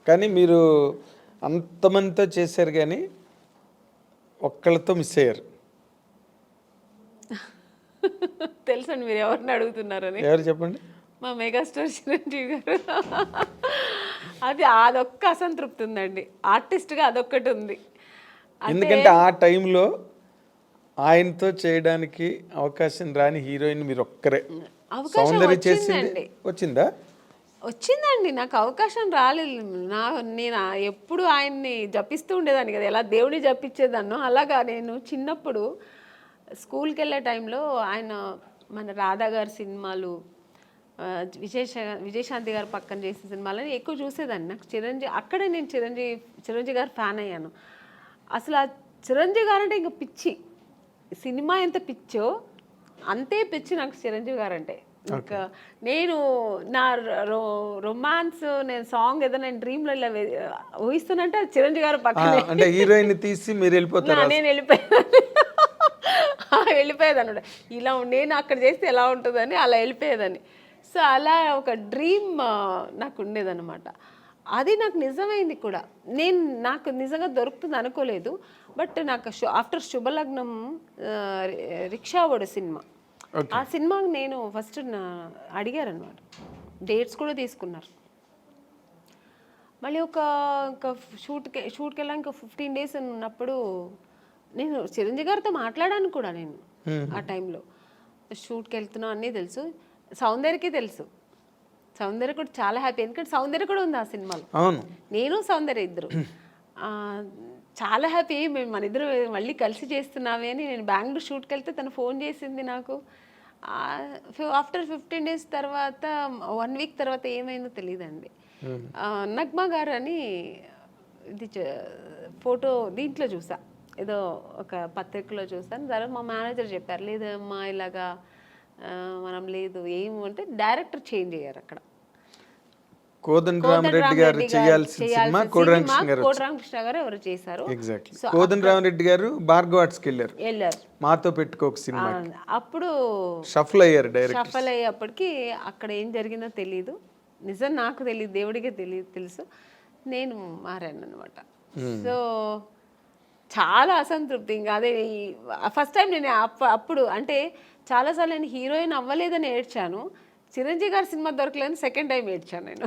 కానీ మీరు అంతమందితో చేశారు కానీ ఒక్కళ్ళతో మిస్ అయ్యారు. తెలుసండి మీరు ఎవరిని అడుగుతున్నారని. ఎవరు చెప్పండి? మా మెగాస్టార్ చిరంజీవి గారు. అదొక్క అసంతృప్తి ఉందండి, ఆర్టిస్ట్గా అదొక్కటి ఉంది. ఎందుకంటే ఆ టైంలో ఆయనతో చేయడానికి అవకాశం రాని హీరోయిన్ మీరు ఒక్కరే. సౌందర్య చేసింది వచ్చిందండి, నాకు అవకాశం రాలేదు. నేను ఎప్పుడు ఆయన్ని జపిస్తూ ఉండేదాన్ని కదా, ఎలా దేవుడిని జపించేదాన్నో అలాగా. నేను చిన్నప్పుడు స్కూల్కి వెళ్ళే టైంలో ఆయన మన రాధా గారి సినిమాలు, విజయశాంతి గారు పక్కన చేసిన సినిమాలని ఎక్కువ చూసేదాన్ని. నాకు అక్కడే నేను చిరంజీవి గారు ఫ్యాన్ అయ్యాను. అసలు ఆ చిరంజీవి గారు అంటే ఇంకా పిచ్చి, సినిమా ఎంత పిచ్చో అంతే పిచ్చి నాకు చిరంజీవి గారు అంటే. ఇంకా నేను నా రొమాన్స్, నేను సాంగ్ ఏదో నేను డ్రీమ్లో ఇలా ఊహిస్తున్నంటే చిరంజీవి గారు పక్కన హీరోయిన్ తీసి మీరు వెళ్ళిపోతారు, నేను వెళ్ళిపోయేదాన్ని. ఇలా నేను అక్కడ చేస్తే ఎలా ఉంటుందని అలా వెళ్ళిపోయేదాన్ని. సో అలా ఒక డ్రీమ్ నాకు ఉండేదన్నమాట. అది నాకు నిజమైంది కూడా. నాకు నిజంగా దొరుకుతుంది అనుకోలేదు. బట్ నాకు ఆఫ్టర్ శుభలగ్నం రిక్షావాడు సినిమా, ఆ సినిమాకి నేను ఫస్ట్ అడిగారనమాట, డేట్స్ కూడా తీసుకున్నారు. మళ్ళీ ఒక షూట్కి వెళ్ళా, ఇంకా 15 days ఉన్నప్పుడు నేను చిరంజీవి గారితో మాట్లాడాను కూడా. నేను ఆ టైంలో షూట్కి వెళ్తున్నా అన్నీ తెలుసు, సౌందర్యకి తెలుసు. సౌందర్య కూడా చాలా హ్యాపీ, ఎందుకంటే సౌందర్య కూడా ఉంది ఆ సినిమాలో. అవును. నేను సౌందర్య ఇద్దరు చాలా హ్యాపీ. మేము మన ఇద్దరు మళ్ళీ కలిసి చేస్తున్నామే అని. నేను బెంగళూరు షూట్కి వెళ్తే తను ఫోన్ చేసింది నాకు. ఆఫ్టర్ 15 days తర్వాత 1 week తర్వాత ఏమైందో తెలియదండి. నగ్మా గారు అని ఇది ఫోటో దీంట్లో చూసా, ఏదో ఒక పత్రికలో చూసాను. తర్వాత మా మేనేజర్ చెప్పారు, లేదమ్మా ఇలాగా మనం లేదు ఏమంటే డైరెక్టర్ చేంజ్ అయ్యారు అక్కడ. కోదండరామరెడ్డి గారు చేయాల్సిన సినిమా కోదండరామకృష్ణ గారు ఎవరు చేశారు. ఎగ్జాక్ట్లీ. కోదండరామరెడ్డి గారు భార్గవ ఆర్ట్స్కి వెళ్ళారు, మాతో పెట్టుకోక సినిమా. అప్పుడు షఫల్ అయ్యారు డైరెక్ట్. షఫల్ అయ్యేప్పటికి అక్కడ ఏం జరిగిందో తెలియదు, నిజం నాకు తెలియదు, దేవుడికే తెలుసు. నేను మారాను అనమాట. సో చాలా అసంతృప్తి. ఇంకా అదే ఫస్ట్ టైం నేను అప్పుడు అంటే చాలాసార్లు నేను హీరోయిన్ అవ్వలేదని ఏడ్చాను. చిరంజీవి గారి సినిమా దొరకలేదని సెకండ్ టైం ఏడ్చాను నేను.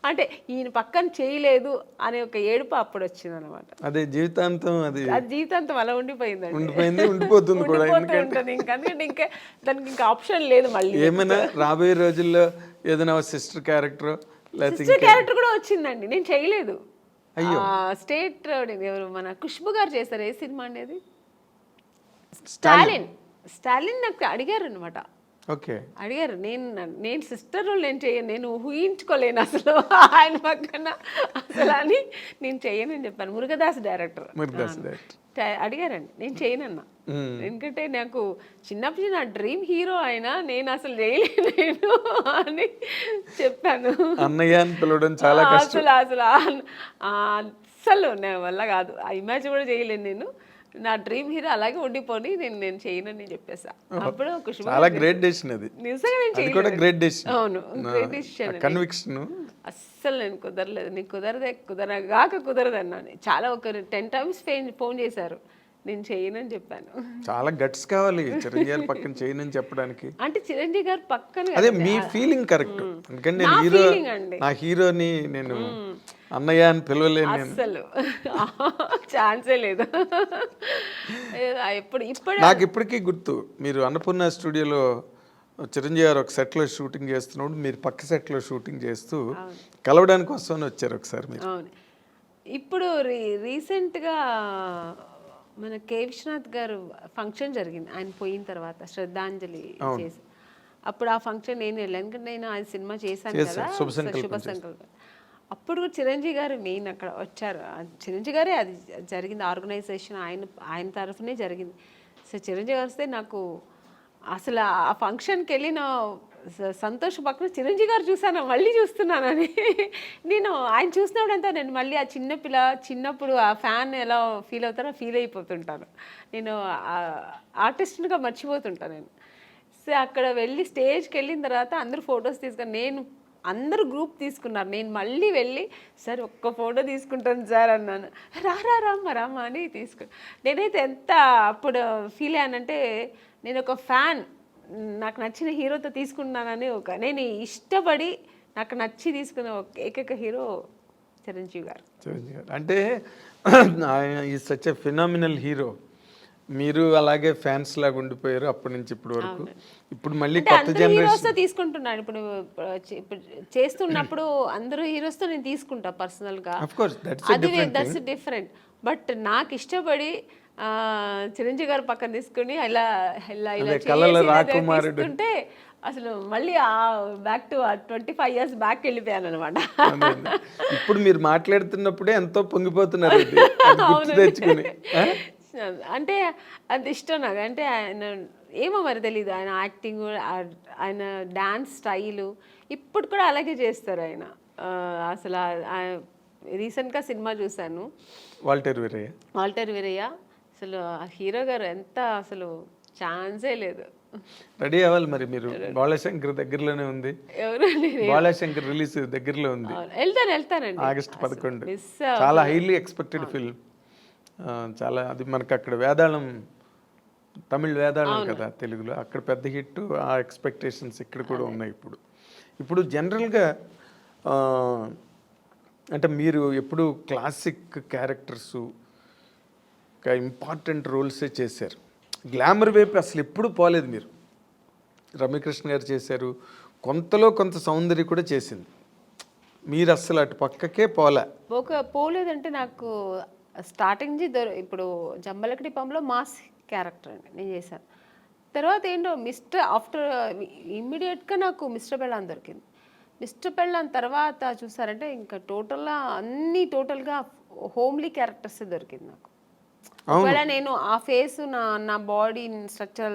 అంటే ఈయన పక్కన చేయలేదు అనే ఒక ఏడుపు అప్పుడు వచ్చింది అనమాట. అదే జీవితాంతం, అది జీవితాంతం అలా ఉండిపోయిందండి. ఉండిపోతుంది కూడా. ఉంటుంది ఇంకా దానికి ఇంకా ఆప్షన్ లేదు. మళ్ళీ ఏమైనా రాబోయే రోజుల్లో ఏదైనా సిస్టర్ క్యారెక్టర్ కూడా వచ్చిందండి, నేను చేయలేదు. స్టేట్ ఎవరు మన ఖుష్బు గారు చేస్తారు. ఏ సినిమా అనేది? స్టాలిన్ నాకు అడిగారు అనమాట. అడిగారు, నేను సిస్టర్ రోల్ నేను చేయను, నేను ఊహించుకోలేను అసలు ఆయన పక్కన అసలు అని. నేను చేయనని చెప్పాను. మురుగదాస్ డైరెక్టర్ అడిగారండి, నేను చేయనన్నా. ఎందుకంటే నాకు చిన్నప్పుడు నా డ్రీమ్ హీరో ఆయన, నేను అసలు చేయలేను అని చెప్పాను. అసలు నా వల్ల కాదు, ఆ ఇమాజిన్ కూడా చేయలేను నేను. నా డ్రీమ్ హీరో అలాగే ఉండిపోని నేను చేయనని చెప్పేసా. అప్పుడు చాలా గ్రేట్ డెసిషన్ అది. నిజంగా నేను చేయలేదు. అవును, గ్రేట్ డెసిషన్. కన్విక్షన్. అస్సలు నేను కుదరలేదు, నీకు కుదరదు అన్నాను. చాలా ఒక 10 times ఫోన్ చేశారు, నేను చేయనని చెప్పాను. చాలా గట్స్ కావాలి చిరంజీవి గారు పక్కన చేయనని చెప్పడానికి. అంటే చిరంజీవి గారు పక్కన అదే మీ ఫీలింగ్ కరెక్ట్. ఎందుకంటే నేను నా హీరోని నేను అన్నయ్య అని పిలవలేను, అసలు ఛాన్సే లేదు. నాకు ఇప్పటికీ గుర్తు, మీరు అన్నపూర్ణ స్టూడియోలో చిరంజీవి గారు ఒక సెట్లో షూటింగ్ చేస్తున్నప్పుడు మీరు పక్క సెట్లో షూటింగ్ చేస్తూ కలవడానికి వస్తామని వచ్చారు ఒకసారి మీరు. అవును. ఇప్పుడు రీసెంట్గా మన కే విశ్వనాథ్ గారు ఫంక్షన్ జరిగింది, ఆయన పోయిన తర్వాత శ్రద్ధాంజలి చేసి. అప్పుడు ఆ ఫంక్షన్ నేను వెళ్ళాను, ఎందుకంటే నేను ఆ సినిమా చేశాను కదా, శుభ సంకల్పం. అప్పుడు కూడా చిరంజీవి గారు మెయిన్ అక్కడ వచ్చారు. చిరంజీవి గారే అది జరిగింది, ఆర్గనైజేషన్ ఆయన తరఫునే జరిగింది. సో చిరంజీవి గారు వస్తే నాకు అసలు ఆ ఫంక్షన్కి వెళ్ళిన సంతోష్ పక్కన చిరంజీవి గారు చూసాను, మళ్ళీ చూస్తున్నానని. నేను ఆయన చూసినప్పుడంతా నేను మళ్ళీ ఆ చిన్నప్పుడు ఆ ఫ్యాన్ ఎలా ఫీల్ అవుతారో ఫీల్ అయిపోతుంటాను. నేను ఆర్టిస్ట్గా మర్చిపోతుంటాను నేను. సో అక్కడ వెళ్ళి స్టేజ్కి వెళ్ళిన తర్వాత అందరూ ఫొటోస్ తీసుకొని, అందరూ గ్రూప్ తీసుకున్నారు, నేను మళ్ళీ వెళ్ళి సార్ ఒక్క ఫోటో తీసుకుంటాను సార్ అన్నాను. రామ్మ అని నేనైతే ఎంత అప్పుడు ఫీల్ అయ్యానంటే, నేను ఒక ఫ్యాన్, నాకు నచ్చిన హీరోతో తీసుకున్నానని నేను ఇష్టపడి నాకు నచ్చి తీసుకున్న ఏకైక హీరో చిరంజీవి గారు. అంటే ఈ సచ్ ఎ ఫినామినల్ హీరో. మీరు అలాగే ఫ్యాన్స్ లాగా ఉండిపోయారు అప్పటి నుంచి ఇప్పటి వరకు. ఇప్పుడు మళ్ళీ కొత్త జనరేషన్ తీసుకుంటున్నాను. ఇప్పుడు చేస్తున్నప్పుడు అందరూ హీరోస్తో నేను తీసుకుంటా పర్సనల్గా, అది దట్స్ డిఫరెంట్. బట్ నాకు ఇష్టపడి చిరంజీవి గారు పక్కన తీసుకుని ఇలా తీసుకుంటే అసలు మళ్ళీ బ్యాక్ టు 25 years బ్యాక్ వెళ్ళిపోయాను అనమాట. ఇప్పుడు మీరు మాట్లాడుతున్నప్పుడే ఎంతో పొంగిపోతున్నారు అంటే అది ఇష్టం నాకు. అంటే ఆయన ఏమో మరి తెలీదు, ఆయన యాక్టింగ్, ఆయన డాన్స్ స్టైలు ఇప్పుడు కూడా అలాగే చేస్తారు ఆయన. అసలు రీసెంట్గా సినిమా చూశాను, వాల్టర్ వీరయ్య. అసలు హీరో గారు ఎంత అసలు ఛాన్సే లేదు. రెడీ అవ్వాలి మరి మీరు. బాలశంకర్ దగ్గరలోనే ఉంది, బాలశంకర్ రిలీజ్ దగ్గరలో ఉంది. వెళ్తానండి August 11. చాలా హైలీ ఎక్స్పెక్టెడ్ ఫిల్మ్. చాలా అది మనకు అక్కడ వేదాళం, తమిళ్ వేదాళం కదా తెలుగులో, అక్కడ పెద్ద హిట్. ఆ ఎక్స్పెక్టేషన్స్ ఇక్కడ కూడా ఉన్నాయి. ఇప్పుడు జనరల్గా అంటే మీరు ఎప్పుడు క్లాసిక్ క్యారెక్టర్స్ ఇంపార్టెంట్ రోల్సే చేశారు, గ్లామర్ వైపు అసలు ఎప్పుడు పోలేదు మీరు. రమ్యకృష్ణ గారు చేశారు, కొంతలో కొంత సౌందర్యం కూడా చేసింది. మీరు అస్సలు అటు పక్కకే పోలే. పోలేదంటే నాకు స్టార్టింగ్ నుంచి ఇప్పుడు జంబలకడి పంలో మాస్ క్యారెక్టర్ అండి నేను చేశాను. తర్వాత ఏంటో ఆఫ్టర్ ఇమ్మీడియట్గా నాకు మిస్టర్ పెళ్ళాన్ దొరికింది. మిస్టర్ పెళ్ళాన్ తర్వాత చూసారంటే ఇంకా టోటల్గా హోమ్లీ క్యారెక్టర్స్ దొరికింది నాకు. ఒకవేళ నేను ఆ ఫేస్ నా బాడీ స్ట్రక్చర్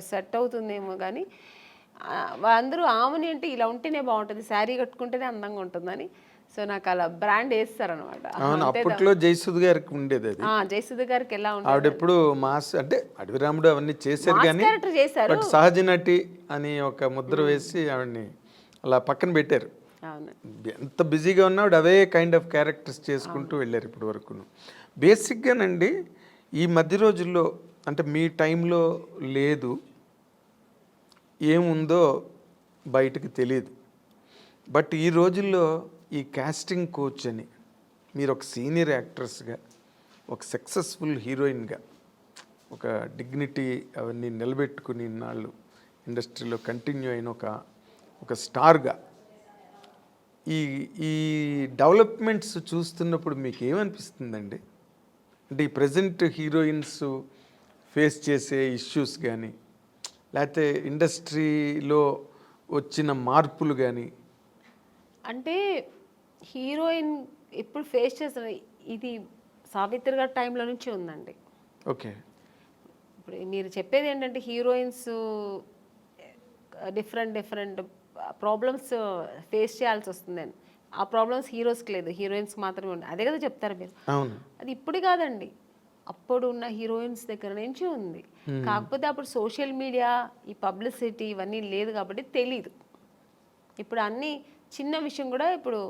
సెట్ అవుతుందేమో కానీ అందరూ ఆమెని అంటే ఇలా ఉంటేనే బాగుంటుంది, శారీ కట్టుకుంటేనే అందంగా ఉంటుందని. సో నాకు అలా బ్రాండ్ వేస్తారనమాట. అప్పట్లో జయసుధ్ గారికి ఉండేది అది. జయసుధ గారికి ఎలా ఉంటుంది, ఆవిడెప్పుడు మాస్ అంటే అడవిరాముడు అవన్నీ చేశారు కానీ క్యారెక్టర్ చేశారు. బట్ సహజ నటి అని ఒక ముద్ర వేసి ఆవిడని అలా పక్కన పెట్టారు. అవును, ఎంత బిజీగా ఉన్నా ఆవిడ అవే కైండ్ ఆఫ్ క్యారెక్టర్స్ చేసుకుంటూ వెళ్ళారు ఇప్పటి వరకును. బేసిక్గానండి ఈ మధ్య రోజుల్లో అంటే మీ టైంలో లేదు, ఏముందో బయటకు తెలియదు. బట్ ఈ రోజుల్లో ఈ కాస్టింగ్ కోచ్ అని మీరు ఒక సీనియర్ యాక్ట్రెస్గా, ఒక సక్సెస్ఫుల్ హీరోయిన్గా, ఒక డిగ్నిటీ అవన్నీ నిలబెట్టుకుని ఇన్నాళ్ళు ఇండస్ట్రీలో కంటిన్యూ అయిన ఒక స్టార్గా ఈ ఈ డెవలప్మెంట్స్ చూస్తున్నప్పుడు మీకు ఏమనిపిస్తుందండి? అంటే ఈ ప్రజెంట్ హీరోయిన్స్ ఫేస్ చేసే ఇష్యూస్ కానీ, లేకపోతే ఇండస్ట్రీలో వచ్చిన మార్పులు కానీ. అంటే హీరోయిన్ ఇప్పుడు ఫేస్ చేస్తున్న ఇది సావిత్రి గారి టైంలో నుంచి ఉందండి. ఓకే, ఇప్పుడు మీరు చెప్పేది ఏంటంటే హీరోయిన్స్ డిఫరెంట్ ప్రాబ్లమ్స్ ఫేస్ చేయాల్సి వస్తుందని. ఆ ప్రాబ్లమ్స్ హీరోస్కి లేదు, హీరోయిన్స్కి మాత్రమే ఉంది. అదే కదా చెప్తారు మీరు. అవును, అది ఇప్పుడు కాదండి, అప్పుడు ఉన్న హీరోయిన్స్ దగ్గర నుంచి ఉంది. కాకపోతే అప్పుడు సోషల్ మీడియా, ఈ పబ్లిసిటీ ఇవన్నీ లేదు కాబట్టి తెలీదు. ఇప్పుడు అన్ని చిన్న విషయం కూడా ఇప్పుడు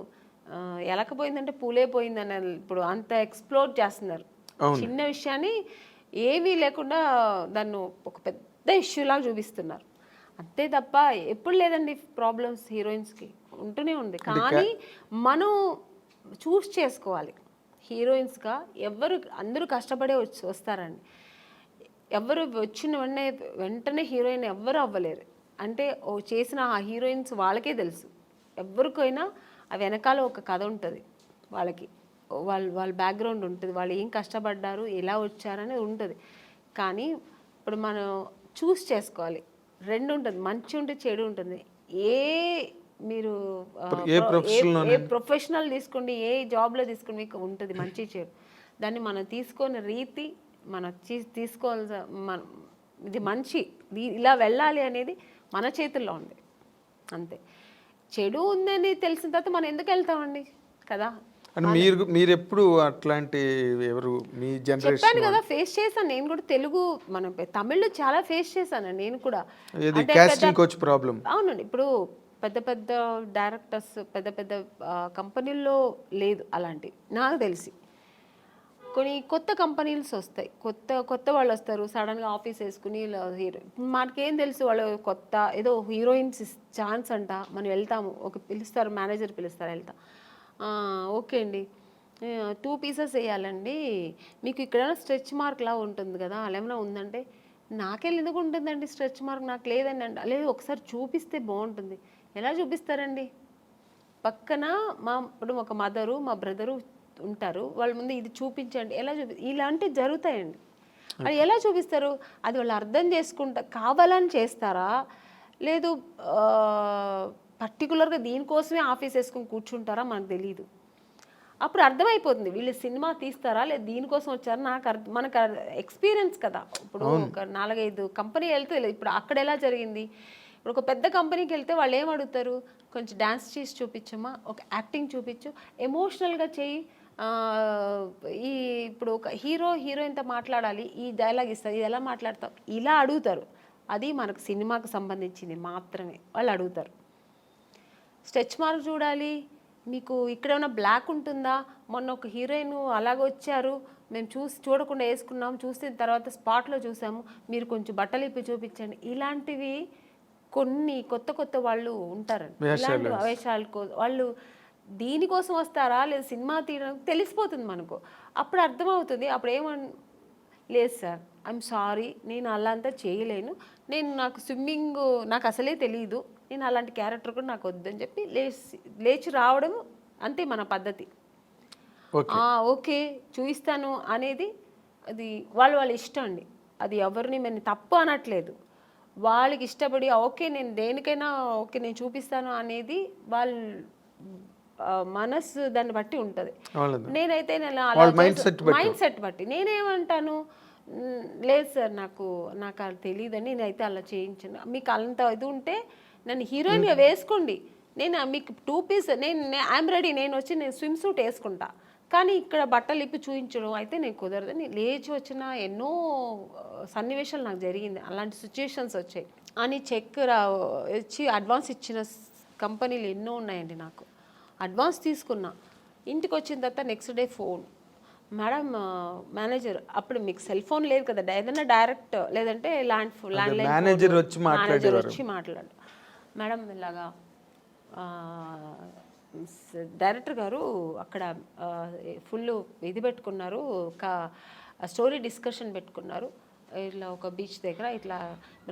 ఎలకపోయిందంటే పూలే పోయిందని ఇప్పుడు అంత ఎక్స్ప్లోర్ చేస్తున్నారు. చిన్న విషయాన్ని ఏమీ లేకుండా దాన్ని ఒక పెద్ద ఇష్యూలాగా చూపిస్తున్నారు. అంతే తప్ప ఎప్పుడు లేదండి ప్రాబ్లమ్స్ హీరోయిన్స్కి ఉంటూనే ఉంది. కానీ మనం చూస్ చేసుకోవాలి. హీరోయిన్స్గా అందరూ కష్టపడే వస్తారండి. ఎవరు వచ్చిన వెంటనే హీరోయిన్ ఎవ్వరు అవ్వలేరు. అంటే చేసిన ఆ హీరోయిన్స్ వాళ్ళకే తెలుసు. ఎవరికైనా ఆ వెనకాల ఒక కథ ఉంటుంది, వాళ్ళకి వాళ్ళ బ్యాక్గ్రౌండ్ ఉంటుంది, వాళ్ళు ఏం కష్టపడ్డారు, ఎలా వచ్చారనేది ఉంటుంది. కానీ ఇప్పుడు మనం చూస్ చేసుకోవాలి. రెండు ఉంటుంది, మంచి ఉంటుంది, చెడు ఉంటుంది. మీరు ఏ ప్రొఫెషనల్ తీసుకోండి, ఏ జాబ్లో తీసుకోండి, మీకు ఉంటుంది మంచి చెడు. దాన్ని మనం తీసుకునే రీతి, మనం తీసుకోవాల్సిన ఇది మంచి ఇలా వెళ్ళాలి అనేది మన చేతుల్లో ఉంది అంతే. చెడు ఉందని తెలిసిన తర్వాత మనం ఎందుకు వెళ్తామండి కదా. మీరు ఎప్పుడు అట్లాంటి ఎవరు మీ జనరేషన్ చెప్పాను కదా, ఫేస్ చేశాను నేను కూడా. తెలుగు మనం తమిళ్లో చాలా ఫేస్ చేశాను నేను కూడా. అవునండి, ఇప్పుడు పెద్ద డైరెక్టర్స్ పెద్ద కంపెనీల్లో లేదు అలాంటి నాకు తెలిసి. కొన్ని కొత్త కంపెనీస్ వస్తాయి, కొత్త వాళ్ళు వస్తారు, సడన్గా ఆఫీస్ వేసుకుని హీరో. మనకేం తెలుసు వాళ్ళు కొత్త ఏదో హీరోయిన్స్ ఛాన్స్ అంట, మనం వెళ్తాము, పిలుస్తారు, మేనేజర్ పిలుస్తారు, వెళ్తాం. ఓకే అండి, 2 పీసెస్ వేయాలండి, మీకు ఇక్కడ స్ట్రెచ్ మార్క్ లా ఉంటుంది కదా, అలా ఏమైనా ఉందంటే, నాకెళ్ళి ఎందుకు ఉంటుందండి స్ట్రెచ్ మార్క్, నాకు లేదండి అంటే, లేదు ఒకసారి చూపిస్తే బాగుంటుంది. ఎలా చూపిస్తారండి? పక్కన ఇప్పుడు ఒక మదరు మా బ్రదరు ఉంటారు, వాళ్ళ ముందు ఇది చూపించండి, ఎలా ఇలాంటివి జరుగుతాయండి. అది ఎలా చూపిస్తారు? అది వాళ్ళు అర్థం చేసుకుంటా కావాలని చేస్తారా, లేదు పర్టికులర్గా దీనికోసమే ఆఫీస్ వేసుకొని కూర్చుంటారా మనకు తెలియదు. అప్పుడు అర్థమైపోతుంది వీళ్ళు సినిమా తీస్తారా లేదు దీనికోసం వచ్చారా. మనకు ఎక్స్పీరియన్స్ కదా. ఇప్పుడు ఒక 4-5 కంపెనీ వెళ్తే ఇప్పుడు అక్కడ ఎలా జరిగింది. ఇప్పుడు ఒక పెద్ద కంపెనీకి వెళ్తే వాళ్ళు ఏం అడుగుతారు, కొంచెం డ్యాన్స్ చేసి చూపించమ్మా, ఒక యాక్టింగ్ చూపించు, ఎమోషనల్గా చేయి, ఇప్పుడు ఒక హీరోయిన్తో మాట్లాడాలి, ఈ డైలాగ్ ఇస్తారు, ఇది ఎలా మాట్లాడతావు, ఇలా అడుగుతారు. అది మనకు సినిమాకు సంబంధించింది మాత్రమే వాళ్ళు అడుగుతారు. స్ట్రెచ్ మార్క్ చూడాలి, మీకు ఇక్కడ ఏమైనా బ్లాక్ ఉంటుందా, మొన్న ఒక హీరోయిన్ అలాగ వచ్చారు, మేము చూడకుండా వేసుకున్నాము, చూసిన తర్వాత స్పాట్లో చూసాము, మీరు కొంచెం బట్టలు ఇప్పి చూపించండి. ఇలాంటివి కొన్ని కొత్త వాళ్ళు ఉంటారండి. ఇలాంటి వేషాలు వాళ్ళు దీనికోసం వస్తారా లేదు సినిమా తీయడానికి తెలిసిపోతుంది మనకు. అప్పుడు అర్థమవుతుంది. అప్పుడు లేదు సార్, ఐఎమ్ సారీ, నేను అలా అంతా చేయలేను, నాకు స్విమ్మింగ్ నాకు అసలే తెలియదు, నేను అలాంటి క్యారెక్టర్ కూడా నాకు వద్దని చెప్పి లేచి రావడం అంతే మన పద్ధతి. ఓకే చూపిస్తాను అనేది అది వాళ్ళ ఇష్టం అండి. అది ఎవరిని మేము తప్పు అనట్లేదు. వాళ్ళకి ఇష్టపడి ఓకే నేను దేనికైనా ఓకే నేను చూపిస్తాను అనేది వాళ్ళ మనసు దాన్ని బట్టి ఉంటుంది. నేనైతే మైండ్ సెట్ బట్టి నేనేమంటాను, లేదు సార్ నాకు అది తెలియదని నేనైతే అలా చేయించాను. మీకు అంత ఇది ఉంటే నన్ను హీరోయిన్గా వేసుకోండి, నేను మీకు 2 పీస్ ఐఎమ్ రెడీ, నేను వచ్చి నేను స్విమ్ సూట్ వేసుకుంటా, కానీ ఇక్కడ బట్టలు ఇప్పి చూపించడం అయితే నేను కుదరదని లేచి వచ్చిన ఎన్నో సన్నివేశాలు నాకు జరిగింది. అలాంటి సిచ్యుయేషన్స్ వచ్చాయి. అని చెక్ ఇచ్చి అడ్వాన్స్ ఇచ్చిన కంపెనీలు ఎన్నో ఉన్నాయండి. నాకు అడ్వాన్స్ తీసుకున్నా, ఇంటికి వచ్చిన తర్వాత next day phone, madam manager, అప్పుడు మీకు సెల్ ఫోన్ లేదు కదా, ఏదైనా డైరెక్ట్ లేదంటే ల్యాండ్లైన్ మేనేజర్ వచ్చి మాట్లాడు, మేడం ఇలాగా డైరెక్టర్ గారు అక్కడ ఫుల్ ఇది పెట్టుకున్నారు, ఒక స్టోరీ డిస్కషన్ పెట్టుకున్నారు, ఇట్లా ఒక బీచ్ దగ్గర ఇట్లా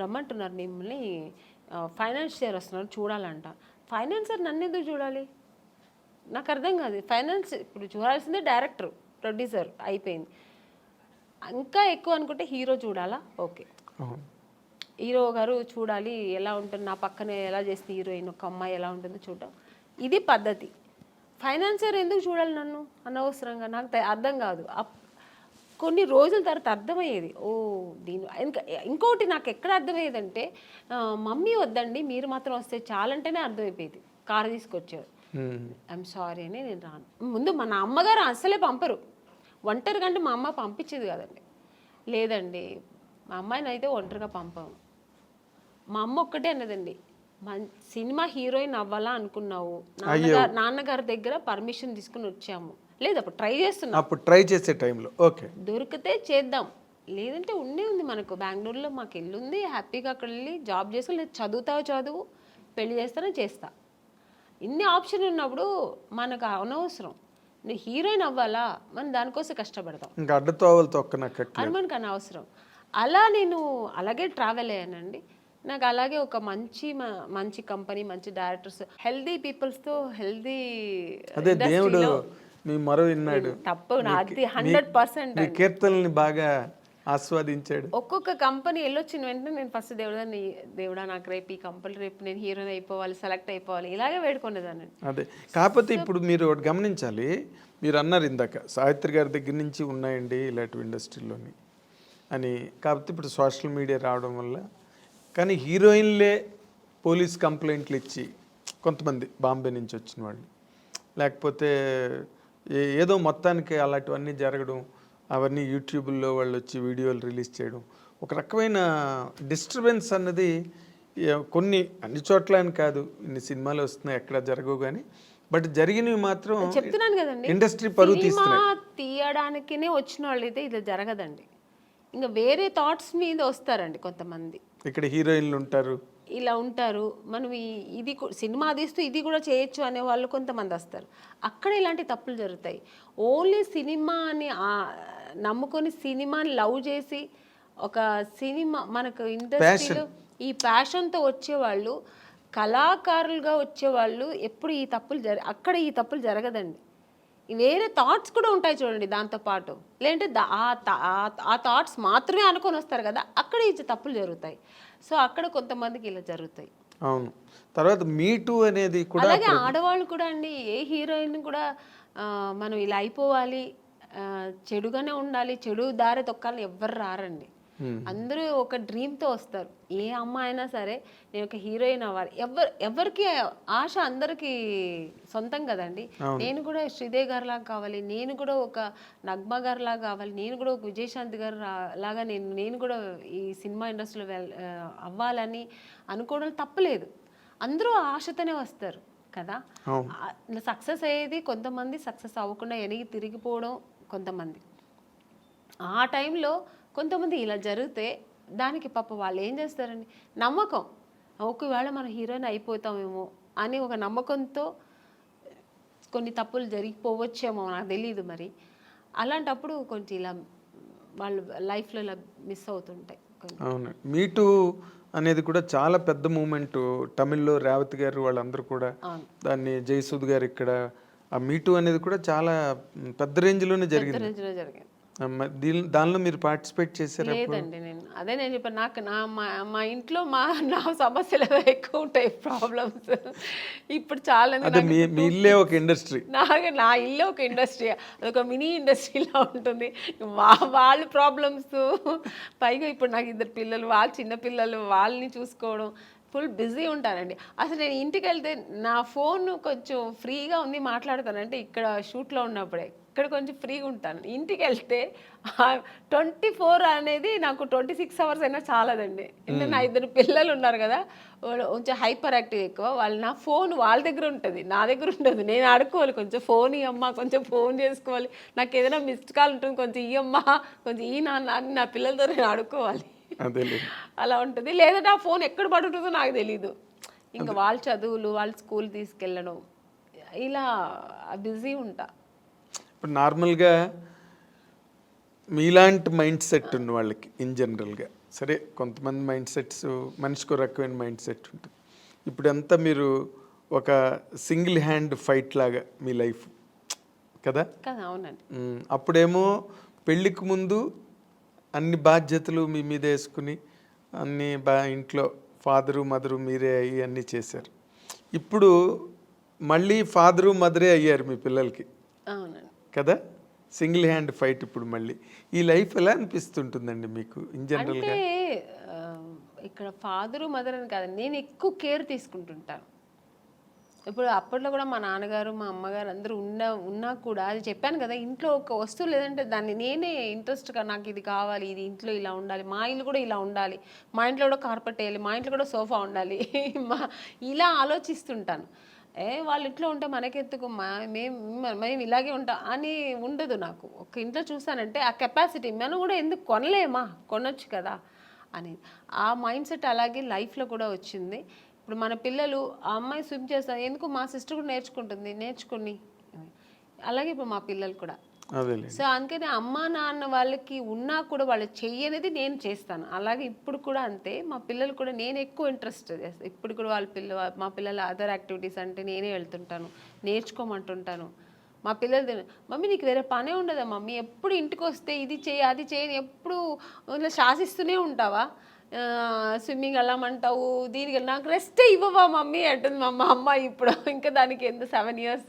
రమ్మంటున్నారు మిమ్మల్ని, ఫైనాన్షియర్ వస్తున్నారు చూడాలంట. ఫైనాన్సర్ నన్ను ఎందుకు చూడాలి, నాకు అర్థం కాదు. ఫైనాన్స్ ఇప్పుడు చూడాల్సిందే డైరెక్టర్ ప్రొడ్యూసర్ అయిపోయింది. ఇంకా ఎక్కువ అనుకుంటే హీరో చూడాలా, ఓకే హీరో గారు చూడాలి ఎలా ఉంటుంది, నా పక్కనే ఎలా చేస్తుంది హీరోయిన్ ఒక అమ్మాయి ఎలా ఉంటుందో చూడటం, ఇది పద్ధతి. ఫైనాన్సర్ ఎందుకు చూడాలి నన్ను అనవసరంగా, నాకు అర్థం కాదు. కొన్ని రోజుల తర్వాత అర్థమయ్యేది, ఓ ఇంకోటి నాకు ఎక్కడ అర్థమయ్యేదంటే, మమ్మీ వద్దండి మీరు మాత్రం వస్తే చాలంటేనే అర్థమైపోయేది. కారు తీసుకొచ్చారు, ఐఎమ్ సారీ అని నేను రాను. ముందు మన అమ్మగారు అసలే పంపరు, ఒంటరిగా అంటే మా అమ్మ పంపించేది కదండి. లేదండి మా అమ్మాయిని అయితే ఒంటరిగా పంపాము. మా అమ్మ ఒక్కటే అన్నదండి, సినిమా హీరోయిన్ అవ్వాలా అనుకున్నావు, నాన్నగారి దగ్గర పర్మిషన్ తీసుకుని వచ్చాము, లేదు అప్పుడు ట్రై చేస్తున్నాం, అప్పుడు ట్రై చేసే టైంలో ఓకే దొరికితే చేద్దాం, లేదంటే ఉంది మనకు బెంగళూరులో మాకు ఇల్లు ఉంది, హ్యాపీగా అక్కడ వెళ్ళి జాబ్ చేసుకో, లేదు చదువు పెళ్లి చేస్తానో చేస్తా, ఇన్ని ఆప్షన్ ఉన్నప్పుడు మనకు అనవసరం. నువ్వు హీరోయిన్ అవ్వాలా, మనం దానికోసం కష్టపడతాం, ఇంకా అడ్డతోవలు తొక్కనక్కర్లేదు, అది మనకు అనవసరం. అలా నేను అలాగే ట్రావెల్ అయ్యానండి. నాకు అలాగే ఒక మంచి కంపెనీ, మంచి డైరెక్టర్స్, హెల్దీ పీపుల్స్తో హెల్దీ, అదే దేవుడు మీ మరో విన్నాడు, తప్పు నాది 100% కీర్తనల్ని బాగా ఆస్వాదించాడు. ఒక్కొక్క కంపెనీ వెళ్ళొచ్చిన వెంటనే నేను ఫస్ట్ దేవుడా నాకు రేపు ఈ కంపెనీ రేపు నేను హీరోయిన్ అయిపోవాలి, సెలెక్ట్ అయిపోవాలి, ఇలాగే వేడుకునేదాన్ని. అదే కాకపోతే ఇప్పుడు మీరు ఒకటి గమనించాలి, మీరు అన్నారు ఇందాక సావిత్రి గారి దగ్గర నుంచి ఉన్నాయండి ఇలాంటి ఇండస్ట్రీలోని అని. కాకపోతే ఇప్పుడు సోషల్ మీడియా రావడం వల్ల, కానీ హీరోయిన్లే పోలీస్ కంప్లైంట్లు ఇచ్చి కొంతమంది బాంబే నుంచి వచ్చిన వాళ్ళు, లేకపోతే ఏదో మొత్తానికి అలాంటివన్నీ జరగడం, అవన్నీ యూట్యూబ్లో వాళ్ళు వచ్చి వీడియోలు రిలీజ్ చేయడం, ఒక రకమైన డిస్టర్బెన్స్ అన్నది కొన్ని అన్ని చోట్ల అని కాదు, ఇన్ని సినిమాలు వస్తున్నాయి ఎక్కడ జరగవు కానీ, బట్ జరిగినవి మాత్రం చెప్తున్నాను కదండి, ఇండస్ట్రీ పరువు తీయడానికినే వచ్చిన వాళ్ళు అయితే ఇది జరగదండి. ఇంకా వేరే థాట్స్ మీద వస్తారండి కొంతమంది, ఇక్కడ హీరోయిన్లు ఉంటారు, ఇలా ఉంటారు, మనం ఇది సినిమా తీస్తూ ఇది కూడా చేయొచ్చు అనే వాళ్ళు కొంతమంది వస్తారు, అక్కడ ఇలాంటి తప్పులు జరుగుతాయి. ఓన్లీ సినిమాని నమ్ముకొని సినిమాని లవ్ చేసి ఒక సినిమా మనకు ఇండస్ట్రీలో ఈ ప్యాషన్తో వచ్చేవాళ్ళు, కళాకారులుగా వచ్చేవాళ్ళు ఎప్పుడు ఈ తప్పులు అక్కడ ఈ తప్పులు జరగదండి. వేరే థాట్స్ కూడా ఉంటాయి చూడండి దాంతోపాటు, లేదంటే ఆ థాట్స్ మాత్రమే అనుకొని వస్తారు కదా, అక్కడ ఈ తప్పులు జరుగుతాయి. సో అక్కడ కొంతమందికి ఇలా జరుగుతాయి. అవును. తర్వాత మీటూ అనేది కూడా, అలాగే ఆడవాళ్ళు కూడా అండి, ఏ హీరోయిన్ కూడా మనం ఇలా అయిపోవాలి, చెడుగానే ఉండాలి, చెడు దారి తొక్కాలని ఎవ్వరు రారండి. అందరూ ఒక డ్రీమ్తో వస్తారు. ఏ అమ్మాయి అయినా సరే నేను ఒక హీరోయిన్ అవ్వాలి, ఎవరికి ఆశ అందరికీ సొంతం కదండి. నేను కూడా శ్రీదేవి గారి లాగా కావాలి, నేను కూడా ఒక నగ్మ గారి లాగా కావాలి, నేను కూడా ఒక విజయశాంతి గారు లాగా నేను కూడా ఈ సినిమా ఇండస్ట్రీలో అవ్వాలని అనుకోవడం తప్పలేదు. అందరూ ఆశతోనే వస్తారు కదా. సక్సెస్ అయ్యేది కొంతమంది, సక్సెస్ అవ్వకుండా వెనక్కి తిరిగిపోవడం కొంతమంది. ఆ టైంలో కొంతమంది ఇలా జరిగితే దానికి పాప వాళ్ళు ఏం చేస్తారండి, నమ్మకం, ఒకవేళ మనం హీరోయిన్ అయిపోతామేమో అని ఒక నమ్మకంతో కొన్ని తప్పులు జరిగిపోవచ్చేమో, నాకు తెలియదు మరి. అలాంటప్పుడు కొంచెం ఇలా వాళ్ళు లైఫ్లో ఇలా మిస్ అవుతుంటాయి. అవును. మీటూ అనేది కూడా చాలా పెద్ద మూమెంట్. తమిళ్లో రేవతి గారు వాళ్ళందరూ కూడా దాన్ని, జయసూద్ గారు ఇక్కడ, ఆ మీటూ అనేది కూడా చాలా పెద్ద రేంజ్లోనే జరిగింది. రేంజ్లో జరిగింది. దానిలో మీరు పార్టిసిపేట్ చేశారు? లేదండి, నేను చెప్పాను, నాకు మా ఇంట్లో నా సమస్యలు ఏదో ఎక్కువ ఉంటాయి, ప్రాబ్లమ్స్. ఇప్పుడు చాలా అదే మీ ఇల్లే ఒక ఇండస్ట్రీ. నా ఇల్లే ఒక ఇండస్ట్రీ, అదొక మినీ ఇండస్ట్రీలా ఉంటుంది. వాళ్ళ ప్రాబ్లమ్స్, పైగా ఇప్పుడు నాకు 2 పిల్లలు, వాళ్ళు చిన్న పిల్లలు, వాళ్ళని చూసుకోవడం, ఫుల్ బిజీ ఉంటానండి. అసలు నేను ఇంటికి వెళ్తే నా ఫోన్ కొంచెం ఫ్రీగా ఉంది మాట్లాడతానంటే ఇక్కడ షూట్లో ఉన్నప్పుడే, ఇక్కడ కొంచెం ఫ్రీగా ఉంటాను. ఇంటికి వెళ్తే 24 అనేది నాకు 26 అవర్స్ అయినా చాలదండి. ఎందుకంటే నా 2 పిల్లలు ఉన్నారు కదా, కొంచెం హైపర్ యాక్టివ్ ఎక్కువ. వాళ్ళు నా ఫోన్ వాళ్ళ దగ్గర ఉంటుంది, నా దగ్గర ఉండదు. నేను ఆడుకోవాలి, కొంచెం ఫోన్ ఇవ్వమ్మా, కొంచెం ఫోన్ చేసుకోవాలి, నాకు ఏదైనా మిస్డ్ కాల్ ఉంటుంది, కొంచెం ఇవ్వమ్మా, కొంచెం ఈ నాన్న అని నా పిల్లలతో నేను ఆడుకోవాలి. అలా ఉంటుంది. లేదంటే ఆ ఫోన్ ఎక్కడ పడుతుందో నాకు తెలీదు. ఇంకా వాళ్ళ చదువులు, వాళ్ళ స్కూల్ తీసుకెళ్ళడం, ఇలా బిజీ ఉంటా. ఇప్పుడు నార్మల్గా మీలాంటి మైండ్ సెట్ ఉన్న వాళ్ళకి ఇన్ జనరల్గా, సరే కొంతమంది మైండ్ సెట్స్ మనిషికి రకమైన మైండ్ సెట్ ఉంటుంది. ఇప్పుడంతా మీరు ఒక సింగిల్ హ్యాండ్ ఫైట్ లాగా మీ లైఫ్ కదా. అవునండి. అప్పుడేమో పెళ్ళికి ముందు అన్ని బాధ్యతలు మీ మీద వేసుకుని అన్ని ఇంట్లో ఫాదరు మదరు మీరే అయ్యి అన్నీ చేశారు. ఇప్పుడు మళ్ళీ ఫాదరు మదరే అయ్యారు మీ పిల్లలకి. అవునండి కదా, సింగిల్ హ్యాండ్ ఫైట్. ఇప్పుడు మళ్ళీ ఈ లైఫ్ ఎలా అనిపిస్తుంటుందండి మీకు ఇన్ జనరల్గా? అంటే ఇక్కడ ఫాదరు మదర్ అని కాదు, నేను ఎక్కువ కేర్ తీసుకుంటుంటాను. ఇప్పుడు అప్పట్లో కూడా మా నాన్నగారు, మా అమ్మగారు అందరూ ఉన్నా కూడా, అది చెప్పాను కదా, ఇంట్లో ఒక వస్తువు లేదంటే దాన్ని నేనే ఇంట్రెస్ట్గా, నాకు ఇది కావాలి, ఇది ఇంట్లో ఇలా ఉండాలి, మా ఇల్లు కూడా ఇలా ఉండాలి, మా ఇంట్లో కూడా కార్పెట్ వేయాలి, మా ఇంట్లో కూడా సోఫా ఉండాలి, ఇలా ఆలోచిస్తుంటాను. వాళ్ళ ఇంట్లో ఉంటే మనకెత్తుకు, మేము ఇలాగే ఉంటాం అని ఉండదు నాకు. ఒక ఇంట్లో చూసానంటే ఆ కెపాసిటీ మనం కూడా ఎందుకు కొనలేమా, కొనొచ్చు కదా అని ఆ మైండ్ సెట్ అలాగే లైఫ్లో కూడా వచ్చింది. ఇప్పుడు మన పిల్లలు, ఆ అమ్మాయి స్విమ్ చేస్తారు, ఎందుకు మా సిస్టర్ కూడా నేర్చుకుంటుంది, నేర్చుకుని అలాగే ఇప్పుడు మా పిల్లలు కూడా. సో అందుకని అమ్మా నాన్న వాళ్ళకి ఉన్నా కూడా వాళ్ళు చెయ్యనేది నేను చేస్తాను. అలాగే ఇప్పుడు కూడా అంతే, మా పిల్లలు కూడా నేను ఎక్కువ ఇంట్రెస్ట్ చేస్తాను. ఇప్పుడు కూడా మా పిల్లల అదర్ యాక్టివిటీస్ అంటే నేనే వెళ్తుంటాను, నేర్చుకోమంటుంటాను. మా పిల్లలు, మమ్మీ నీకు వేరే పనే ఉండదా మమ్మీ, ఎప్పుడు ఇంటికి వస్తే ఇది చేయి అది చేయని ఎప్పుడు శాసిస్తూనే ఉంటావా, స్విమ్మింగ్ వెళ్ళమంటావు, దీనికి నాకు రెస్టే ఇవ్వవా మమ్మీ అంటుంది మా అమ్మ. ఇప్పుడు ఇంకా దానికి ఎంత 7 years,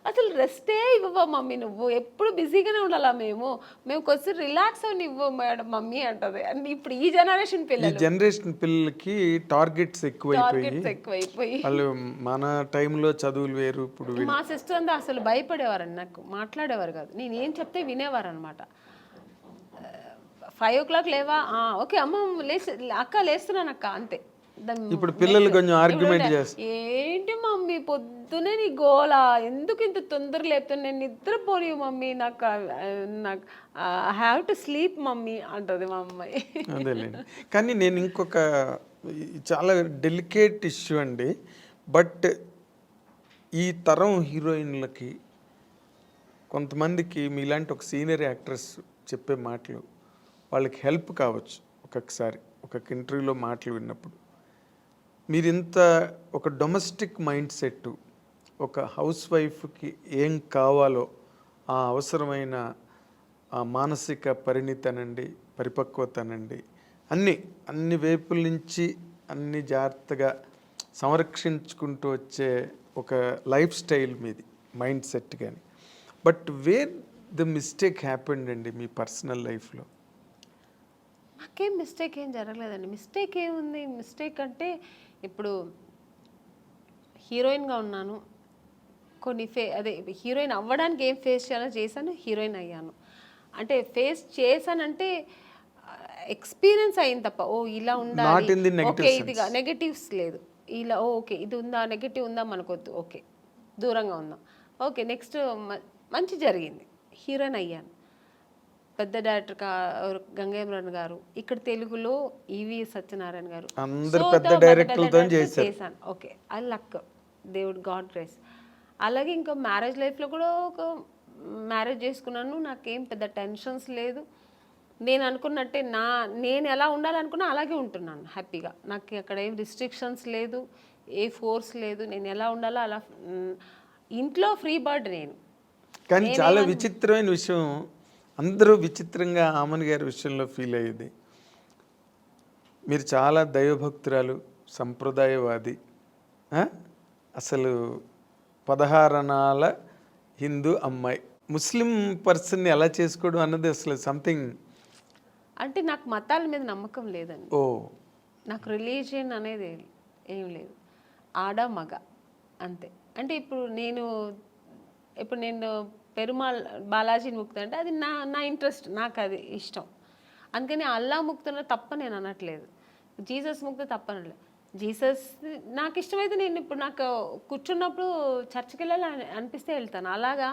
అసలు రెస్టే ఇవ్వవా మమ్మీ, నువ్వు ఎప్పుడు బిజీగానే ఉండాలా, మేము కొంచెం రిలాక్స్ అని ఇవ్వ మేడం మమ్మీ అంటది. అండ్ ఇప్పుడు ఈ జనరేషన్ పిల్లలకి టార్గెట్స్ ఎక్కువైపోయి, వాళ్ళు మన టైంలో చదువులు వేరు. ఇప్పుడు మా సిస్టర్ అంతా అసలు భయపడేవారండి, నాకు మాట్లాడేవారు కాదు, నేను ఏం చెప్తే వినేవారు అనమాట. 5 o'clock లేవా, ఓకే అమ్మ అక్క లేస్తున్నాను అక్క, అంతే. ఇప్పుడు పిల్లలు కొంచెం ఆర్గ్యుమెంట్ చేస్తారు, ఏంటి మమ్మీ పొద్దునే నీ గోలా, ఎందుకు ఇంత తొందర లేపుతాను, నేను నిద్రపోని మమ్మీ, నాకు I have to sleep mummy అంటది మా అమ్మాయి. అదేలేండి. కానీ నేను ఇంకొక చాలా డెలికేట్ ఇష్యూ అండి, బట్ ఈ తరం హీరోయిన్లకి కొంతమందికి మీలాంటి ఒక సీనియర్ యాక్ట్రెస్ చెప్పే మాటలు వాళ్ళకి హెల్ప్ కావచ్చు. ఒక్కొక్కసారి ఒక ఇంటర్వ్యూలో మాటలు విన్నప్పుడు మీరు ఇంత ఒక డొమెస్టిక్ మైండ్ సెట్, ఒక హౌస్ వైఫ్కి ఏం కావాలో ఆ అవసరమైన ఆ మానసిక పరిణితనండి, పరిపక్వతనండి, అన్ని వైపుల నుంచి అన్ని జాగ్రత్తగా సంరక్షించుకుంటూ వచ్చే ఒక లైఫ్ స్టైల్ మీది, మైండ్ సెట్. కానీ but where the mistake happened అండి మీ పర్సనల్ లైఫ్లో? నాకేం మిస్టేక్ ఏం జరగలేదండి. మిస్టేక్ ఏముంది, మిస్టేక్ అంటే ఇప్పుడు హీరోయిన్గా ఉన్నాను, కొన్ని అదే హీరోయిన్ అవ్వడానికి ఏం ఫేస్ చేయాలో చేశాను, హీరోయిన్ అయ్యాను. అంటే ఫేస్ చేశానంటే ఎక్స్పీరియన్స్ అయింది తప్ప, ఇలా ఉండాలి, ఓకే ఇది నెగటివ్స్ లేదు, ఇలా ఓకే ఇది ఉందా, నెగటివ్ ఉందా మనకొద్దు, ఓకే దూరంగా ఉందాం, ఓకే నెక్స్ట్ మంచి జరిగింది, హీరోయిన్ అయ్యాను. పెద్ద డైరెక్టర్ గంగేమ్రన్ గారు, ఇక్కడ తెలుగులో ఈవి సత్యనారాయణ గారు, చేశాను. ఓకే ఐ లక్, దేవుడు గాడ్ గ్రేస్. అలాగే ఇంకా మ్యారేజ్ లైఫ్లో కూడా ఒక మ్యారేజ్ చేసుకున్నాను, నాకేం పెద్ద టెన్షన్స్ లేదు, నేను అనుకున్నట్టే నేను ఎలా ఉండాలనుకున్నా అలాగే ఉంటున్నాను హ్యాపీగా. నాకు అక్కడ ఏం రిస్ట్రిక్షన్స్ లేదు, ఏ ఫోర్స్ లేదు. నేను ఎలా ఉండాలో అలా ఇంట్లో ఫ్రీ బర్డ్ నేను. కానీ చాలా విచిత్రమైన విషయం, అందరూ విచిత్రంగా ఆమన్ గారి విషయంలో ఫీల్ అయ్యేది, మీరు చాలా దైవభక్తురాలు, సంప్రదాయవాది, ఆ? అసలు 16 అణాల హిందూ అమ్మాయి, ముస్లిం పర్సన్ని ఎలా చేసుకోవడం అన్నది అసలు సంథింగ్. అంటే నాకు మతాల మీద నమ్మకం లేదండి. ఓ, నాకు రిలీజియన్ అనేది ఏం లేదు. ఆడ మగ అంతే. అంటే ఇప్పుడు నేను పెరుమాళ్ బాలాజీని ముక్తా అంటే అది నా ఇంట్రెస్ట్, నాకు అది ఇష్టం. అందుకని అల్లా ముక్తున్న తప్ప నేను అనట్లేదు, జీసస్ ముక్త తప్ప అనట్లేదు. జీసస్ నాకు ఇష్టమైతే నేను ఇప్పుడు నాకు కూర్చున్నప్పుడు చర్చికి వెళ్ళాలి అనిపిస్తే వెళ్తాను. అలాగా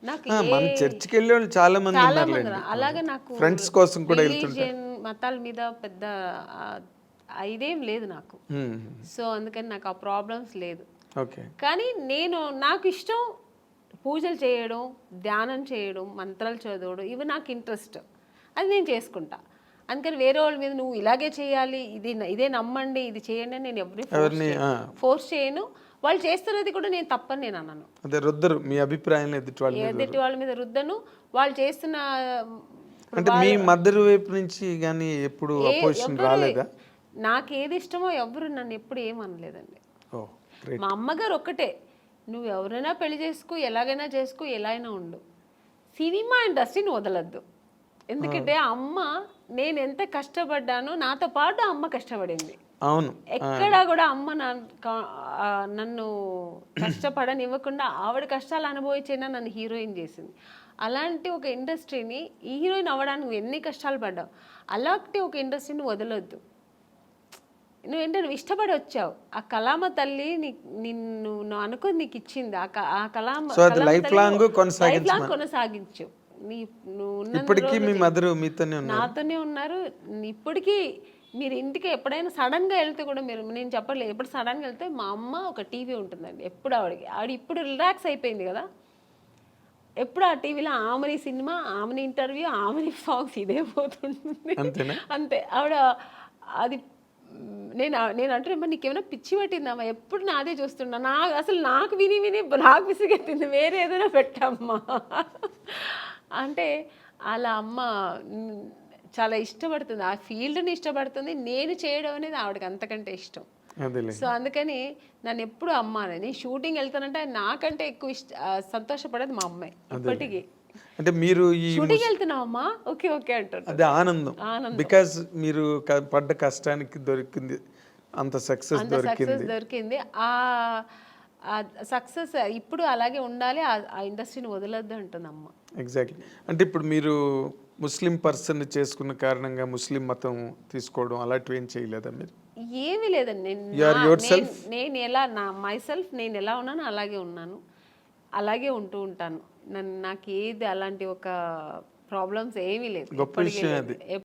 నాకు మన చర్చికి వెళ్ళే వాళ్ళు చాలా మంది ఉన్నారు. అలాగే నాకు ఫ్రెండ్స్ కోసం కూడా రిలీజియన్ మతాల మీద పెద్ద ఇదేం లేదు నాకు. సో అందుకని నాకు ఆ ప్రాబ్లమ్స్ లేదు. ఓకే. కానీ నాకు ఇష్టం పూజలు చేయడం, ధ్యానం చేయడం, మంత్రాలు చదవడం, ఇవి నాకు ఇంట్రెస్ట్. అది నేను చేసుకుంటా. అందుకని వేరే వాళ్ళ మీద నువ్వు ఇలాగే చేయాలి, ఇదే నమ్మండి, ఇది చేయండి అని నేను ఎవరిని ఫోర్స్ చేయను. వాళ్ళు చేస్తున్నది కూడా నేను తప్పని నేను అన్నాను. అదే రుద్దరు మీ అభిప్రాయం ఎదుటి వాళ్ళ మీద రుద్దను. వాళ్ళు చేస్తున్న అంటే మీ మదర్ వైపు నుంచి కానీ ఎప్పుడు అపోజిషన్ రాలేదా? నాకు ఏది ఇష్టమో ఎవరు నన్ను ఎప్పుడు ఏమనలేదండి. ఓ, మా అమ్మగారు ఒక్కటే, నువ్వు ఎవరైనా పెళ్లి చేసుకో, ఎలాగైనా చేసుకో, ఎలా అయినా ఉండు, సినిమా ఇండస్ట్రీని వదలద్దు. ఎందుకంటే అమ్మ, నేను ఎంత కష్టపడ్డానో నాతో పాటు అమ్మ కష్టపడింది. అవును. ఎక్కడా కూడా అమ్మ నన్ను కష్టపడనివ్వకుండా ఆవిడ కష్టాలు అనుభవించినా నన్ను హీరోయిన్ చేసింది. అలాంటి ఒక ఇండస్ట్రీని, ఈ హీరోయిన్ అవ్వడానికి నువ్వు ఎన్ని కష్టాలు పడ్డావు, అలాంటి ఒక ఇండస్ట్రీని వదలొద్దు. నువ్వు ఇష్టపడి వచ్చావు, ఆ కళామ తల్లి నిన్ను అనుకుని నీకు ఇచ్చింది, ఆ కళామ లైఫ్ లాంగ్ కొనసాగించు. ఇప్పటికీ మీ మదర్ మీతోనే నాతోనే ఉన్నారు. ఇప్పటికీ మీరు ఇంటికి ఎప్పుడైనా సడన్గా వెళ్తే కూడా నేను చెప్పట్లేదు, ఎప్పుడు సడన్గా వెళ్తే మా అమ్మ ఒక టీవీ ఉంటుందండి ఎప్పుడు. ఆవిడ ఇప్పుడు రిలాక్స్ అయిపోయింది కదా, ఎప్పుడు ఆ టీవీలో ఆమెని సినిమా, ఆమెని ఇంటర్వ్యూ, ఆమెని సాంగ్స్ ఇదే పోతుంటుంది అంతే. ఆవిడ అది నేను అంటే నీకేమైనా పిచ్చి పట్టిందమ్మా, ఎప్పుడు నాదే చూస్తున్నా, అసలు నాకు విని నాకు విసిగెత్తింది, వేరే ఏదైనా పెట్టమ్మా అంటే. అలా అమ్మ చాలా ఇష్టపడుతుంది, ఆ ఫీల్డ్ని ఇష్టపడుతుంది. నేను చేయడం అనేది ఆవిడకి అంతకంటే ఇష్టం. సో అందుకని నన్ను ఎప్పుడు అమ్మ అనేది, నేను షూటింగ్ వెళ్తానంటే నాకంటే ఎక్కువ సంతోషపడేది మా అమ్మాయి ఇప్పటికీ. అంటే మీరు ఈ షూటింగ్ వెళ్తున్నావమ్మా, ఓకే ఓకే అంటారు. అదే ఆనందం, బికాజ్ మీరు పడ్డ కష్టానికి దొరికింది అంత సక్సెస్ దొరికింది. ఆ సక్సెస్ ఇప్పుడు అలాగే ఉండాలి, ఆ ఇండస్ట్రీని వదలొద్దు అంటుంది అమ్మ. ఎగ్జాక్ట్లీ. అంటే ఇప్పుడు మీరు ముస్లిం పర్సన్ చేసుకున్న కారణంగా ముస్లిం మతం తీసుకోవడం అలాంటివి ఏం చేయలేదా మీరు? ఏమీ లేదండి. నేను ఎలా నేను ఎలా ఉన్నానో అలాగే ఉన్నాను, అలాగే ఉంటూ ఉంటాను. నాకు ఏది అలాంటి ఒక ప్రాబ్లమ్స్ ఏమీ లేదు. గొప్ప విషయం అది.